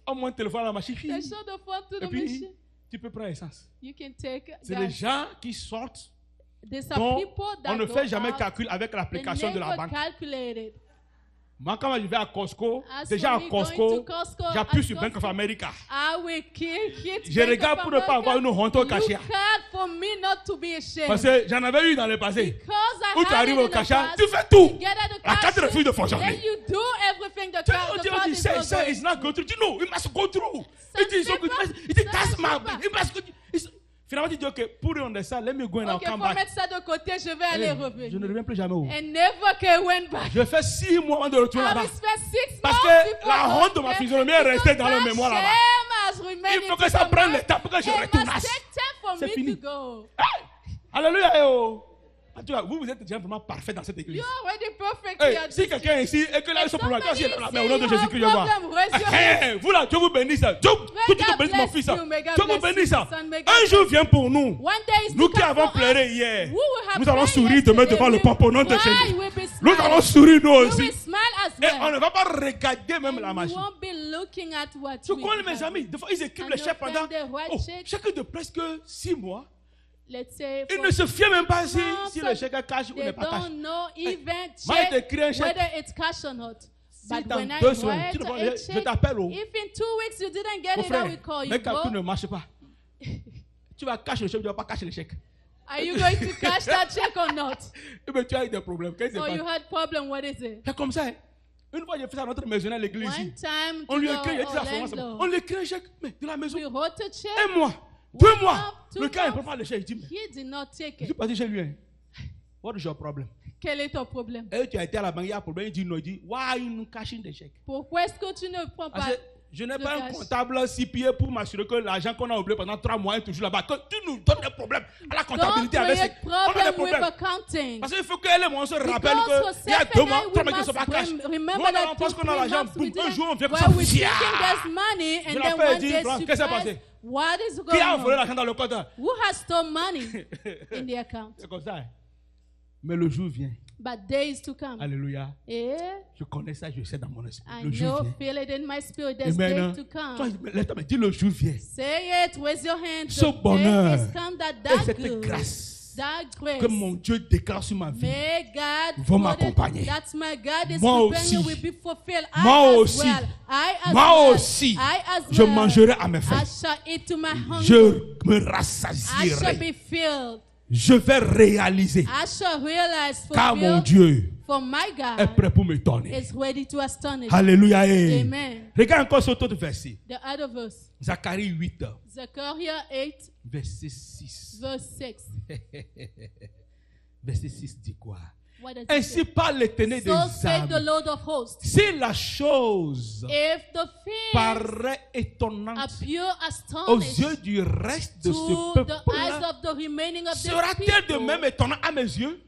Speaker 1: On monte le téléphone à la machine.
Speaker 2: They show the phone to
Speaker 1: Et
Speaker 2: the
Speaker 1: puis,
Speaker 2: machine.
Speaker 1: tu peux prendre essence.
Speaker 2: You can take
Speaker 1: C'est les
Speaker 2: gas.
Speaker 1: gens qui sortent
Speaker 2: There's some
Speaker 1: dont
Speaker 2: people that
Speaker 1: on ne
Speaker 2: go
Speaker 1: fait jamais
Speaker 2: out,
Speaker 1: calcul avec
Speaker 2: they
Speaker 1: l'application de la
Speaker 2: never
Speaker 1: banque.
Speaker 2: calculated.
Speaker 1: Moi, quand je vais à Costco,
Speaker 2: As
Speaker 1: déjà
Speaker 2: for
Speaker 1: à
Speaker 2: me going
Speaker 1: Costco,
Speaker 2: to Costco,
Speaker 1: j'appuie
Speaker 2: at
Speaker 1: sur Bank of
Speaker 2: Costco,
Speaker 1: America.
Speaker 2: I will hit
Speaker 1: Je
Speaker 2: Bank
Speaker 1: regarde
Speaker 2: of
Speaker 1: pour ne pas avoir
Speaker 2: America.
Speaker 1: une honte au cachet.
Speaker 2: Look out for me not to be ashamed.
Speaker 1: Parce que j'en avais eu dans le passé.
Speaker 2: Because I
Speaker 1: Où tu
Speaker 2: had
Speaker 1: arrives
Speaker 2: it
Speaker 1: au
Speaker 2: in the
Speaker 1: cachet,
Speaker 2: past,
Speaker 1: tu fais tout.
Speaker 2: you get at the
Speaker 1: La carte
Speaker 2: cashier,
Speaker 1: refuse de fonctionner.
Speaker 2: then you do everything think the card is not going.
Speaker 1: It's not going through. No, it must go through. It is so good. That's my. It must go. Finalement, tu dis, OK, pour understand, let me go and I'll come back.
Speaker 2: Mettre ça de côté, je vais aller revenir.
Speaker 1: Je ne reviens plus jamais.
Speaker 2: And never can went back.
Speaker 1: Je fais 6 mois avant de retourner là-bas. Parce
Speaker 2: que
Speaker 1: la honte de ma physionomie est restée dans le mémoire là-bas. Il faut que ça prenne le temps pour que je retourne. C'est fini. Alléluia. En tout cas, vous êtes déjà vraiment parfait dans cette église. Si quelqu'un ici et que là il se problème, toi aussi mais au nom de Jésus-Christ, je vois. Vous là, Dieu vous bénisse. Dieu te bénisse mon fils. Dieu vous bénisse. Un jour vient pour nous. Nous qui avons pleuré hier, nous allons sourire demain devant le papa au nom de Jésus. Nous allons sourire nous aussi. Et on ne va pas regarder même la magie. Je connais mes amis, des fois ils écrivent le chèque pendant chacun de presque 6 mois. Il ne se fie même pas si le chèque est cash ou n'est pas cash. Moi, je t'écris un chèque. Si dans 2 semaines, je t'appelle.
Speaker 2: If in 2 weeks you didn't get it, I will call you.
Speaker 1: Mais quand tout ne marche pas, tu vas cacher le chèque, tu ne vas pas cacher le chèque.
Speaker 2: Are you going to cash that check or not?
Speaker 1: Mais tu as eu des problèmes.
Speaker 2: Oh, you had problem. What is it?
Speaker 1: C'est comme ça. Une fois, j'ai fait ça à notre maison à l'église. On lui a écrit, on lui écrit un chèque, mais de la maison. Un mois. 2 mois. Le gars, il ne prend pas le chèque. Il dit, je suis parti chez lui. What is your problem?
Speaker 2: Quel est ton problème?
Speaker 1: Et tu as été à la banque, il y a un problème. Il dit, non, il dit, why you cashing the chèque?
Speaker 2: Pourquoi est-ce que tu ne prends pas?
Speaker 1: Je n'ai pas un comptable 6 pieds pour m'assurer que l'argent qu'on a oublié pendant 3 mois est toujours là-bas. Que tu nous donnes des problèmes à la comptabilité avec ces problèmes. Parce qu'il faut qu'elle et moi on se rappelle qu'il y a 2 mois, 3 mois qui ne sont pas cash. Nous on pense qu'on a l'argent, boum, un jour on vient comme ça. Je l'ai fait et dit, qu'est-ce qui s'est passé? Qui a volé l'argent dans le compte?
Speaker 2: Who has stolen money in the account?
Speaker 1: C'est comme ça. Mais le jour vient.
Speaker 2: But days to come.
Speaker 1: Alléluia. Je connais ça, je sais dans mon esprit.
Speaker 2: Le jour vient. Feel it in my spirit. There's days to come.
Speaker 1: Toi, dis le jour vient.
Speaker 2: Say it, raise your hand.
Speaker 1: Ce bonheur
Speaker 2: et
Speaker 1: cette grâce que mon Dieu déclare sur ma vie va m'accompagner. Moi aussi, je mangerai à mes faim. Je me rassasierai. Je vais réaliser car mon Dieu est prêt pour me donner. Alléluia. Regarde encore ce autre verset. Zacharie 8. Verset 6. Verset 6 dit quoi? Ainsi parle l'Éternel des armées. Si la chose paraît étonnante aux yeux du reste de ce peuple, sera-t-elle de même étonnant à mes yeux?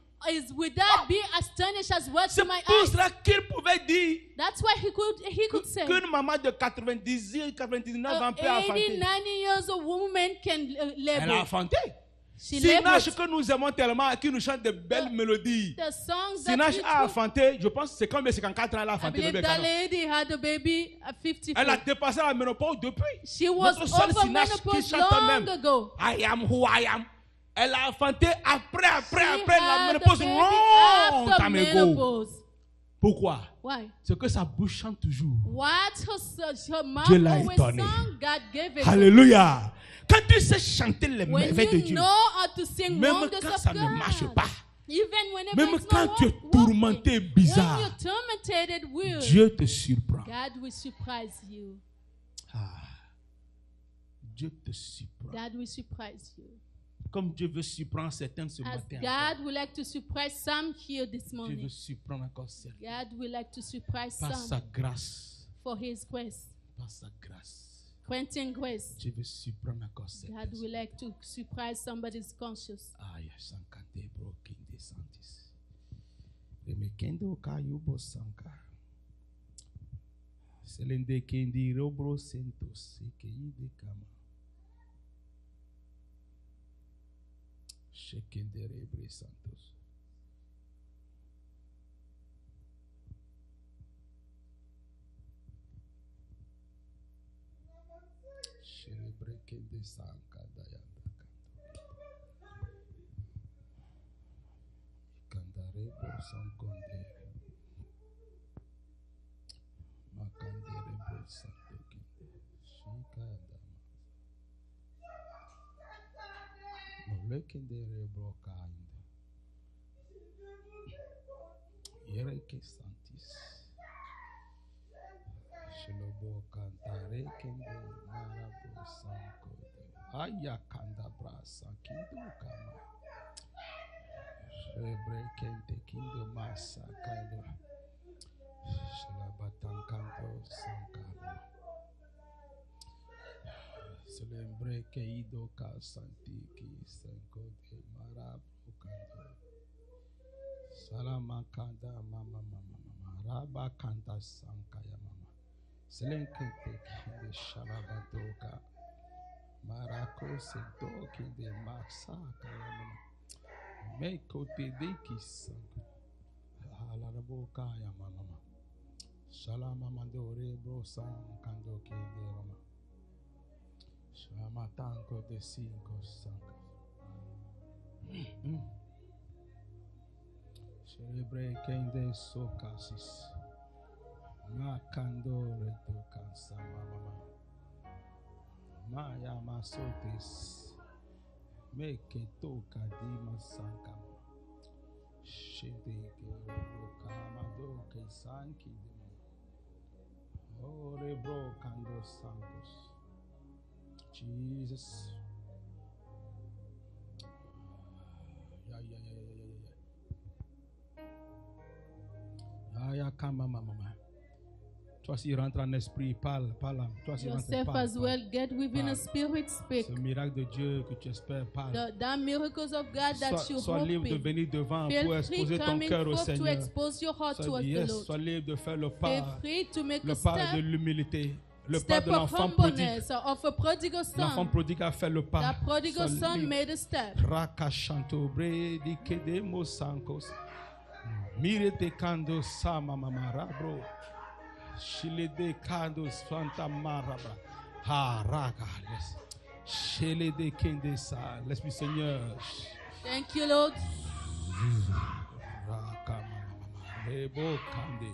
Speaker 2: Would that be astonished as well to my eyes?
Speaker 1: C'est pour cela qu'il pouvait dire
Speaker 2: qu'une
Speaker 1: maman de 99 ans peut enfanter.
Speaker 2: 89 years old woman can labor.
Speaker 1: Elle a enfanté. Sinach que nous aimons tellement, qui nous chante de belles mélodies. Sinach a enfanté, je pense que c'est comme 54 ans, elle a enfanté. Elle a dépassé la ménopause depuis.
Speaker 2: She was over menopause long ago.
Speaker 1: I am who I am. Elle a enfanté après la ménopause longtemps. Pourquoi? C'est que sa bouche chante toujours. Dieu l'a étonné. Alléluia. Quand tu sais chanter les merveilles de Dieu, même quand ça ne marche pas, même quand tu es tourmenté bizarre, Dieu te surprend. Dieu te surprend. Comme Dieu veut surprendre certains ce matin.
Speaker 2: God would like to surprise some here this morning.
Speaker 1: Dieu veut surprendre encore certains.
Speaker 2: God would like to surprise
Speaker 1: par
Speaker 2: some.
Speaker 1: Sa grâce.
Speaker 2: For His grace.
Speaker 1: Par sa grâce.
Speaker 2: Granting grace.
Speaker 1: Dieu veut surprendre encore certains.
Speaker 2: God would like to surprise somebody's conscience.
Speaker 1: Aïe, sankante brokin de santis. Remekendo kayubo sanka. Selende kendi robro sentos sekeyi de kama. Shekenderebre santos. Sherebrekende sanka dayanda kanto. Kandarebo sankonde. Makanderebo santokinde. Shikanda. Molekendere brokanda. Yereke santis.
Speaker 3: Shalobo Kantare Kende Marabu Sanko Ayakanda Brasa Kindo Kama Shebre Kente Kindo Masa Kaido Shalabatan Kanto Sankara Celebre Keido Ka Santiki Sanko de Marabu Kanto Salama Kanda Mama Raba Kanda Sankaya Mama Selenkete Kinde Shalabadoka Marako Sentoki de Masaka Mama Meko Tedeki Sanko Alaraboka ya Mama Shalama Mandore Bro Sankando Kinde Mama Shalama Tanko de Cinco Sanka Celebre Kinde Sokasis Makandore Tokansa Mama Maya Masotes Meke Toka Dima Sanka Shede Kamado Ke Sanki Ore Bro Kando Sankos Jesus Toi aussi rentre en esprit, parle. Toi aussi
Speaker 2: yourself
Speaker 3: rentre,
Speaker 2: as well, get within a spirit, speak.
Speaker 3: Ce miracle de Dieu que tu espères, parle.
Speaker 2: That miracles of God that you
Speaker 3: Sois
Speaker 2: hope
Speaker 3: libre de
Speaker 2: in.
Speaker 3: venir devant
Speaker 2: Feel
Speaker 3: pour
Speaker 2: free
Speaker 3: exposer ton
Speaker 2: coming
Speaker 3: cœur au
Speaker 2: forth to
Speaker 3: Seigneur.
Speaker 2: expose your heart towards the Lord.
Speaker 3: Sois libre de faire le
Speaker 2: Feel
Speaker 3: pas,
Speaker 2: free to make
Speaker 3: le
Speaker 2: a
Speaker 3: pas de
Speaker 2: step,
Speaker 3: l'humilité, le pas
Speaker 2: step
Speaker 3: de
Speaker 2: of
Speaker 3: l'enfant prodigue.
Speaker 2: humbleness of a prodigal
Speaker 3: L'enfant
Speaker 2: son.
Speaker 3: prodigue a fait le pas.
Speaker 2: That prodigal
Speaker 3: Sois
Speaker 2: son
Speaker 3: libre.
Speaker 2: made a step.
Speaker 3: Rakashanto bredi kedemo sankos. Mire te kando sama mamara bro. Shile de kando santa maraba. Ha raka. Shile de kende sa. L'Esprit Seigneur.
Speaker 2: Thank you, Lord.
Speaker 3: Raka mama. Lebo kande.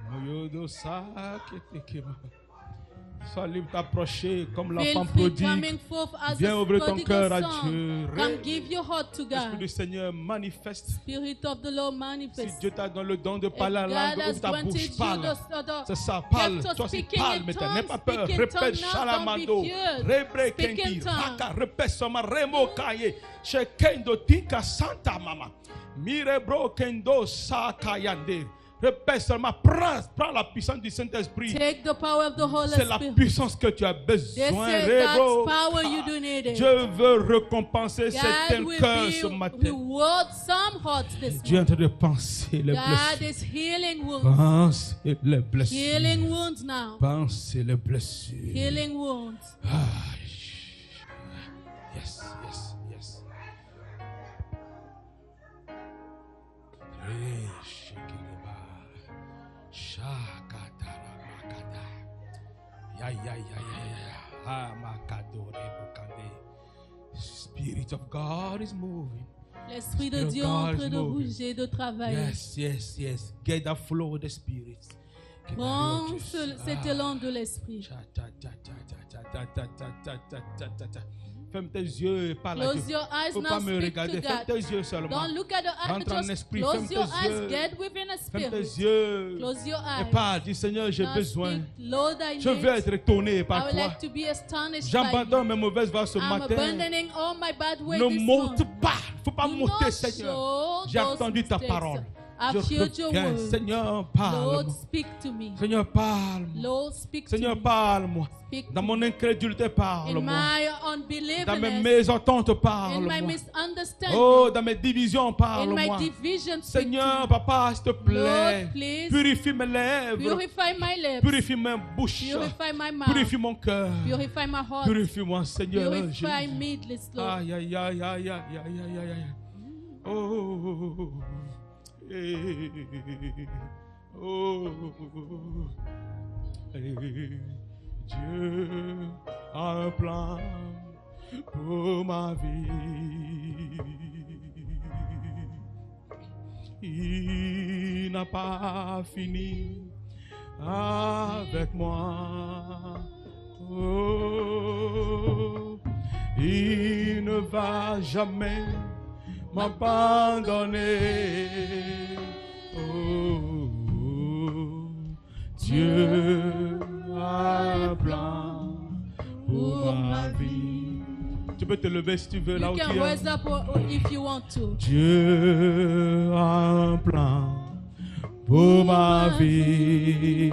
Speaker 3: Moyodo sa kete kema. Sois libre d'approcher comme l'enfant prodigue. Viens ouvrir ton cœur à Dieu.
Speaker 2: Come give your heart to
Speaker 3: L'Esprit
Speaker 2: God.
Speaker 3: du Seigneur manifeste.
Speaker 2: Spirit of the Lord
Speaker 3: Si
Speaker 2: manifest.
Speaker 3: Dieu t'a donné le don de
Speaker 2: If
Speaker 3: parler en
Speaker 2: God
Speaker 3: langue,
Speaker 2: has
Speaker 3: ouvre ta
Speaker 2: granted
Speaker 3: bouche,
Speaker 2: you
Speaker 3: parle. C'est ça, parle.
Speaker 2: gift of
Speaker 3: Toi aussi,
Speaker 2: speaking
Speaker 3: parle
Speaker 2: in
Speaker 3: maintenant. N'aie pas
Speaker 2: tongues,
Speaker 3: peur.
Speaker 2: speak in
Speaker 3: Répète,
Speaker 2: tongues now,
Speaker 3: Shalamando.
Speaker 2: don't be feared.
Speaker 3: Rebre
Speaker 2: Speak in
Speaker 3: Kendi.
Speaker 2: tongues.
Speaker 3: Raka, repète soma, Remo Kaye. Shekendo Tika Santa Mama. Mirebro Kendo Sakayande. Répète seulement, prends la puissance du Saint-Esprit.
Speaker 2: Take the power of the Holy
Speaker 3: C'est la
Speaker 2: Spirit.
Speaker 3: puissance que tu as
Speaker 2: This
Speaker 3: besoin.
Speaker 2: is
Speaker 3: Rebo.
Speaker 2: God's power you do need it.
Speaker 3: Dieu veut récompenser
Speaker 2: God
Speaker 3: certains
Speaker 2: will
Speaker 3: cœurs ce matin.
Speaker 2: reward some hearts this
Speaker 3: Dieu est en
Speaker 2: morning.
Speaker 3: train de penser les
Speaker 2: God
Speaker 3: blessures.
Speaker 2: is healing wounds.
Speaker 3: Pensez les blessures.
Speaker 2: Healing wounds now.
Speaker 3: Pensez les blessures.
Speaker 2: Healing wounds.
Speaker 3: Ah, yes. Spirit of God is moving.
Speaker 2: L'Esprit de Dieu est en train de bouger, de travailler.
Speaker 3: Yes. Get the flow of the Spirit.
Speaker 2: Prends cet élan de l'Esprit.
Speaker 3: Ferme tes yeux et parle à
Speaker 2: Close
Speaker 3: Dieu.
Speaker 2: your eyes
Speaker 3: Faut
Speaker 2: now,
Speaker 3: pas me
Speaker 2: speak
Speaker 3: regarder.
Speaker 2: to
Speaker 3: Ferme
Speaker 2: God.
Speaker 3: tes yeux seulement.
Speaker 2: Don't look at the eyes,
Speaker 3: Rentre en
Speaker 2: just
Speaker 3: esprit.
Speaker 2: close
Speaker 3: Ferme
Speaker 2: your
Speaker 3: tes
Speaker 2: eyes,
Speaker 3: yeux.
Speaker 2: get within a
Speaker 3: Ferme
Speaker 2: spirit.
Speaker 3: tes yeux.
Speaker 2: Close your
Speaker 3: Et
Speaker 2: eyes.
Speaker 3: parle. Dis Seigneur, j'ai
Speaker 2: Now
Speaker 3: besoin.
Speaker 2: speak, Lord, I
Speaker 3: Je veux être étonné
Speaker 2: I
Speaker 3: par
Speaker 2: would
Speaker 3: toi.
Speaker 2: like to be astonished by
Speaker 3: J'abandonne
Speaker 2: you.
Speaker 3: mes mauvaises voies ce
Speaker 2: I'm
Speaker 3: matin.
Speaker 2: abandoning all my bad ways
Speaker 3: Ne
Speaker 2: this
Speaker 3: monte
Speaker 2: morning.
Speaker 3: pas. Il ne faut pas
Speaker 2: Do
Speaker 3: monter,
Speaker 2: not
Speaker 3: Seigneur.
Speaker 2: show
Speaker 3: J'ai
Speaker 2: those
Speaker 3: entendu ta
Speaker 2: mistakes.
Speaker 3: parole.
Speaker 2: I've
Speaker 3: Je
Speaker 2: heard your
Speaker 3: reviens.
Speaker 2: word.
Speaker 3: Seigneur, parle.
Speaker 2: Lord, speak to me.
Speaker 3: Seigneur, parle-moi.
Speaker 2: Lord, speak to
Speaker 3: Seigneur,
Speaker 2: me.
Speaker 3: parle-moi.
Speaker 2: Speak
Speaker 3: Dans
Speaker 2: to
Speaker 3: mon
Speaker 2: me.
Speaker 3: incrédulité,
Speaker 2: In
Speaker 3: parle-moi.
Speaker 2: my
Speaker 3: Dans mes
Speaker 2: unbelievableness,
Speaker 3: mésententes,
Speaker 2: in my
Speaker 3: parle-moi.
Speaker 2: misunderstanding,
Speaker 3: Oh, dans mes divisions,
Speaker 2: in my
Speaker 3: parle-moi.
Speaker 2: division, speak to
Speaker 3: Seigneur,
Speaker 2: me.
Speaker 3: papa, s'il te plaît.
Speaker 2: Lord, please,
Speaker 3: Purifie mes lèvres.
Speaker 2: purify my lips,
Speaker 3: Purifie ma bouche.
Speaker 2: purify my mouth,
Speaker 3: Purifie mon cœur.
Speaker 2: purify my heart,
Speaker 3: Purifie-moi, Seigneur.
Speaker 2: purify
Speaker 3: Jésus.
Speaker 2: me, this Lord.
Speaker 3: Aïe, aïe, aïe, aïe, aïe, aïe, aïe, aïe, aïe. Oh, eh, oh, eh. Dieu a un plan pour ma vie. Il n'a pas fini avec moi. Oh, il ne va jamais m'abandonner. Oh, Dieu peux te lever si tu veux là où tu es.
Speaker 2: Raise up if you want to.
Speaker 3: Dieu a un plan pour ma vie.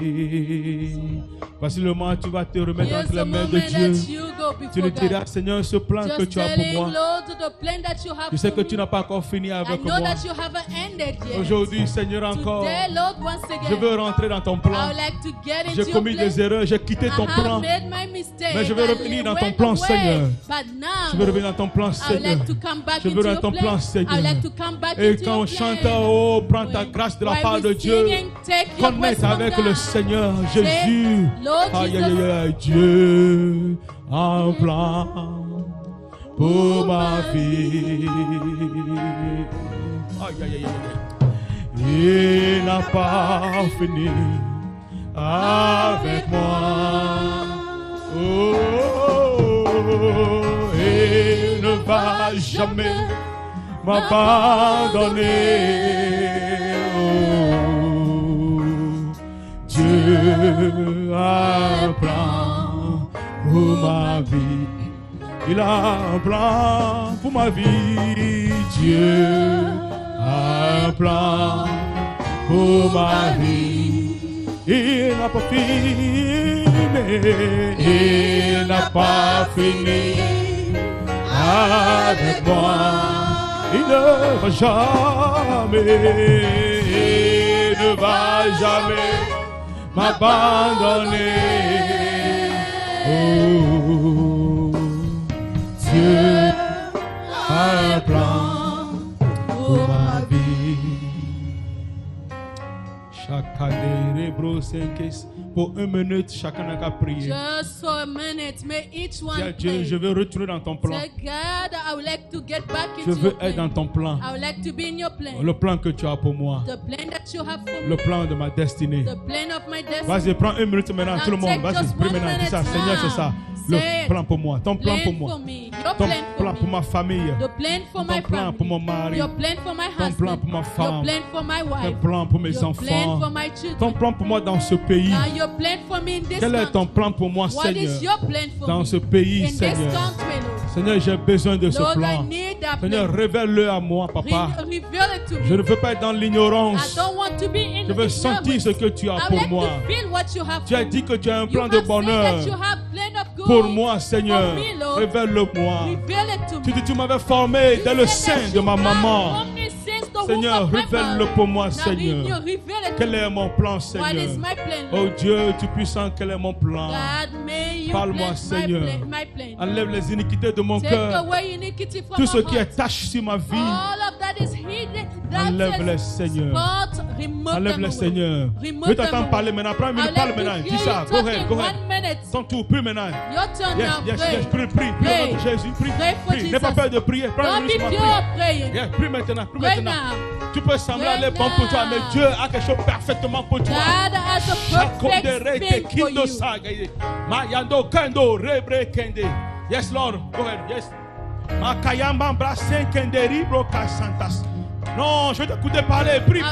Speaker 3: Voici le moment où tu vas te remettre entre les mains de Dieu. Tu lui diras, Seigneur, ce plan que tu as pour moi, je sais que tu n'as pas encore fini avec moi. Aujourd'hui, Seigneur, encore, je veux rentrer dans ton plan. J'ai commis des erreurs, j'ai quitté ton plan. Mais je veux revenir dans ton plan, Seigneur. Je veux revenir dans ton plan, Seigneur. Je veux dans ton plan, Seigneur. Et quand on chante, oh, prends ta grâce de la part de Dieu. Connecte avec le Seigneur Jésus. Aïe, aïe, aïe, Dieu a un plan pour ma vie. Aïe, aïe, aïe, aïe. Il n'a pas fini avec moi. Oh, il ne va jamais m'abandonner. Dieu a un plan pour ma vie. Il a un plan pour ma vie. Dieu a un plan pour ma vie. Il n'a pas fini. Il n'a pas fini avec moi. Il ne va jamais. Il ne va jamais m'abandonner. Oh, Dieu a un plan pour ma vie. Chacun des rebros pour 1 minute, chacun n'a qu'à prier.
Speaker 2: Just for a minute, may each one
Speaker 3: pray. Dieu, je veux retourner dans ton plan.
Speaker 2: Say, God, I would like to get back
Speaker 3: je
Speaker 2: into
Speaker 3: veux être dans ton plan.
Speaker 2: I would like to be in your plan.
Speaker 3: Le plan que tu as pour moi.
Speaker 2: The plan that you have for
Speaker 3: le plan de ma destinée.
Speaker 2: The plan of my destiny.
Speaker 3: Vas-y, prends 1 minute maintenant, tout le monde. Vas-y, prie maintenant. Dis ça, Seigneur, c'est ça. Le plan pour moi, ton plan pour moi, ton plan pour ma famille, ton plan pour mon mari, ton plan pour ma femme, ton plan pour mes enfants, ton plan pour moi dans ce pays. Quel est ton plan pour moi, Seigneur, dans ce pays, Seigneur? Seigneur, j'ai besoin de ce plan. Seigneur, révèle-le à moi, Papa. Je ne veux pas être dans l'ignorance. Je veux sentir ce que tu as pour moi. Tu as dit que tu as un plan de bonheur pour moi, Seigneur. Révèle-le-moi. Tu dis que tu m'avais formé dans le sein de ma maman. Seigneur, révèle-le pour moi, Seigneur. Quel est mon plan, Seigneur? Oh Dieu, tu puissant, quel est mon plan? Parle-moi, Seigneur. Enlève les iniquités de mon cœur. Tout ce qui est tache sur ma vie. Enlève-les, Seigneur. Enlève-les, Seigneur. Je vais t'entendre parler maintenant. Prends une minute, parle maintenant. Dis ça. Go ahead, go ahead. Ton tour, prie maintenant. Yes, prie. Prie au nom de Jésus. Prie. N'aie pas peur de prier. Prends une minute, prie. Prie maintenant, prie maintenant. Tu peux sembler aller bon pour toi, mais Dieu a quelque chose parfaitement pour toi. Yes, Lord. Go ahead. Yes. Non, je vais t'écouter parler. Prie.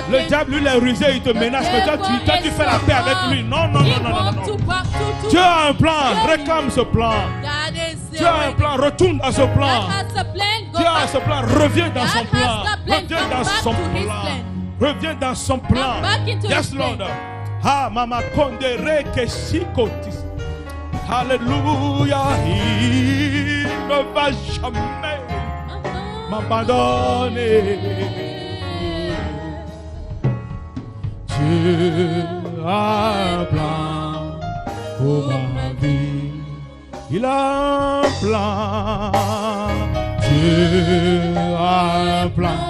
Speaker 3: Le diable, lui, il est rusé, il te menace. Mais toi, tu fais la paix avec lui. Non. Dieu a un plan. Réclame ce plan. Dieu a un plan. Retourne dans ce plan. Dieu a ce plan. Reviens dans son plan. Reviens dans son plan. Reviens dans son plan. Yes, Lord. Ha, mama kondere kesikotis. Alléluia. Il ne va jamais m'abandonner. Dieu a un plan pour ma vie. Il a un plan. Dieu a un plan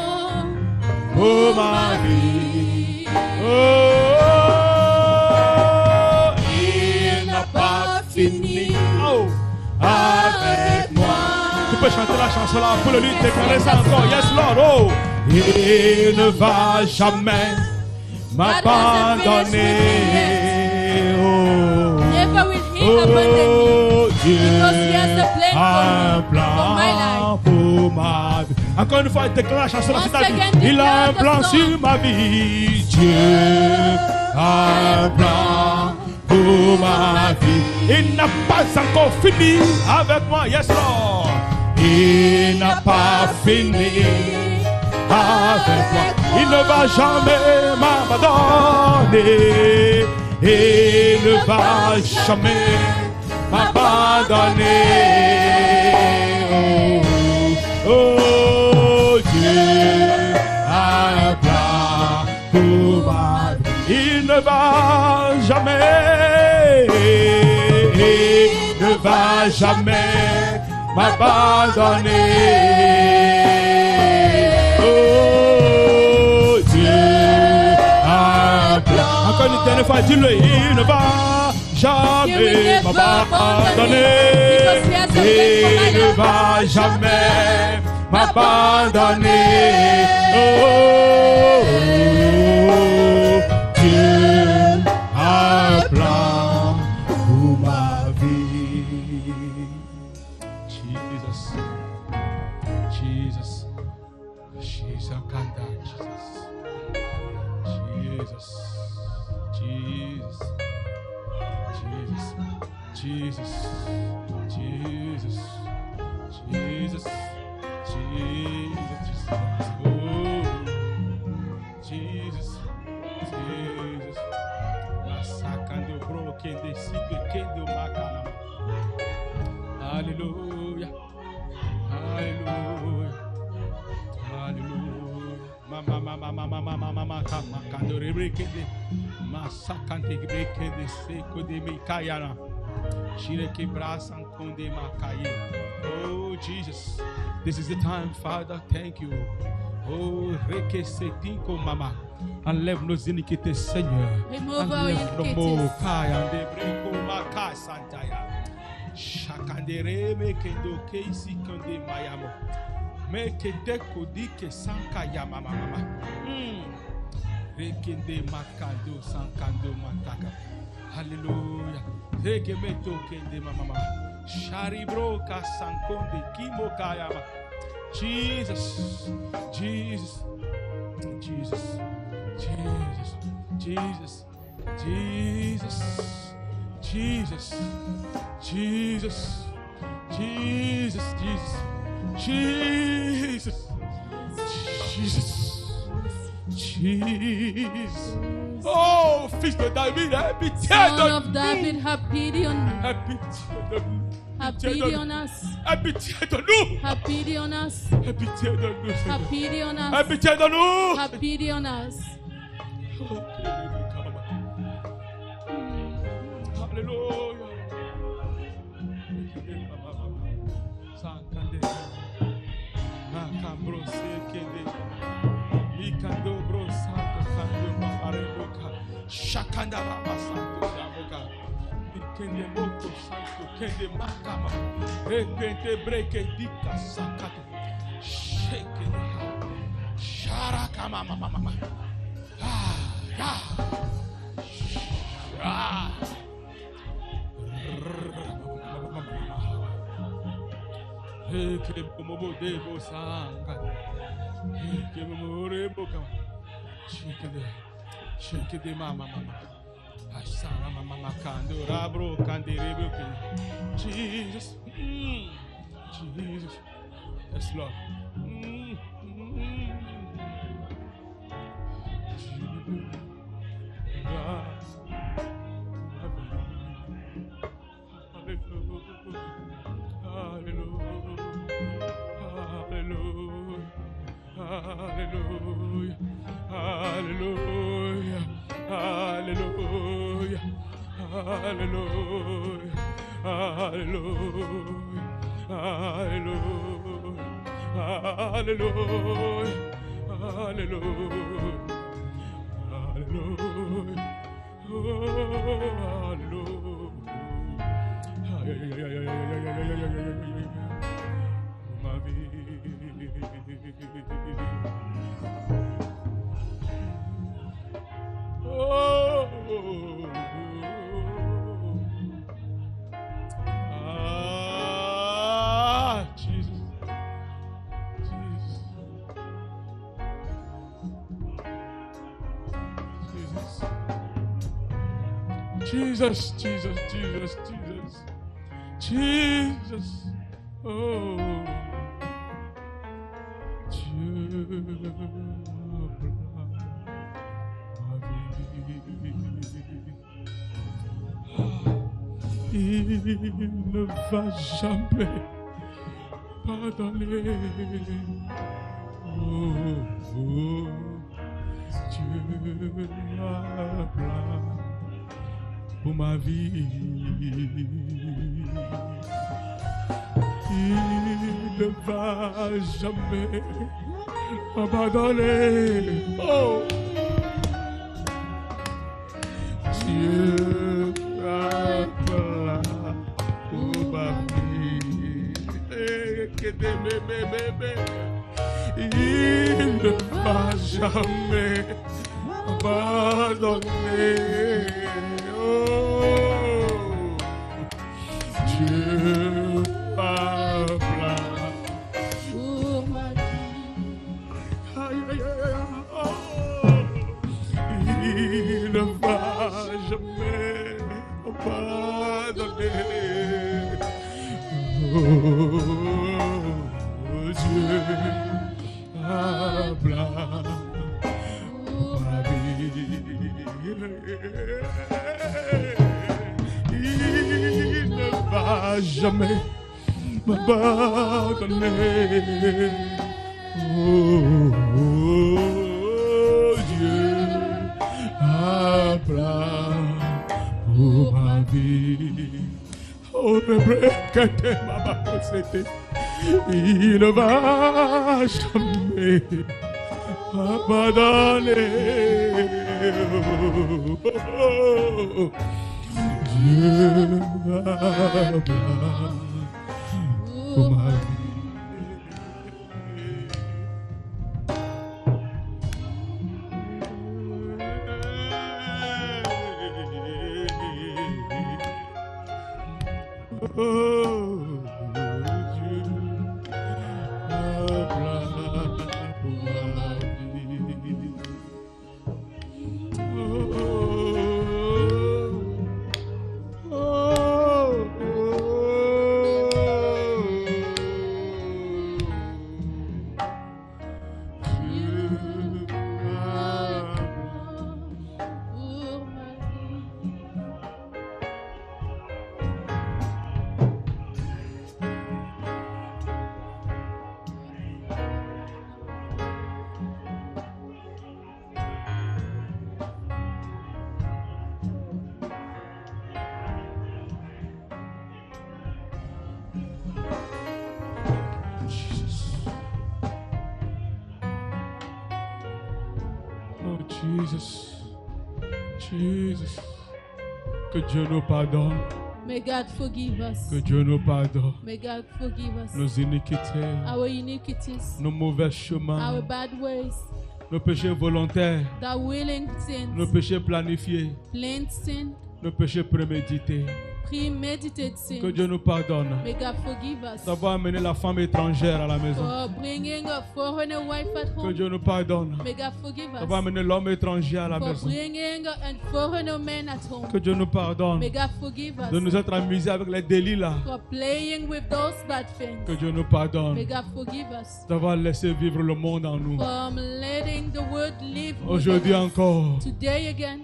Speaker 3: pour ma vie. Oh, il n'a pas fini avec moi. Tu peux chanter la chanson là pour le lui déclarer ça encore. Yes, Lord. Oh, il ne va jamais m'abandonner. Oh, Dieu a un plan pour ma vie. Encore une fois, il déclare la chanson là. Il a un plan sur ma vie. Dieu a un plan pour ma vie. Il n'a pas encore fini avec moi, yes Lord. Il n'a pas fini avec moi. Il ne va jamais m'abandonner. Il ne va jamais m'abandonner. Oh, oh, Dieu a un plan pour ma vie. Il ne va jamais, il ne va jamais m'abandonner. Oh, Dieu a un plan. Encore une dernière fois, dis-le, il ne va jamais m'abandonner. Il ne va jamais m'abandonner. Oh, Dieu a un plan pour ma vie. Jesus, Jesus, Jesus, Jesus, Jesus, Jesus, Jesus, Jesus, Jesus, oh, Jesus, Jesus, massacando broken de sigue kendo makana. Hallelujah, Hallelujah, Hallelujah. Mama, kando rebreke de massacante rebreke de seco de mikayana. Oh Jesus, this is the time, Father. Thank you. Oh, rekesetinko mama. Enlève nos iniquités, Seigneur. Enlève nos mots. Kaya debreko maka santaya. Shakandere mekendo keisi konde mayamo. Mekende kodike sankaya mama mama. Rekende makando sankando mataka. Hallelujah. Regemeto kende mama. Sharibro kasankonde kimokayama. Jesus, Jesus, Jesus, Jesus, Jesus, Jesus, Jesus, Jesus, Jesus, Jesus, Jesus, Jesus. Oh, fils de David, aie pitié de nous.
Speaker 2: Son of David, have pity on me.
Speaker 3: Aie pitié de nous.
Speaker 2: Have pity on us.
Speaker 3: Aie pitié de nous.
Speaker 2: Have pity on us.
Speaker 3: Aie pitié de nous.
Speaker 2: Have pity on
Speaker 3: Aie
Speaker 2: us.
Speaker 3: pitié de nous.
Speaker 2: Have pity on us.
Speaker 3: Alléluia. Shakanda Rabasanto Yamoga. Kende moto santo kende makama. Rekende breke dika sakato. Shake it. Sharaka mama mama. Ke mobo debo sanga. Ke mobo rebo ka. Shake it mama mama. Asara mama kando rabro kanderebo ke. Jesus. Jesus. Yes Lord. Hallelujah, hallelujah, hallelujah, hallelujah, hallelujah, hallelujah, hallelujah, hallelujah, hallelujah, Jesus. Jesus. Jesus, Jesus, Jesus, Jesus. Jesus. Oh. Il ne va jamais pardonner. Oh, oh, Dieu m'a plein pour ma vie. Il ne va jamais abandonner. Oh, Dieu m'a plein pour ma vie. Il ne va jamais abandonner. Oh, Dieu m'a plein
Speaker 2: pour ma vie.
Speaker 3: Aïe, aïe, aïe, aïe. Oh, il ne va jamais abandonner. Oh, Dieu a plein pour ma vie. Il ne va jamais m'abandonner. Oh, oh, Dieu a plein pour ma vie. Oh, il ne va jamais m'abandonner. Oh, Dieu a plein pour ma vie. Oh, Dieu a plein pour ma vie. Oh, oh, Jesus, Jesus, que Dieu nous pardonne.
Speaker 2: May God forgive us.
Speaker 3: Que Dieu nous pardonne.
Speaker 2: May God forgive us.
Speaker 3: Nos iniquités,
Speaker 2: our iniquities,
Speaker 3: nos mauvais chemins,
Speaker 2: our bad ways,
Speaker 3: nos péchés volontaires,
Speaker 2: the willing sins,
Speaker 3: nos péchés planifiés,
Speaker 2: plain sin,
Speaker 3: nos péchés prémédités.
Speaker 2: premeditated sin.
Speaker 3: Que Dieu nous pardonne
Speaker 2: May God forgive us.
Speaker 3: d'avoir amené la femme étrangère à la maison.
Speaker 2: For bringing a foreigner wife at
Speaker 3: Que
Speaker 2: home.
Speaker 3: Dieu nous pardonne
Speaker 2: May God forgive
Speaker 3: d'avoir
Speaker 2: us.
Speaker 3: amené l'homme étranger à la
Speaker 2: For
Speaker 3: maison.
Speaker 2: bringing a foreigner man at home.
Speaker 3: Que Dieu nous pardonne
Speaker 2: May God forgive
Speaker 3: de
Speaker 2: us.
Speaker 3: nous être amusés avec les délits là.
Speaker 2: For playing with those bad things.
Speaker 3: Que Dieu nous pardonne
Speaker 2: May God forgive us.
Speaker 3: d'avoir laissé vivre le monde en nous.
Speaker 2: From letting the world live
Speaker 3: Aujourd'hui
Speaker 2: within us.
Speaker 3: encore,
Speaker 2: Today again,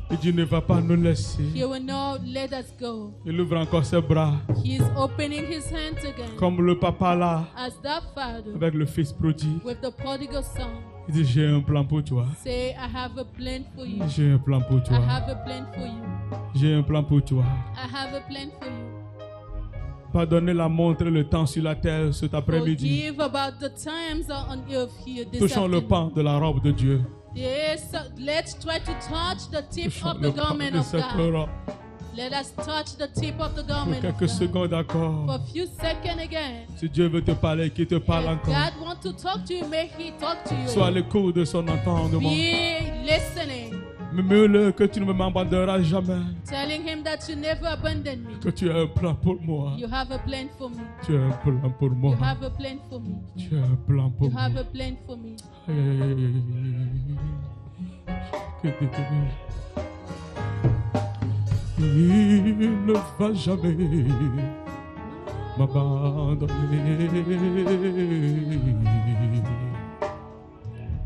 Speaker 3: il dit ne va pas nous laisser.
Speaker 2: He will not let us go.
Speaker 3: Il ouvre encore ses bras
Speaker 2: He is opening His hands again.
Speaker 3: comme le papa là
Speaker 2: As that father
Speaker 3: avec le fils prodigue.
Speaker 2: with the prodigal son.
Speaker 3: Il dit j'ai un plan pour toi.
Speaker 2: Say, I have a plan for you.
Speaker 3: J'ai un plan pour
Speaker 2: I
Speaker 3: toi.
Speaker 2: have a plan for you.
Speaker 3: J'ai un plan pour toi.
Speaker 2: I have a plan for you.
Speaker 3: Pardonnez la montre et le temps sur la terre cet après-midi.
Speaker 2: Forgive about the times on earth here this
Speaker 3: Touchons le
Speaker 2: afternoon.
Speaker 3: pan de la robe de Dieu.
Speaker 2: Yes, let's try to touch the tip
Speaker 3: Touchons
Speaker 2: of
Speaker 3: le
Speaker 2: the
Speaker 3: pan
Speaker 2: garment
Speaker 3: de
Speaker 2: of
Speaker 3: cette
Speaker 2: God.
Speaker 3: robe.
Speaker 2: Let us touch the tip of the
Speaker 3: Pour
Speaker 2: garment of
Speaker 3: quelques
Speaker 2: God.
Speaker 3: secondes
Speaker 2: For
Speaker 3: encore.
Speaker 2: a few seconds again.
Speaker 3: Si Dieu veut te parler, qu'il te parle
Speaker 2: If
Speaker 3: encore.
Speaker 2: God wants to talk to you, may He talk to you.
Speaker 3: Sois à l'écoute de son entendement.
Speaker 2: Be listening.
Speaker 3: Murmure-le que tu ne m'abandonneras jamais.
Speaker 2: Telling Him that you never abandon me.
Speaker 3: Que tu as un plan pour moi.
Speaker 2: You have a plan for me.
Speaker 3: Tu as un plan pour moi.
Speaker 2: You have a plan for me.
Speaker 3: Tu as un plan pour
Speaker 2: You
Speaker 3: moi.
Speaker 2: have a plan for me.
Speaker 3: Aïe, aïe, aïe, aïe, aïe, aïe. Il ne va jamais m'abandonner.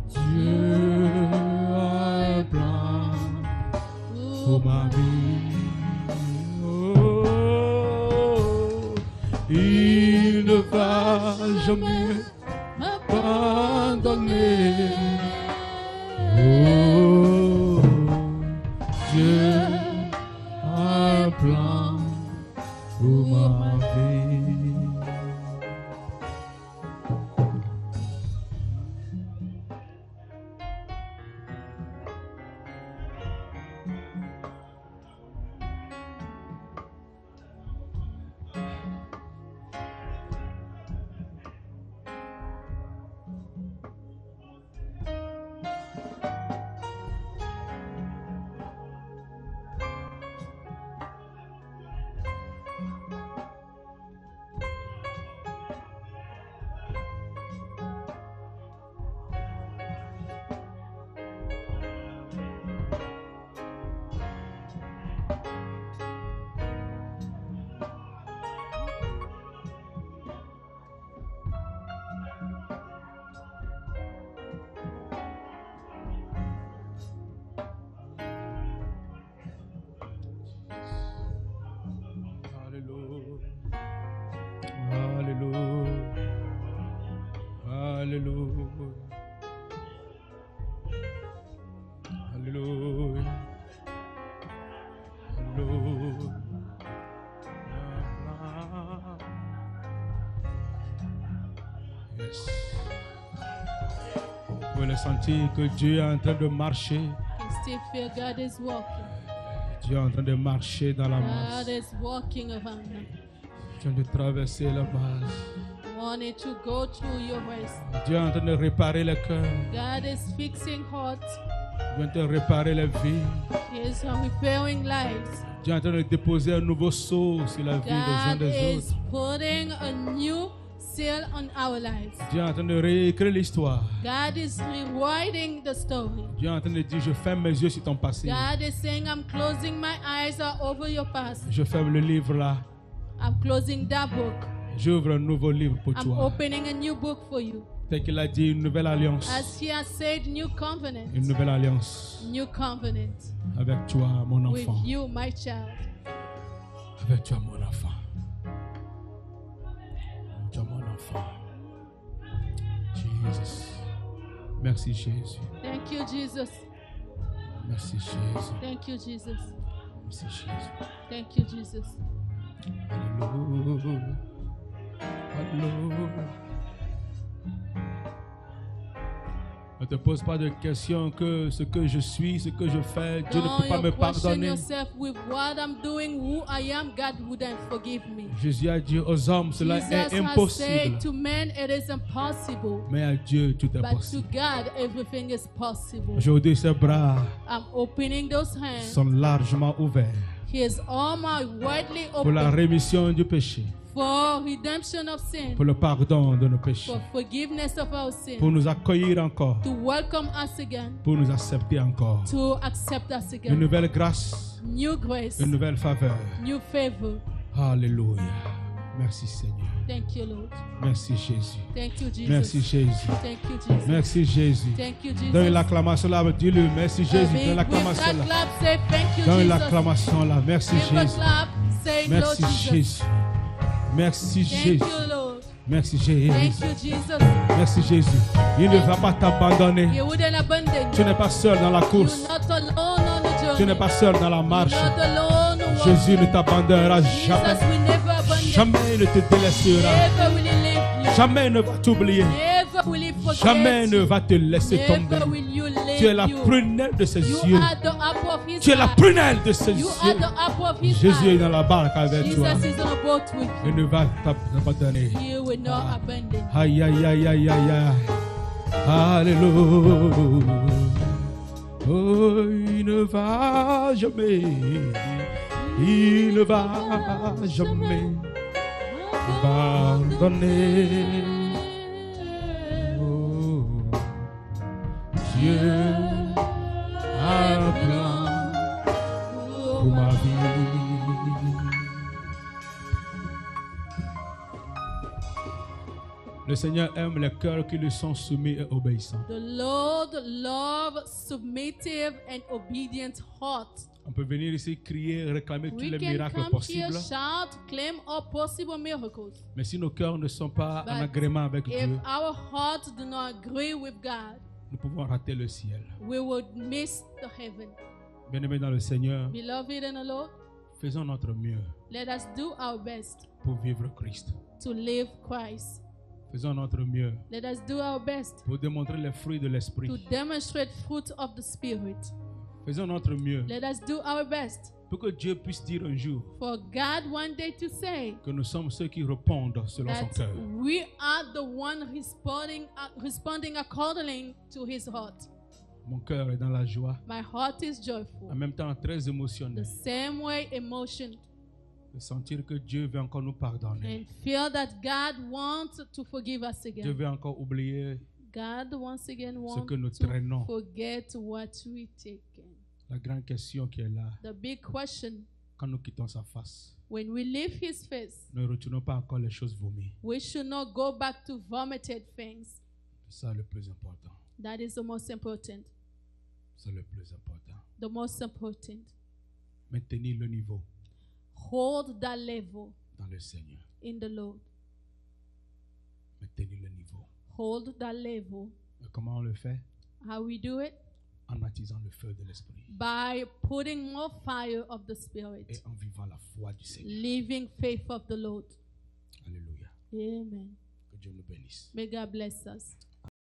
Speaker 3: Dieu a un plan pour ma vie. Oh, il ne va jamais m'abandonner. Oh, Dieu a un plan pour ma vie. Vous pouvez sentir que Dieu est en train de marcher.
Speaker 2: Still feel God is walking.
Speaker 3: Dieu est en train de marcher dans la
Speaker 2: God
Speaker 3: masse.
Speaker 2: is walking around.
Speaker 3: Dieu est en train de traverser la base.
Speaker 2: Wanted to go through your waist.
Speaker 3: Dieu est en train de réparer le cœur.
Speaker 2: God is fixing hearts.
Speaker 3: Dieu est en train de réparer les vies.
Speaker 2: He is repairing lives.
Speaker 3: Dieu est en train de déposer un nouveau sceau sur la vie des uns
Speaker 2: God
Speaker 3: des
Speaker 2: is
Speaker 3: autres.
Speaker 2: putting a new seal on our lives.
Speaker 3: Dieu est en train de réécrire l'histoire.
Speaker 2: God is rewriting the story.
Speaker 3: Dieu est en train de dire, je ferme mes yeux sur ton passé.
Speaker 2: God is saying, I'm closing my eyes over your past.
Speaker 3: Je ferme le livre là.
Speaker 2: I'm closing that book.
Speaker 3: J'ouvre un nouveau livre pour
Speaker 2: I'm
Speaker 3: toi.
Speaker 2: opening a new book for you.
Speaker 3: Tel qu'il a dit, une nouvelle alliance.
Speaker 2: As he has said, new covenant.
Speaker 3: Une nouvelle alliance.
Speaker 2: New covenant.
Speaker 3: Avec toi, mon
Speaker 2: With
Speaker 3: enfant.
Speaker 2: you, my child.
Speaker 3: Avec toi, mon enfant. Avec toi, mon enfant. Jesus. Merci, Jésus.
Speaker 2: Thank you, Jesus.
Speaker 3: Merci, Jésus.
Speaker 2: Thank you, Jesus.
Speaker 3: Merci, Jésus.
Speaker 2: Thank you, Jesus.
Speaker 3: Alléluia. Alléluia. Ne te pose pas de questions que ce que je suis, ce que je fais, Dieu ne peut pas me pardonner.
Speaker 2: Yourself with what I'm doing, who I am, God wouldn't forgive me.
Speaker 3: Jésus a dit aux hommes, cela est
Speaker 2: Jesus
Speaker 3: impossible.
Speaker 2: has said to men, it is impossible.
Speaker 3: Mais à Dieu, tout est
Speaker 2: But to
Speaker 3: possible.
Speaker 2: God, everything is possible.
Speaker 3: Aujourd'hui, ses bras
Speaker 2: I'm opening those hands.
Speaker 3: sont largement ouverts
Speaker 2: His arms are widely
Speaker 3: pour la
Speaker 2: open
Speaker 3: rémission du péché,
Speaker 2: for redemption of sin,
Speaker 3: pour le pardon de nos péchés,
Speaker 2: for forgiveness of our sin,
Speaker 3: pour nous accueillir encore,
Speaker 2: to welcome us again,
Speaker 3: pour nous accepter encore.
Speaker 2: to accept us
Speaker 3: Une
Speaker 2: again.
Speaker 3: nouvelle grâce,
Speaker 2: New grace,
Speaker 3: une nouvelle faveur.
Speaker 2: new favor.
Speaker 3: Alléluia. Merci Seigneur.
Speaker 2: Thank you, Lord.
Speaker 3: Merci Jésus.
Speaker 2: Thank you, Jesus.
Speaker 3: Merci Jésus.
Speaker 2: Thank you, Jesus.
Speaker 3: Merci Jésus.
Speaker 2: Thank you, Jesus.
Speaker 3: Donne l'acclamation là, dis-le. Merci Jésus. Donne l'acclamation
Speaker 2: With that
Speaker 3: là.
Speaker 2: clap, say thank you,
Speaker 3: Donne
Speaker 2: Jesus.
Speaker 3: l'acclamation là. Merci
Speaker 2: With the
Speaker 3: Jésus.
Speaker 2: clap, say
Speaker 3: Merci
Speaker 2: Lord Jesus.
Speaker 3: Jésus. Merci
Speaker 2: Thank
Speaker 3: Jésus.
Speaker 2: you, Lord.
Speaker 3: Merci
Speaker 2: Thank
Speaker 3: Jésus.
Speaker 2: you, Jesus.
Speaker 3: Merci Jésus. Il ne va pas t'abandonner.
Speaker 2: You wouldn't abandon
Speaker 3: Tu
Speaker 2: you.
Speaker 3: n'es pas seul dans la
Speaker 2: You're
Speaker 3: course.
Speaker 2: not alone on the journey.
Speaker 3: Tu n'es pas seul dans la marche.
Speaker 2: You're not alone on
Speaker 3: Jésus ne t'abandonnera
Speaker 2: Jesus
Speaker 3: jamais.
Speaker 2: will never abandon you.
Speaker 3: Jamais il ne te délaissera.
Speaker 2: Never will he leave you.
Speaker 3: Jamais il ne va t'oublier.
Speaker 2: Never will he forget
Speaker 3: Jamais il ne
Speaker 2: you.
Speaker 3: va te laisser
Speaker 2: Never
Speaker 3: tomber.
Speaker 2: will you leave
Speaker 3: Tu es la
Speaker 2: you.
Speaker 3: prunelle de ses
Speaker 2: You
Speaker 3: yeux.
Speaker 2: are the apple of his
Speaker 3: Tu es la
Speaker 2: eye.
Speaker 3: prunelle de ses
Speaker 2: You are
Speaker 3: yeux.
Speaker 2: the apple of his
Speaker 3: Jésus est
Speaker 2: eye.
Speaker 3: dans la barque avec toi.
Speaker 2: Jesus is on a boat with you.
Speaker 3: Il ne va t'abandonner.
Speaker 2: He will not abandon you.
Speaker 3: Aïe, aïe, aïe, aïe, aïe, aïe. Alléluia. Oh, il ne va jamais. Il ne va jamais abandonner. Oh, Dieu a un plan pour ma vie. Le Seigneur aime les cœurs qui lui sont soumis et obéissants.
Speaker 2: The Lord loves submissive and obedient hearts.
Speaker 3: On peut venir ici crier, réclamer tous les
Speaker 2: We can
Speaker 3: miracles
Speaker 2: come
Speaker 3: possibles.
Speaker 2: here, shout, claim all possible miracles.
Speaker 3: Mais si nos cœurs ne sont pas en
Speaker 2: But
Speaker 3: agrément avec
Speaker 2: if
Speaker 3: Dieu,
Speaker 2: our hearts do not agree with God,
Speaker 3: nous pouvons rater le ciel.
Speaker 2: we would miss the heaven.
Speaker 3: Bien-aimés dans le Seigneur,
Speaker 2: Beloved in the Lord,
Speaker 3: faisons notre mieux
Speaker 2: let us do our best
Speaker 3: pour vivre Christ.
Speaker 2: to live Christ.
Speaker 3: Faisons notre mieux
Speaker 2: Let us do our best
Speaker 3: pour démontrer les fruits de
Speaker 2: to
Speaker 3: l'Esprit.
Speaker 2: demonstrate fruit of the Spirit.
Speaker 3: Faisons notre mieux
Speaker 2: Let us do our best
Speaker 3: pour que Dieu puisse dire un jour
Speaker 2: for God one day to say
Speaker 3: que nous sommes ceux qui répondent selon son
Speaker 2: that
Speaker 3: cœur.
Speaker 2: we are the one responding according to his heart.
Speaker 3: Mon cœur est dans la joie,
Speaker 2: My heart is joyful.
Speaker 3: en même temps très
Speaker 2: The
Speaker 3: émotionnel,
Speaker 2: same way emotion
Speaker 3: de sentir que Dieu veut encore nous pardonner.
Speaker 2: and feel that God wants to forgive us
Speaker 3: Dieu
Speaker 2: again.
Speaker 3: veut encore oublier
Speaker 2: God once again
Speaker 3: que nous
Speaker 2: wants to
Speaker 3: traînons.
Speaker 2: forget what we taken.
Speaker 3: La grande question qui est là,
Speaker 2: The big question,
Speaker 3: quand nous quittons sa face,
Speaker 2: when we leave his face,
Speaker 3: ne retournons pas encore les choses vomies.
Speaker 2: we should not go back to vomited things.
Speaker 3: C'est ça le plus important.
Speaker 2: That is the most important.
Speaker 3: C'est le plus important.
Speaker 2: The most important.
Speaker 3: Maintenir le niveau
Speaker 2: Hold that level
Speaker 3: dans le Seigneur.
Speaker 2: in the Lord.
Speaker 3: Maintenir le niveau.
Speaker 2: Hold that level.
Speaker 3: Et comment on le fait?
Speaker 2: How we do it?
Speaker 3: En attisant le feu de l'Esprit
Speaker 2: By putting more fire of the Spirit.
Speaker 3: et en vivant la foi du Seigneur.
Speaker 2: Living faith of the Lord.
Speaker 3: Alléluia.
Speaker 2: Amen.
Speaker 3: Que Dieu nous bénisse.
Speaker 2: May God bless us.